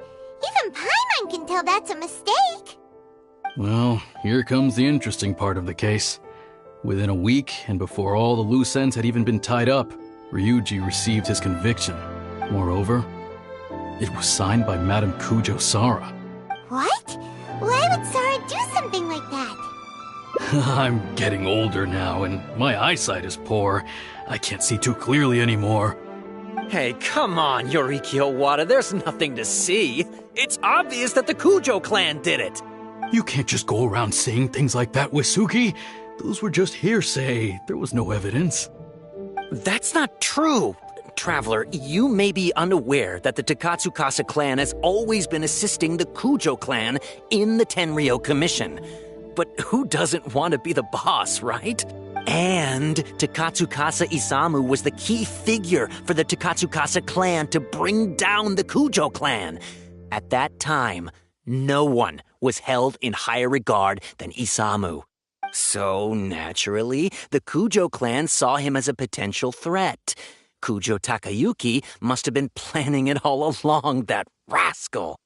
Even Paimon can tell that's a mistake. Well, here comes the interesting part of the case. Within a week, and before all the loose ends had even been tied up, Ryuji received his conviction. Moreover, it was signed by Madame Kujo Sara. What? Why would Sara do something like that? I'm getting older now, and my eyesight is poor. I can't see too clearly anymore. Hey, come on, Yoriki Owada, there's nothing to see. It's obvious that the Kujo clan did it. You can't just go around saying things like that, Wisuki. Those were just hearsay. There was no evidence. That's not true. Traveler, you may be unaware that the Takatsukasa clan has always been assisting the Kujo clan in the Tenryou Commission. But who doesn't want to be the boss, right? And Takatsukasa Isamu was the key figure for the Takatsukasa clan to bring down the Kujo clan. At that time, no one was held in higher regard than Isamu. So, naturally, the Kujo clan saw him as a potential threat. Kujo Takayuki must have been planning it all along, that rascal.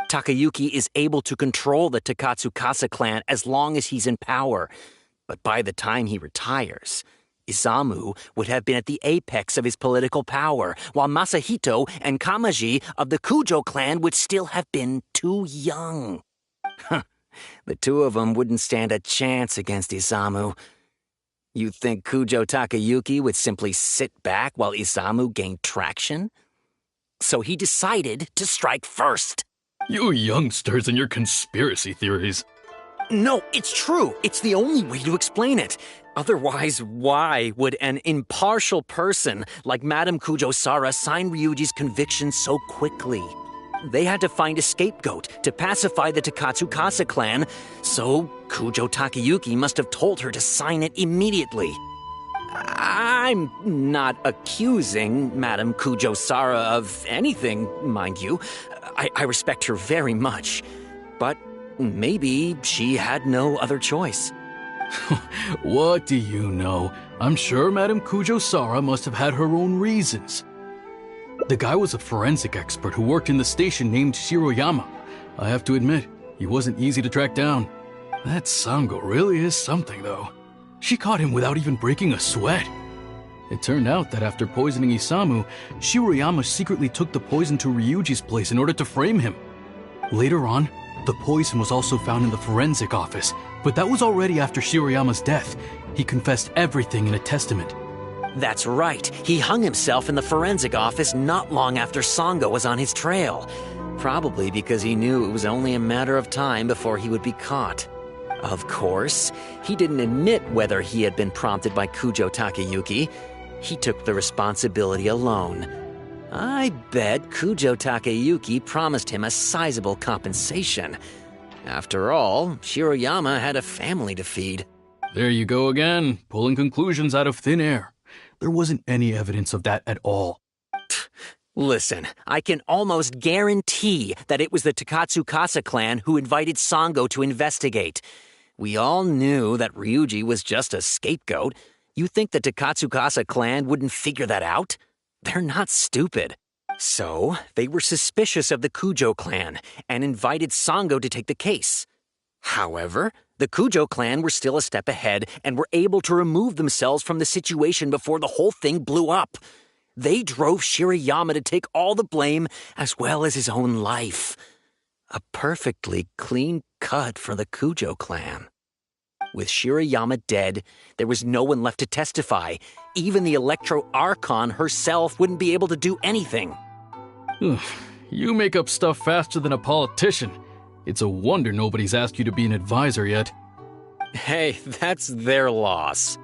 Takayuki is able to control the Takatsukasa clan as long as he's in power. But by the time he retires, Isamu would have been at the apex of his political power, while Masahito and Kamaji of the Kujo clan would still have been too young. The two of them wouldn't stand a chance against Isamu. You think Kujo Takayuki would simply sit back while Isamu gained traction? So he decided to strike first. You youngsters and your conspiracy theories. No, it's true. It's the only way to explain it. Otherwise, why would an impartial person like Madame Kujo Sara sign Ryuji's conviction so quickly? They had to find a scapegoat to pacify the Takatsukasa clan, so Kujo Takayuki must have told her to sign it immediately. I'm not accusing Madame Kujo Sara of anything, mind you. I respect her very much. But maybe she had no other choice. What do you know? I'm sure Madame Kujo Sara must have had her own reasons. The guy was a forensic expert who worked in the station named Shiroyama. I have to admit, he wasn't easy to track down. That Sango really is something, though. She caught him without even breaking a sweat. It turned out that after poisoning Isamu, Shiroyama secretly took the poison to Ryuji's place in order to frame him. Later on, the poison was also found in the forensic office, but that was already after Shiroyama's death. He confessed everything in a testament. That's right. He hung himself in the forensic office not long after Sango was on his trail. Probably because he knew it was only a matter of time before he would be caught. Of course, he didn't admit whether he had been prompted by Kujo Takayuki. He took the responsibility alone. I bet Kujo Takayuki promised him a sizable compensation. After all, Shiroyama had a family to feed. There you go again, pulling conclusions out of thin air. There wasn't any evidence of that at all. Listen, I can almost guarantee that it was the Takatsukasa clan who invited Sango to investigate. We all knew that Ryuji was just a scapegoat. You think the Takatsukasa clan wouldn't figure that out? They're not stupid. So, they were suspicious of the Kujo clan and invited Sango to take the case. However, the Kujo clan were still a step ahead and were able to remove themselves from the situation before the whole thing blew up. They drove Shiroyama to take all the blame as well as his own life. A perfectly clean cut for the Kujo clan. With Shiroyama dead, there was no one left to testify. Even the Electro Archon herself wouldn't be able to do anything. You make up stuff faster than a politician. It's a wonder nobody's asked you to be an advisor yet. Hey, that's their loss.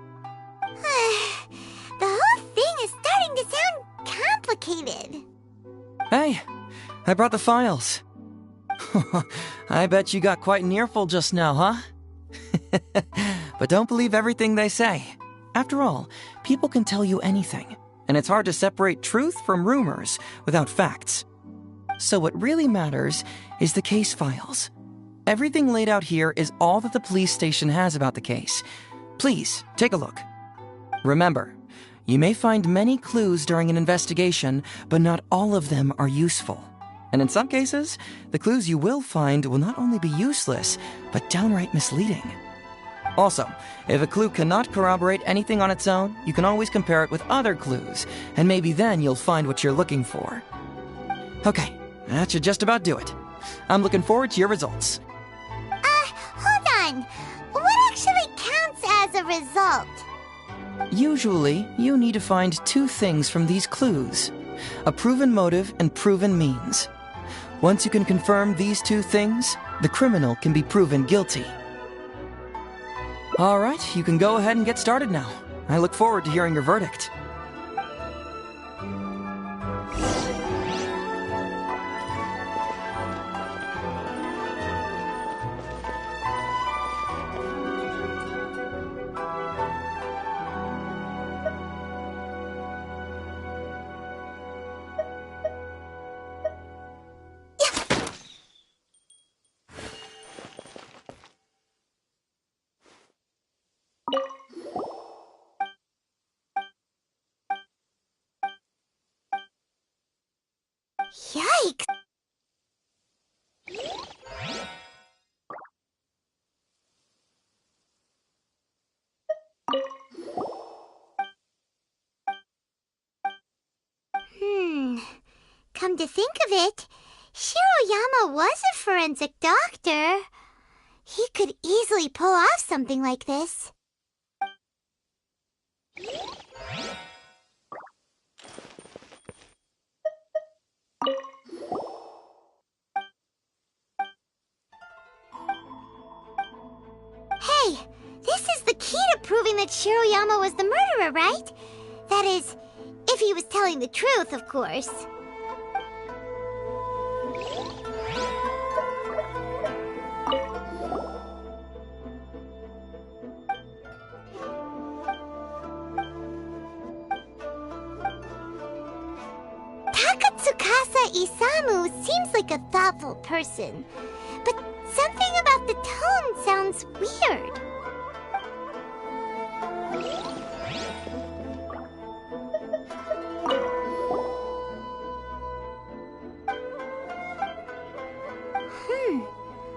The whole thing is starting to sound complicated. Hey, I brought the files. I bet you got quite an earful just now, huh? But don't believe everything they say. After all, people can tell you anything, and it's hard to separate truth from rumors without facts. So what really matters is the case files. Everything laid out here is all that the police station has about the case. Please, take a look. Remember, you may find many clues during an investigation, but not all of them are useful. And in some cases, the clues you will find will not only be useless, but downright misleading. Also, if a clue cannot corroborate anything on its own, you can always compare it with other clues, and maybe then you'll find what you're looking for. Okay, that should just about do it. I'm looking forward to your results. Hold on. What actually counts as a result? Usually, you need to find two things from these clues: a proven motive and proven means. Once you can confirm these two things, the criminal can be proven guilty. All right, you can go ahead and get started now. I look forward to hearing your verdict. Yikes! Come to think of it, Shiroyama was a forensic doctor. He could easily pull off something like this. Hey, this is the key to proving that Shiroyama was the murderer, right? That is, if he was telling the truth, of course. Takatsukasa Isamu seems like a thoughtful person, but something about the tone sounds weird.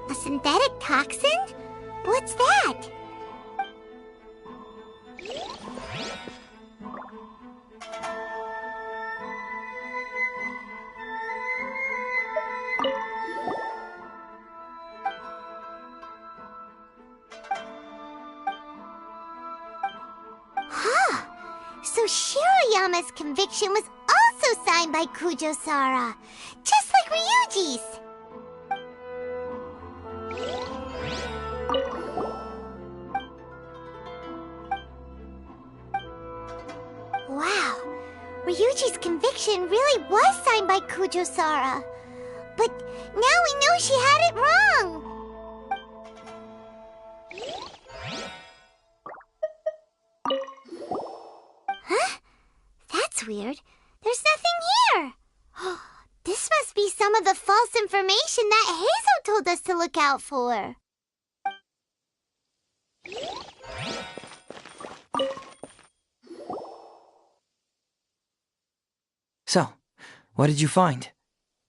A synthetic toxin? What's that? Shiroyama's conviction was also signed by Kujo-Sara, just like Ryuji's. Wow, Ryuji's conviction really was signed by Kujo-Sara. But now we know she had it wrong! Huh? That's weird. There's nothing here! This must be some of the false information that Heizou told us to look out for. So, what did you find?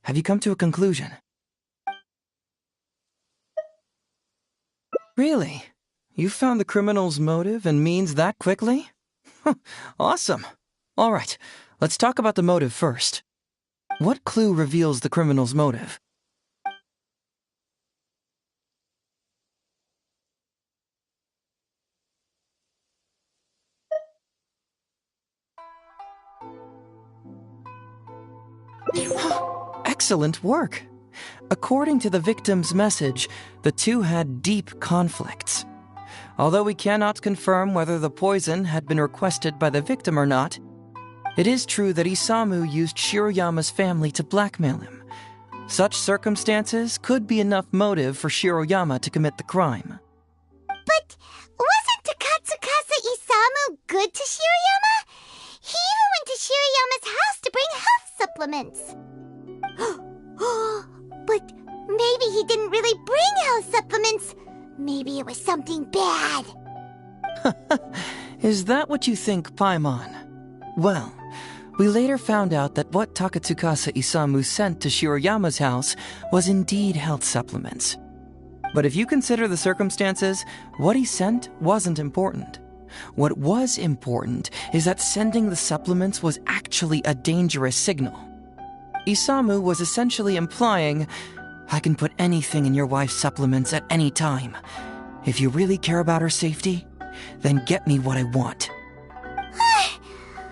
Have you come to a conclusion? Really? You found the criminal's motive and means that quickly? Awesome. All right, let's talk about the motive first. What clue reveals the criminal's motive? Excellent work. According to the victim's message, the two had deep conflicts. Although we cannot confirm whether the poison had been requested by the victim or not, it is true that Isamu used Shiroyama's family to blackmail him. Such circumstances could be enough motive for Shiroyama to commit the crime. But wasn't Takatsukasa Isamu good to Shiroyama? He even went to Shiroyama's house to bring health supplements. But maybe he didn't really bring health supplements. Maybe it was something bad. Is that what you think, Paimon? Well, we later found out that what Takatsukasa Isamu sent to Shiroyama's house was indeed health supplements. But if you consider the circumstances, what he sent wasn't important. What was important is that sending the supplements was actually a dangerous signal. Isamu was essentially implying, I can put anything in your wife's supplements at any time. If you really care about her safety, then get me what I want.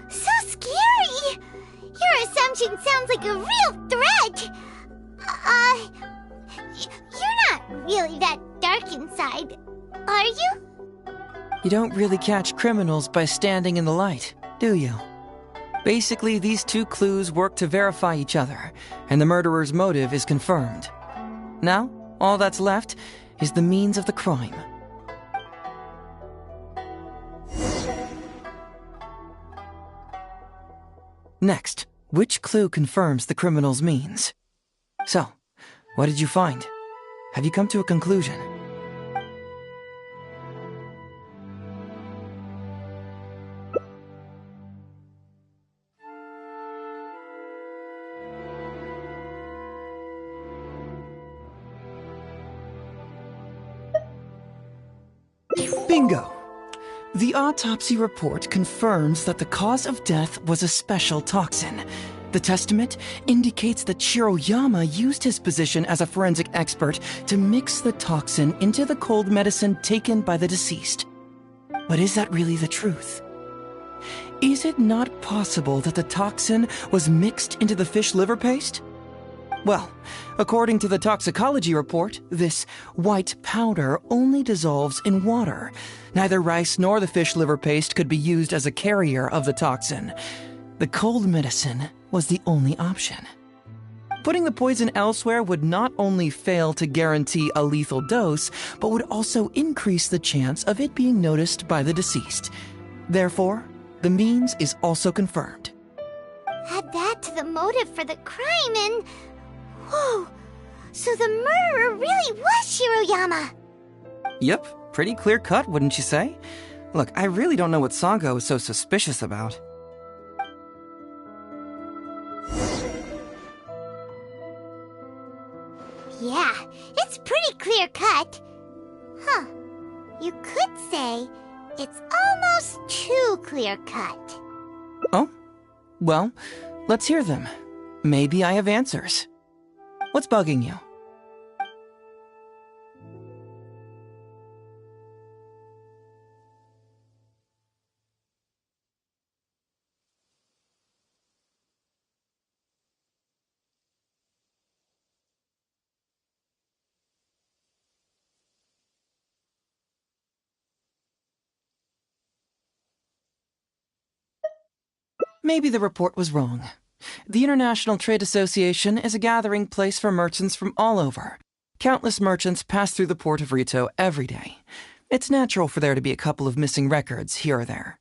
So scary! Your assumption sounds like a real threat! You're not really that dark inside, are you? You don't really catch criminals by standing in the light, do you? Basically, these two clues work to verify each other, and the murderer's motive is confirmed. Now, all that's left is the means of the crime. Next, which clue confirms the criminal's means? So, what did you find? Have you come to a conclusion? Bingo! The autopsy report confirms that the cause of death was a special toxin. The testament indicates that Shiroyama used his position as a forensic expert to mix the toxin into the cold medicine taken by the deceased. But is that really the truth? Is it not possible that the toxin was mixed into the fish liver paste? Well, according to the toxicology report, this white powder only dissolves in water. Neither rice nor the fish liver paste could be used as a carrier of the toxin. The cold medicine was the only option. Putting the poison elsewhere would not only fail to guarantee a lethal dose, but would also increase the chance of it being noticed by the deceased. Therefore, the means is also confirmed. Add that to the motive for the crime and... Whoa! So the murderer really was Shiroyama! Yep, pretty clear cut, wouldn't you say? Look, I really don't know what Sango is so suspicious about. Yeah, it's pretty clear cut. Huh. You could say it's almost too clear cut. Oh? Well, let's hear them. Maybe I have answers. What's bugging you? Maybe the report was wrong. The International Trade Association is a gathering place for merchants from all over. Countless merchants pass through the port of Rito every day. It's natural for there to be a couple of missing records here or there.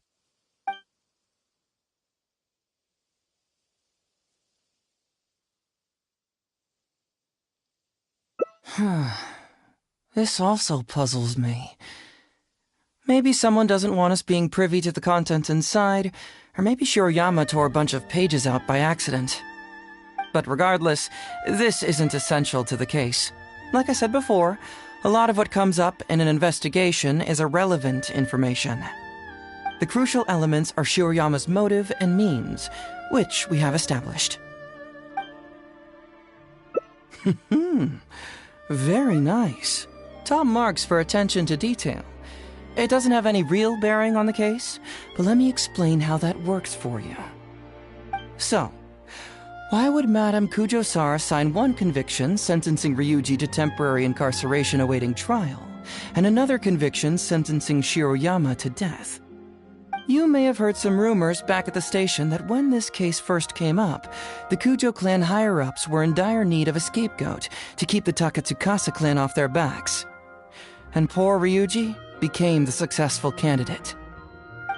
This also puzzles me. Maybe someone doesn't want us being privy to the content inside, or maybe Shiroyama tore a bunch of pages out by accident. But regardless, this isn't essential to the case. Like I said before, a lot of what comes up in an investigation is irrelevant information. The crucial elements are Shiroyama's motive and means, which we have established. Very nice. Top marks for attention to detail. It doesn't have any real bearing on the case, but let me explain how that works for you. So, why would Madame Kujo-Sara sign one conviction sentencing Ryuji to temporary incarceration awaiting trial, and another conviction sentencing Shiroyama to death? You may have heard some rumors back at the station that when this case first came up, the Kujo clan higher-ups were in dire need of a scapegoat to keep the Takatsukasa clan off their backs. And poor Ryuji became the successful candidate.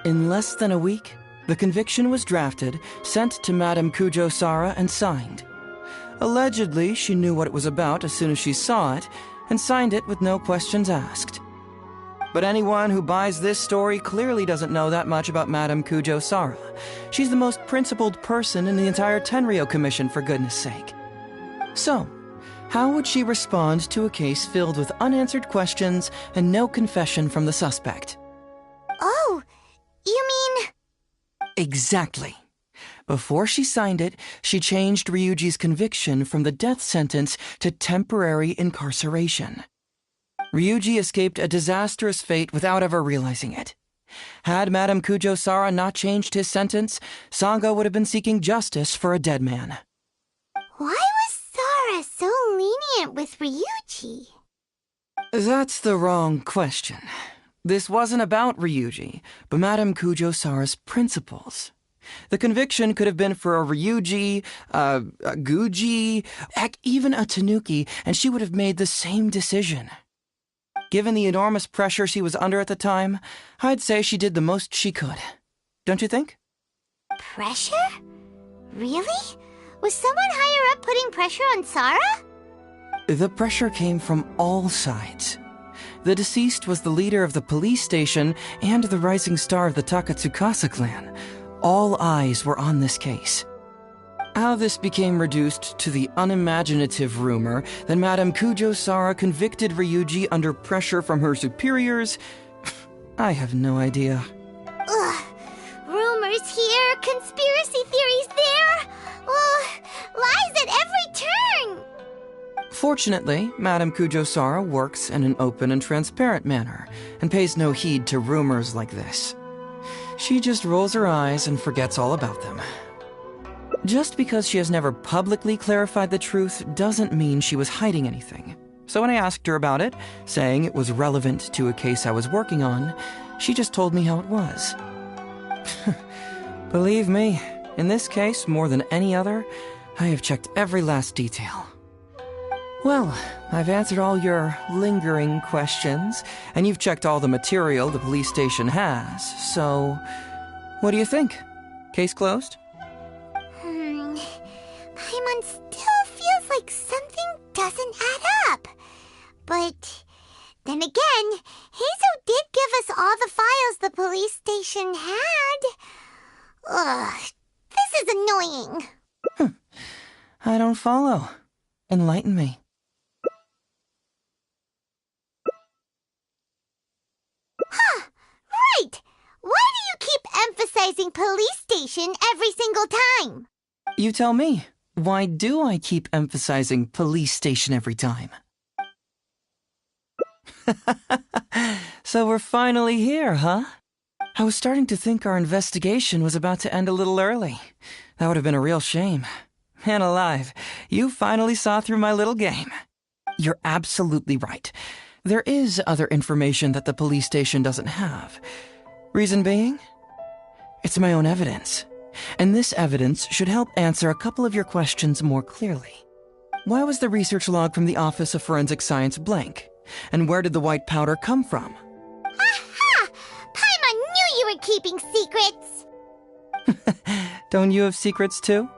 In less than a week, the conviction was drafted, sent to Madame Kujo-Sara, and signed. Allegedly, she knew what it was about as soon as she saw it, and signed it with no questions asked. But anyone who buys this story clearly doesn't know that much about Madame Kujo-Sara. She's the most principled person in the entire Tenryou Commission, for goodness sake. So, how would she respond to a case filled with unanswered questions and no confession from the suspect? Oh, you mean... Exactly. Before she signed it, she changed Ryuji's conviction from the death sentence to temporary incarceration. Ryuji escaped a disastrous fate without ever realizing it. Had Madame Kujo-Sara not changed his sentence, Sango would have been seeking justice for a dead man. Why was Sara so lenient with Ryuji? That's the wrong question. This wasn't about Ryuji, but Madame Kujo-Sara's principles. The conviction could have been for a Ryuji, a Guji, heck, even a Tanuki, and she would have made the same decision. Given the enormous pressure she was under at the time, I'd say she did the most she could. Don't you think? Pressure? Really? Was someone higher up putting pressure on Sara? The pressure came from all sides. The deceased was the leader of the police station and the rising star of the Takatsukasa clan. All eyes were on this case. How this became reduced to the unimaginative rumor that Madame Kujo-Sara convicted Ryuji under pressure from her superiors, I have no idea. Ugh. Rumors here, conspiracy theories there. Lies at every turn. Fortunately, Madame Kujo-Sara works in an open and transparent manner and pays no heed to rumors like this. She just rolls her eyes and forgets all about them. Just because she has never publicly clarified the truth doesn't mean she was hiding anything. So when I asked her about it, saying it was relevant to a case I was working on, she just told me how it was. Believe me, in this case, more than any other, I have checked every last detail. Well, I've answered all your lingering questions, and you've checked all the material the police station has, so what do you think? Case closed? Paimon still feels like something doesn't add up. But then again, Heizou did give us all the files the police station had. Ugh, this is annoying. I don't follow. Enlighten me. Huh, right! Why do you keep emphasizing police station every single time? You tell me. Why do I keep emphasizing police station every time? So we're finally here, huh? I was starting to think our investigation was about to end a little early. That would have been a real shame. Man alive, you finally saw through my little game. You're absolutely right. There is other information that the police station doesn't have. Reason being? It's my own evidence. And this evidence should help answer a couple of your questions more clearly. Why was the research log from the Office of Forensic Science blank? And where did the white powder come from? Aha! Paimon knew you were keeping secrets! Don't you have secrets too?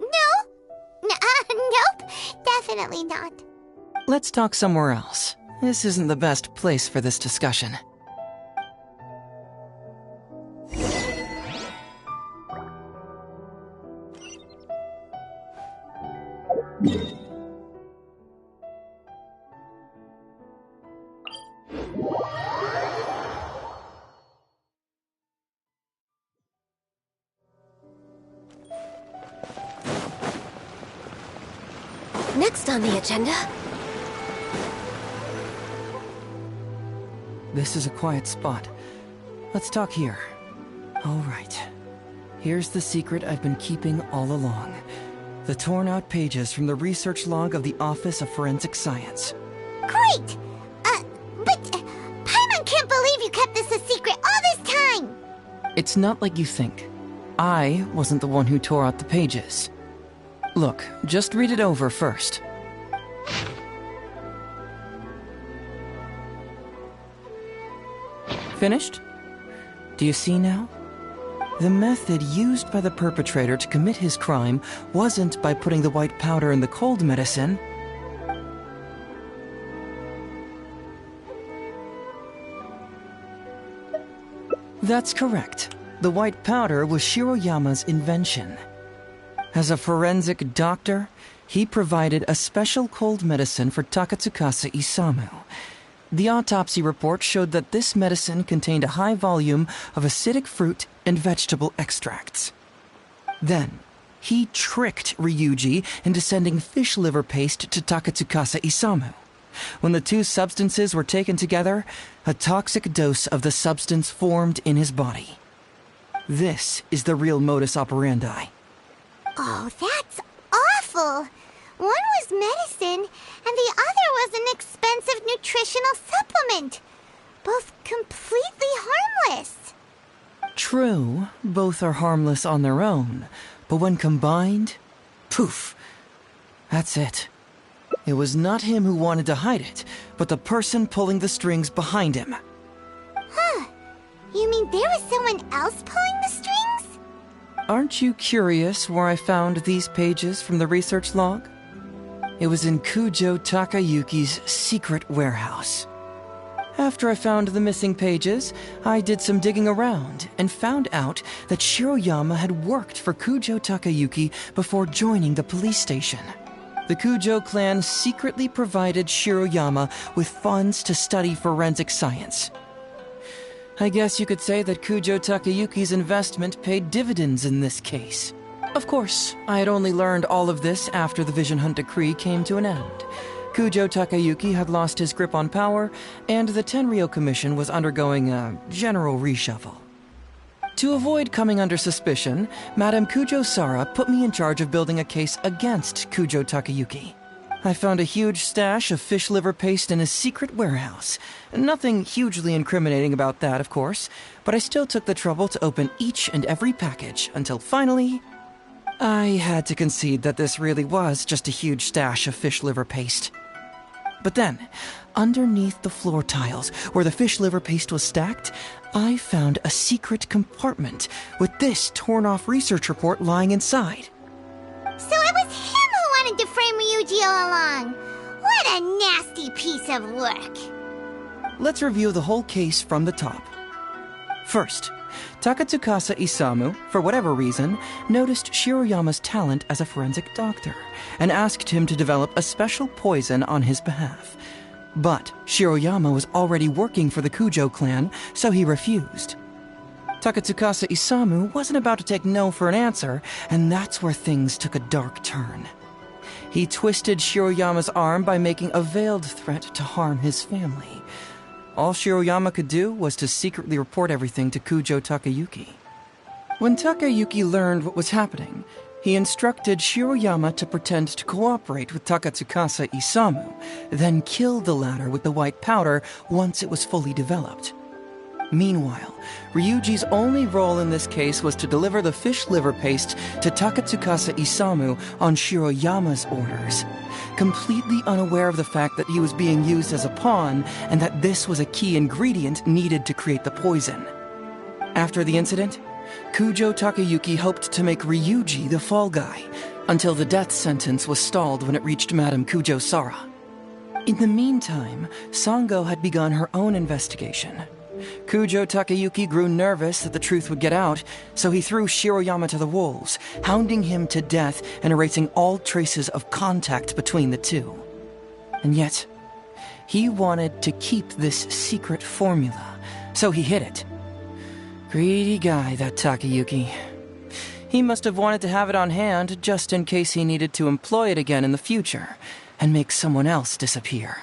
No. Nope. Definitely not. Let's talk somewhere else. This isn't the best place for this discussion. Next on the agenda... This is a quiet spot. Let's talk here. All right. Here's the secret I've been keeping all along. The torn-out pages from the research log of the Office of Forensic Science. Great! But Paimon can't believe you kept this a secret all this time! It's not like you think. I wasn't the one who tore out the pages. Look, just read it over first. Finished? Do you see now? The method used by the perpetrator to commit his crime wasn't by putting the white powder in the cold medicine. That's correct. The white powder was Shiroyama's invention. As a forensic doctor, he provided a special cold medicine for Takatsukasa Isamu. The autopsy report showed that this medicine contained a high volume of acidic fruit and vegetable extracts. Then, he tricked Ryuji into sending fish liver paste to Takatsukasa Isamu. When the two substances were taken together, a toxic dose of the substance formed in his body. This is the real modus operandi. Oh, that's awful! One was medicine, and the other was an expensive nutritional supplement. Both completely harmless. True, both are harmless on their own, but when combined, poof, that's it. It was not him who wanted to hide it, but the person pulling the strings behind him. Huh. You mean there was someone else pulling the strings? Aren't you curious where I found these pages from the research log? It was in Kujo Takayuki's secret warehouse. After I found the missing pages, I did some digging around and found out that Shiroyama had worked for Kujo Takayuki before joining the police station. The Kujo clan secretly provided Shiroyama with funds to study forensic science. I guess you could say that Kujo Takayuki's investment paid dividends in this case. Of course, I had only learned all of this after the Vision Hunt decree came to an end. Kujo Takayuki had lost his grip on power, and the Tenryou Commission was undergoing a general reshuffle. To avoid coming under suspicion, Madame Kujo-Sara put me in charge of building a case against Kujo Takayuki. I found a huge stash of fish liver paste in his secret warehouse. Nothing hugely incriminating about that, of course, but I still took the trouble to open each and every package until finally, I had to concede that this really was just a huge stash of fish liver paste. But then, underneath the floor tiles where the fish liver paste was stacked, I found a secret compartment with this torn-off research report lying inside. So it was him who wanted to frame Ryuji all along. What a nasty piece of work. Let's review the whole case from the top. First, Takatsukasa Isamu, for whatever reason, noticed Shiroyama's talent as a forensic doctor and asked him to develop a special poison on his behalf. But Shiroyama was already working for the Kujo clan, so he refused. Takatsukasa Isamu wasn't about to take no for an answer, and that's where things took a dark turn. He twisted Shiroyama's arm by making a veiled threat to harm his family. All Shiroyama could do was to secretly report everything to Kujo Takayuki. When Takayuki learned what was happening, he instructed Shiroyama to pretend to cooperate with Takatsukasa Isamu, then kill the latter with the white powder once it was fully developed. Meanwhile, Ryuji's only role in this case was to deliver the fish liver paste to Takatsukasa Isamu on Shiroyama's orders, completely unaware of the fact that he was being used as a pawn and that this was a key ingredient needed to create the poison. After the incident, Kujo Takayuki hoped to make Ryuji the fall guy, until the death sentence was stalled when it reached Madame Kujo Sara. In the meantime, Sango had begun her own investigation. Kujo Takayuki grew nervous that the truth would get out, so he threw Shiroyama to the wolves, hounding him to death and erasing all traces of contact between the two. And yet, he wanted to keep this secret formula, so he hid it. Greedy guy, that Takayuki. He must have wanted to have it on hand just in case he needed to employ it again in the future and make someone else disappear.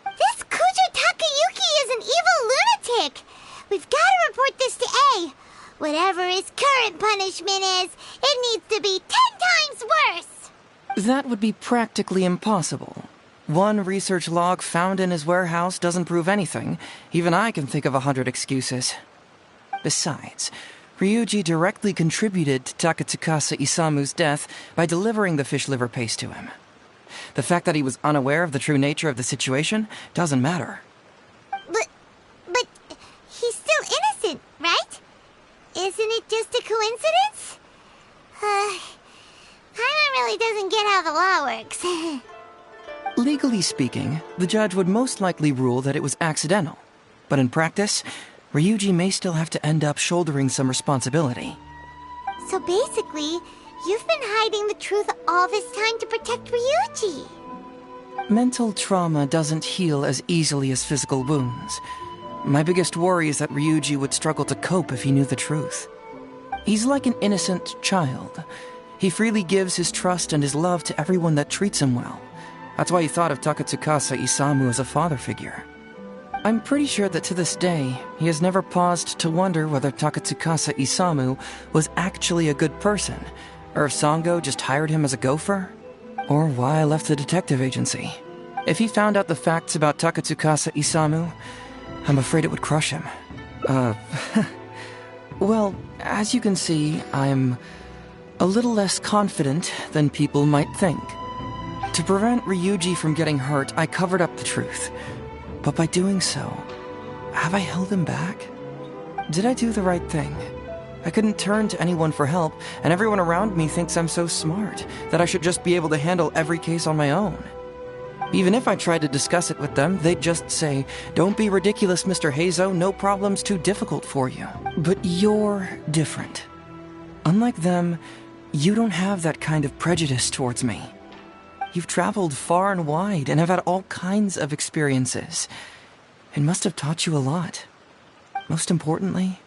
This Kujo Takayuki is an evil lunatic! We've got to report this to A. Whatever his current punishment is, it needs to be 10 times worse! That would be practically impossible. One research log found in his warehouse doesn't prove anything. Even I can think of 100 excuses. Besides, Ryuji directly contributed to Takatsukasa Isamu's death by delivering the fish liver paste to him. The fact that he was unaware of the true nature of the situation doesn't matter. But he's still innocent, right? Isn't it just a coincidence? Paimon really doesn't get how the law works. Legally speaking, the judge would most likely rule that it was accidental. But in practice, Ryuji may still have to end up shouldering some responsibility. So basically, you've been hiding the truth all this time to protect Ryuji. Mental trauma doesn't heal as easily as physical wounds. My biggest worry is that Ryuji would struggle to cope if he knew the truth. He's like an innocent child. He freely gives his trust and his love to everyone that treats him well. That's why he thought of Takatsukasa Isamu as a father figure. I'm pretty sure that to this day, he has never paused to wonder whether Takatsukasa Isamu was actually a good person, or if Sango just hired him as a gopher, or why I left the detective agency. If he found out the facts about Takatsukasa Isamu, I'm afraid it would crush him. Well, as you can see, I'm a little less confident than people might think. To prevent Ryuji from getting hurt, I covered up the truth. But by doing so, have I held him back? Did I do the right thing? I couldn't turn to anyone for help, and everyone around me thinks I'm so smart that I should just be able to handle every case on my own. Even if I tried to discuss it with them, they'd just say, "Don't be ridiculous, Mr. Heizou, no problem's too difficult for you." But you're different. Unlike them, you don't have that kind of prejudice towards me. You've traveled far and wide and have had all kinds of experiences. It must have taught you a lot. Most importantly,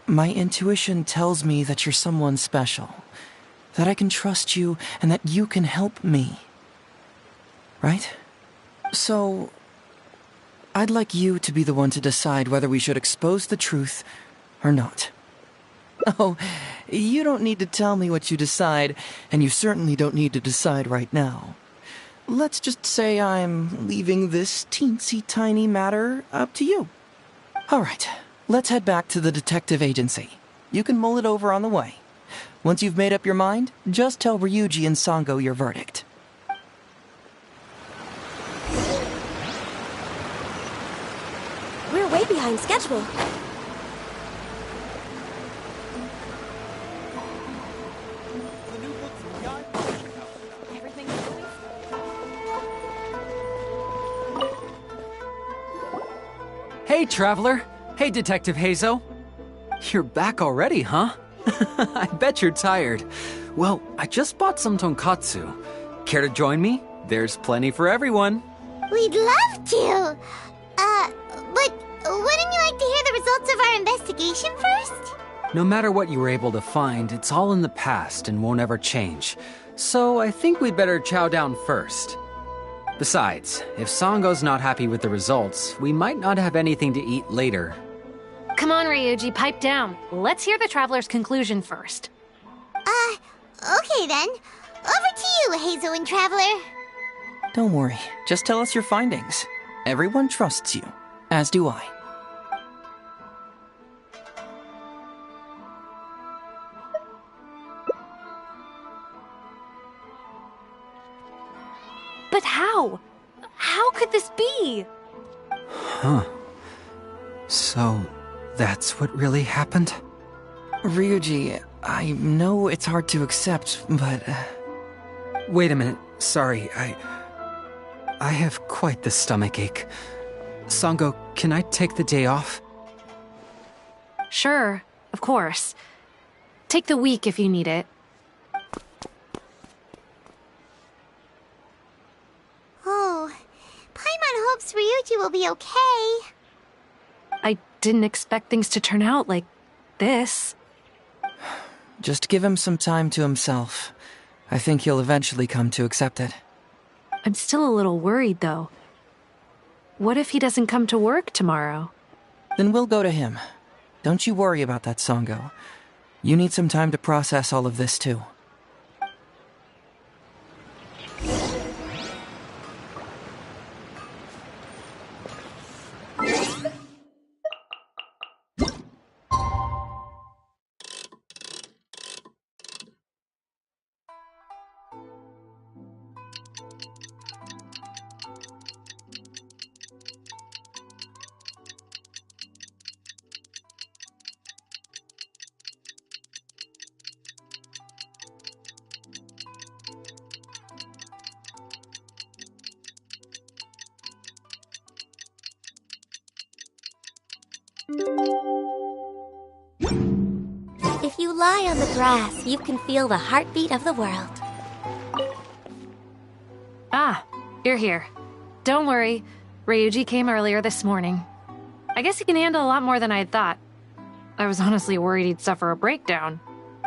my intuition tells me that you're someone special, that I can trust you and that you can help me. Right? So, I'd like you to be the one to decide whether we should expose the truth or not. Oh, you don't need to tell me what you decide, and you certainly don't need to decide right now. Let's just say I'm leaving this teensy-tiny matter up to you. All right, let's head back to the detective agency. You can mull it over on the way. Once you've made up your mind, just tell Ryuji and Sango your verdict. We're way behind schedule. Hey, Traveler! Hey, Detective Heizou! You're back already, huh? I bet you're tired. Well, I just bought some tonkatsu. Care to join me? There's plenty for everyone. We'd love to! But wouldn't you like to hear the results of our investigation first? No matter what you were able to find, it's all in the past and won't ever change. So I think we'd better chow down first. Besides, if Sango's not happy with the results, we might not have anything to eat later. Come on, Ryuji, pipe down. Let's hear the Traveler's conclusion first. Okay then. Over to you, Heizou and Traveler. Don't worry, just tell us your findings. Everyone trusts you, as do I. How? How could this be? Huh. So, that's what really happened? Ryuji, I know it's hard to accept, but... Wait a minute. Sorry, I have quite the stomachache. Sango, can I take the day off? Sure, of course. Take the week if you need it. Oh, Paimon hopes Ryuji will be okay. I didn't expect things to turn out like this. Just give him some time to himself. I think he'll eventually come to accept it. I'm still a little worried, though. What if he doesn't come to work tomorrow? Then we'll go to him. Don't you worry about that, Sango. You need some time to process all of this, too. If you lie on the grass, you can feel the heartbeat of the world. Ah, you're here. Don't worry. Ryuji came earlier this morning. I guess he can handle a lot more than I had thought. I was honestly worried he'd suffer a breakdown.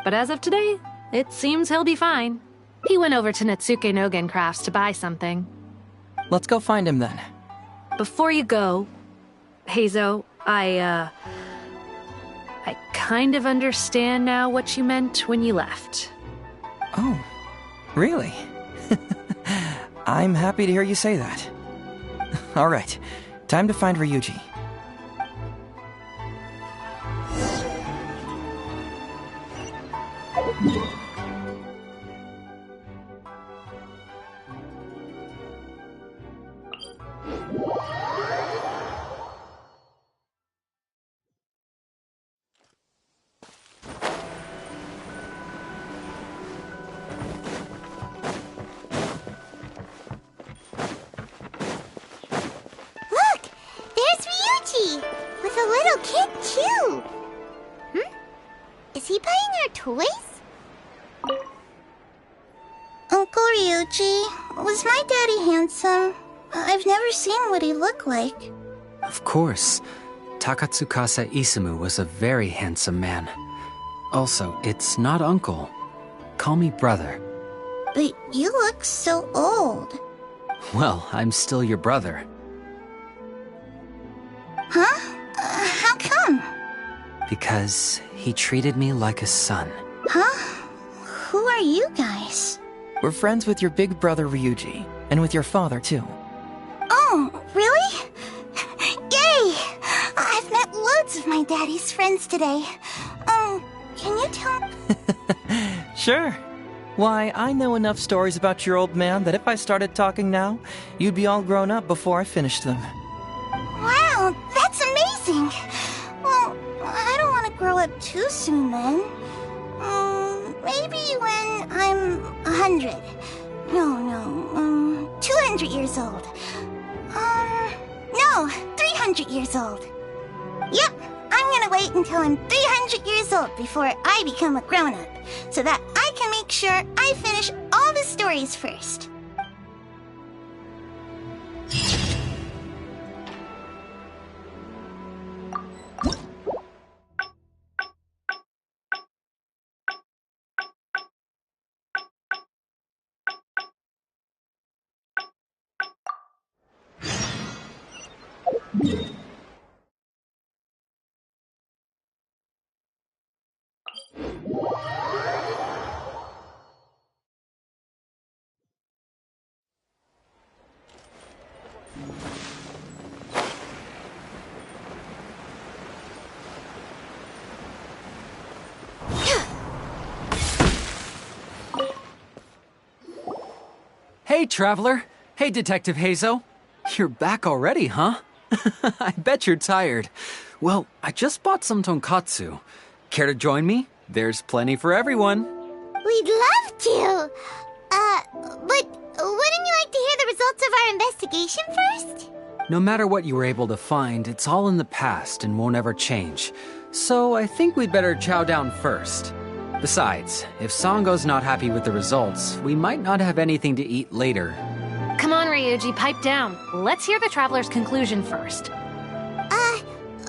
But as of today, it seems he'll be fine. He went over to Natsuke Nogen Crafts to buy something. Let's go find him then. Before you go, Heizou, I kind of understand now what you meant when you left. Oh, really? I'm happy to hear you say that. All right, time to find Ryuji. With a little kid, too. Is he buying our toys? Uncle Ryuji, was my daddy handsome? I've never seen what he looked like. Of course. Takatsukasa Isumu was a very handsome man. Also, it's not uncle. Call me brother. But you look so old. Well, I'm still your brother. Huh? How come? Because he treated me like a son. Huh? Who are you guys? We're friends with your big brother Ryuji, and with your father, too. Oh, really? Yay! I've met loads of my daddy's friends today. Can you tell... Sure. Why, I know enough stories about your old man that if I started talking now, you'd be all grown up before I finished them. Wow, that's amazing! Well, I don't want to grow up too soon then. Maybe when I'm 100. No, 200 years old. No, 300 years old. Yep, I'm gonna wait until I'm 300 years old before I become a grown-up, so that I can make sure I finish all the stories first. Hey, traveler! Hey, Detective Heizou. You're back already, huh? I bet you're tired. Well, I just bought some tonkatsu. Care to join me? There's plenty for everyone. We'd love to. But wouldn't you like to hear the results of our investigation first? No matter what you were able to find, it's all in the past and won't ever change. So I think we'd better chow down first. Besides, if Sango's not happy with the results, we might not have anything to eat later. Come on, Ryuji, pipe down. Let's hear the traveler's conclusion first.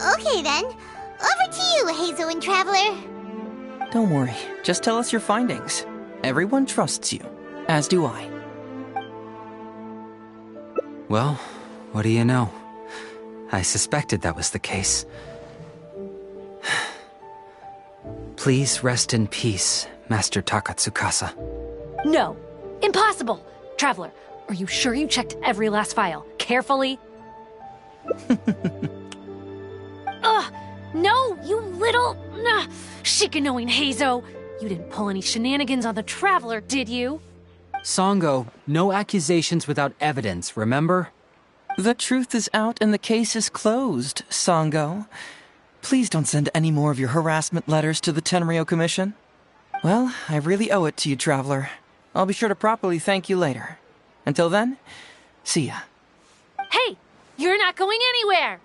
Okay then. Over to you, Heizou and Traveler. Don't worry, just tell us your findings. Everyone trusts you, as do I. Well, what do you know? I suspected that was the case. Please rest in peace, Master Takatsukasa. No, impossible. Traveler, are you sure you checked every last file carefully? Ugh, no, you little chicken-knowing Heizou. You didn't pull any shenanigans on the Traveler, did you? Sango, no accusations without evidence, remember? The truth is out and the case is closed, Sango. Please don't send any more of your harassment letters to the Tenryo Commission. Well, I really owe it to you, Traveler. I'll be sure to properly thank you later. Until then, see ya. Hey, you're not going anywhere!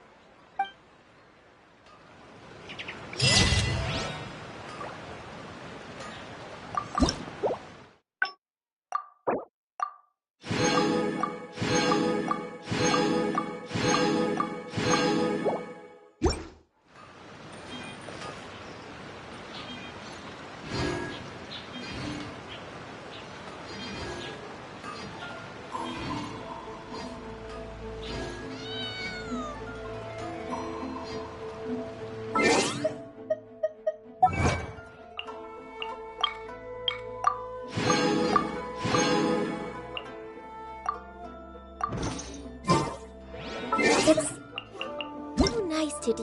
It's so nice to